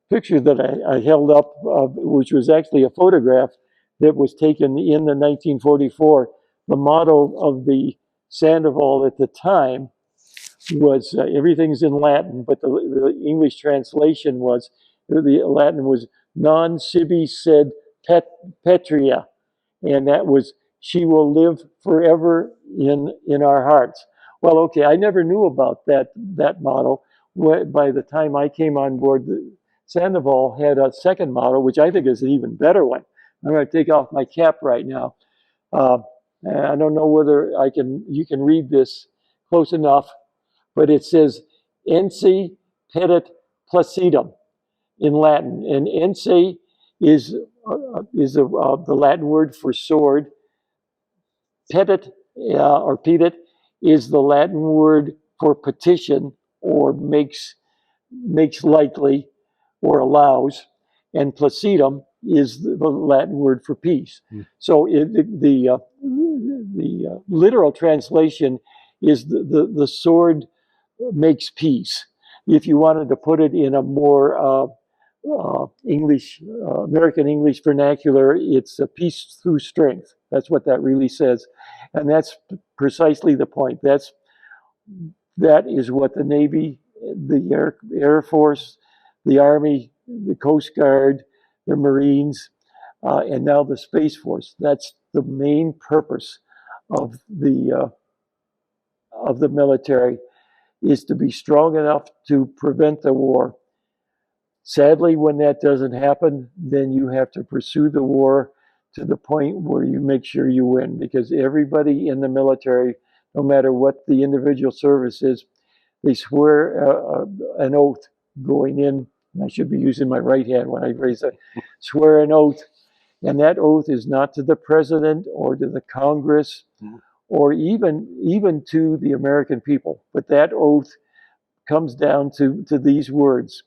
picture that I held up, which was actually a photograph that was taken in the 1944. The motto of the Sandoval at the time was everything's in Latin, but the English translation was, the Latin was non sibi sed petria, and that was, she will live forever in our hearts. Well, okay, I never knew about that motto. By the time I came on board, Sandoval had a second motto, which I think is an even better one. I'm going to take off my cap right now. I don't know whether you can read this close enough, but it says "Ense petit placidum" in Latin, and "ense" is the Latin word for sword. "Petit" or "petit" is the Latin word for petition or makes likely or allows, and "placidum" is the Latin word for peace. So the literal translation is the sword makes peace. If you wanted to put it in a more American English vernacular, it's a peace through strength. That's what that really says. And that's precisely the point. That is what the Navy, the Air Force, the Army, the Coast Guard, the Marines, and now the Space Force. That's the main purpose of the military, is to be strong enough to prevent the war. Sadly, when that doesn't happen, then you have to pursue the war to the point where you make sure you win, because everybody in the military, no matter what the individual service is, they swear an oath going in. I should be using my right hand when I raise it. Swear an oath, and that oath is not to the president or to the Congress or even to the American people, but that oath comes down to these words: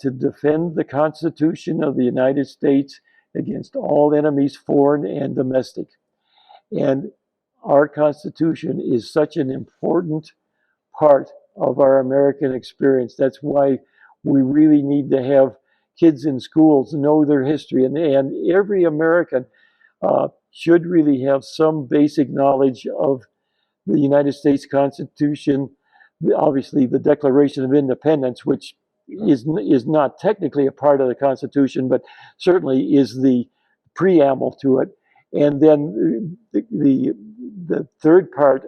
to defend the Constitution of the United States against all enemies, foreign and domestic. And our Constitution is such an important part of our American experience. That's why we really need to have kids in schools know their history, and every American should really have some basic knowledge of the United States Constitution, obviously the Declaration of Independence, which is not technically a part of the Constitution, but certainly is the preamble to it. And then the third part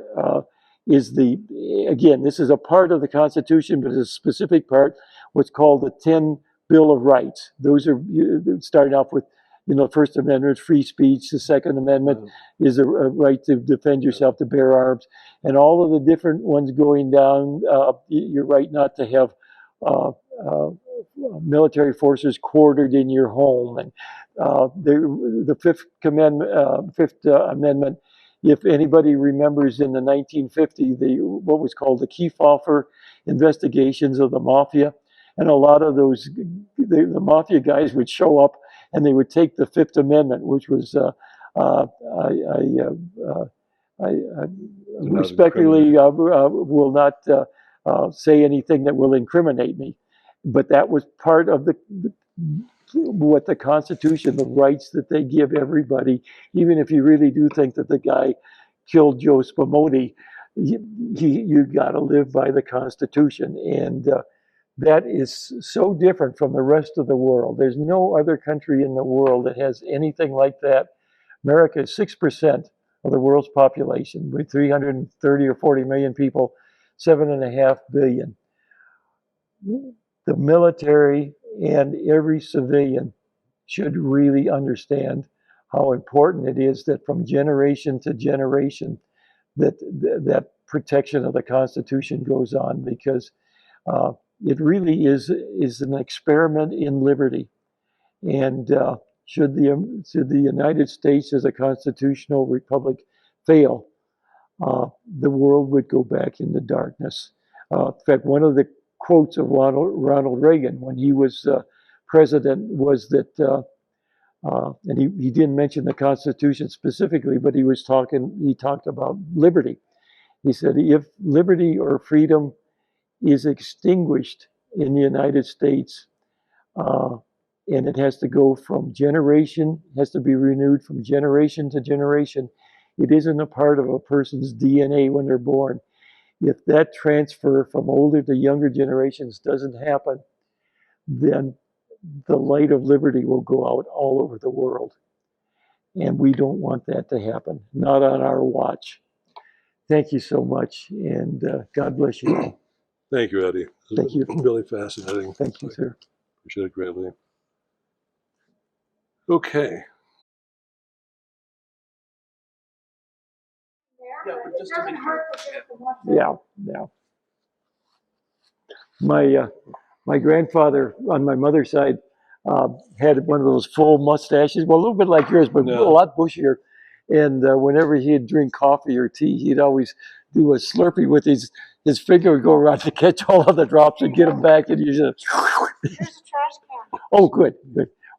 is again, this is a part of the Constitution, but it's a specific part, what's called the 10 Bill of Rights. Those are starting off with, First Amendment, free speech. The Second Amendment is a right to defend yourself, to bear arms, and all of the different ones going down. Your right not to have military forces quartered in your home, and the Fifth Amendment. If anybody remembers, in the 1950s, what was called the Kefauver investigations of the mafia, and a lot of those the mafia guys would show up and they would take the Fifth Amendment, which was I respectfully will not say anything that will incriminate me, but that was part of what the Constitution, the rights that they give everybody, even if you really do think that the guy killed Joe Spumoni, you got to live by the Constitution. And that is so different from the rest of the world. There's no other country in the world that has anything like that. America is 6% of the world's population, with 330 or 40 million people, 7.5 billion. The military and every civilian should really understand how important it is that from generation to generation that protection of the Constitution goes on, because it really is an experiment in liberty. And should the United States as a constitutional republic fail, the world would go back into darkness. In fact, one of the quotes of Ronald Reagan when he was president was that, and he didn't mention the Constitution specifically, but he talked about liberty. He said, if liberty or freedom is extinguished in the United States, and it has to go from generation, has to be renewed from generation to generation. It isn't a part of a person's DNA when they're born. If that transfer from older to younger generations doesn't happen, then the light of liberty will go out all over the world. And we don't want that to happen, not on our watch. Thank you so much, and God bless you all. Thank you, Eddie. Thank you. Really fascinating. Thank you, sir. Appreciate it greatly. Okay. Yeah, but just to make sure. Yeah. My grandfather on my mother's side had one of those full mustaches, well, a little bit like yours, but Yeah. a lot bushier. And whenever he'd drink coffee or tea, he'd always do a Slurpee with his finger would go around to catch all of the drops and get them back. And you just, Here's a trash can. oh, good.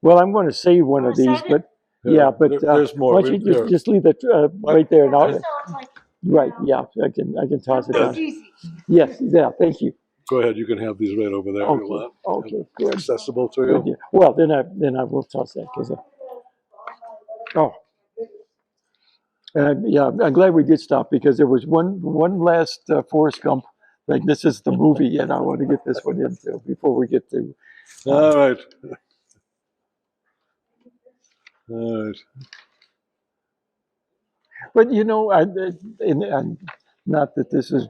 Well, I'm going to save one of these, but yeah, but there's more. why don't you just leave that right there now? So it's like, Right, yeah, I can toss it it's down. easy. Yes, yeah, thank you. Go ahead. You can have these right over there if you want. Okay, good. Accessible to Good, you. yeah. Well, then I will toss that because yeah, I'm glad we did stop because there was one last Forrest Gump. Like this is the movie, and I want to get this one in too before we get to. All right. All right. But you know, and not that this is.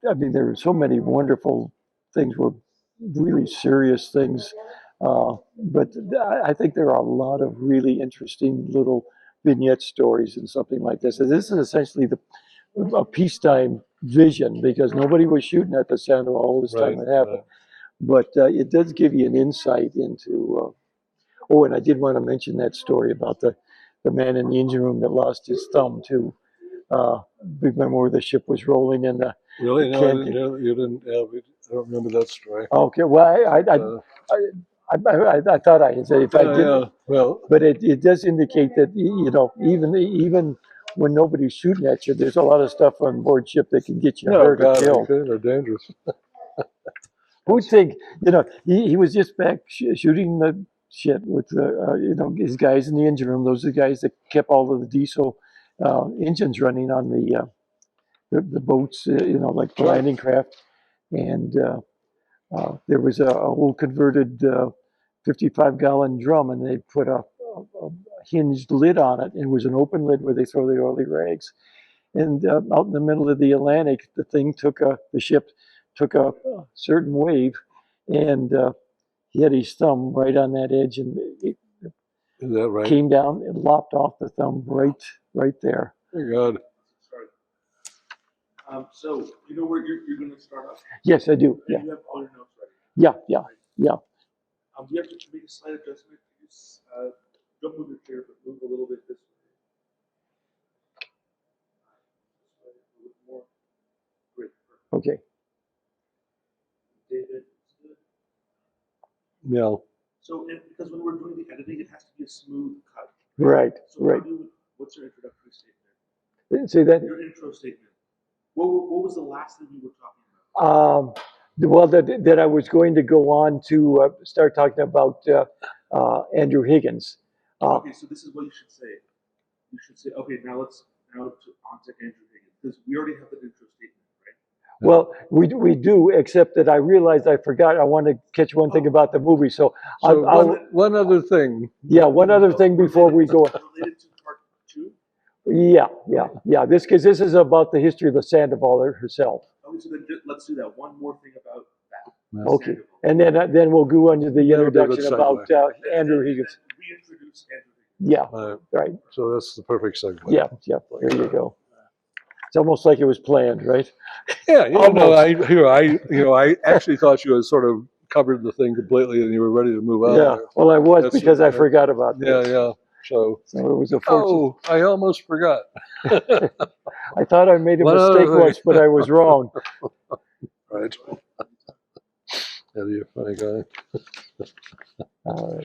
I mean, there are so many wonderful things. Were really serious things, but I think there are a lot of really interesting little vignette stories and something like this. And this is essentially a peacetime vision because nobody was shooting at the Santa all this time it happened. But it does give you an insight into. Oh, and I did want to mention that story about the man in the engine room that lost his thumb too. Remember where the ship was rolling in the. Really? No, you didn't. I don't remember that story. Okay, well, I thought I had said if I didn't. Yeah, well, But it does indicate that you know even when nobody's shooting at you, there's a lot of stuff on board ship that can get you hurt or killed. They're dangerous. Who'd think? You know, he was just back shooting the shit with you know his guys in the engine room. Those are the guys that kept all of the diesel engines running on the boats. You know, like the landing craft. And there was a old converted 55-gallon drum, and they put a hinged lid on it, and it was an open lid where they throw the oily rags. And out in the middle of the Atlantic, the ship took a certain wave, and he had his thumb right on that edge, and it Is that right? came down and lopped off the thumb right there. Thank God. So you know where you're going to start off? Yes, I do. Yeah, You have all your notes ready. yeah. Do you have to make a slight adjustment? Just, don't move your chair, but move a little bit this way. A little more. Great. Perfect. Okay. David, good. Yeah. So, because when we're doing the editing, it has to be a smooth cut. Right. So Right. What's your introductory statement? Say that. Your intro statement. What was the last thing you were talking about? Well, that I was going to go on to start talking about Andrew Higgins. Okay, so this is what you should say. You should say, okay, now on to Andrew Higgins, because we already have the intro statement, right? Well, we do, except that I realized I forgot. I want to catch one thing about the movie. So one other thing. Yeah, one other thing before we go. Related to part 2? Yeah. This is about the history of the Sandoval herself. Okay, so then let's do that. One more thing about that. Okay, and then we'll go into the introduction about Andrew Higgins. Reintroduce Andrew Higgins. Yeah, right. So that's the perfect segue. Yeah. There you go. It's almost like it was planned, right? Yeah, I actually thought you had sort of covered the thing completely and you were ready to move on. Yeah. Well, I was because I forgot about this. Yeah. So, So it was a fortune. oh, I almost forgot. I thought I made a One other mistake thing. once, but I was wrong. Right. Eddie, you're a funny guy. All right.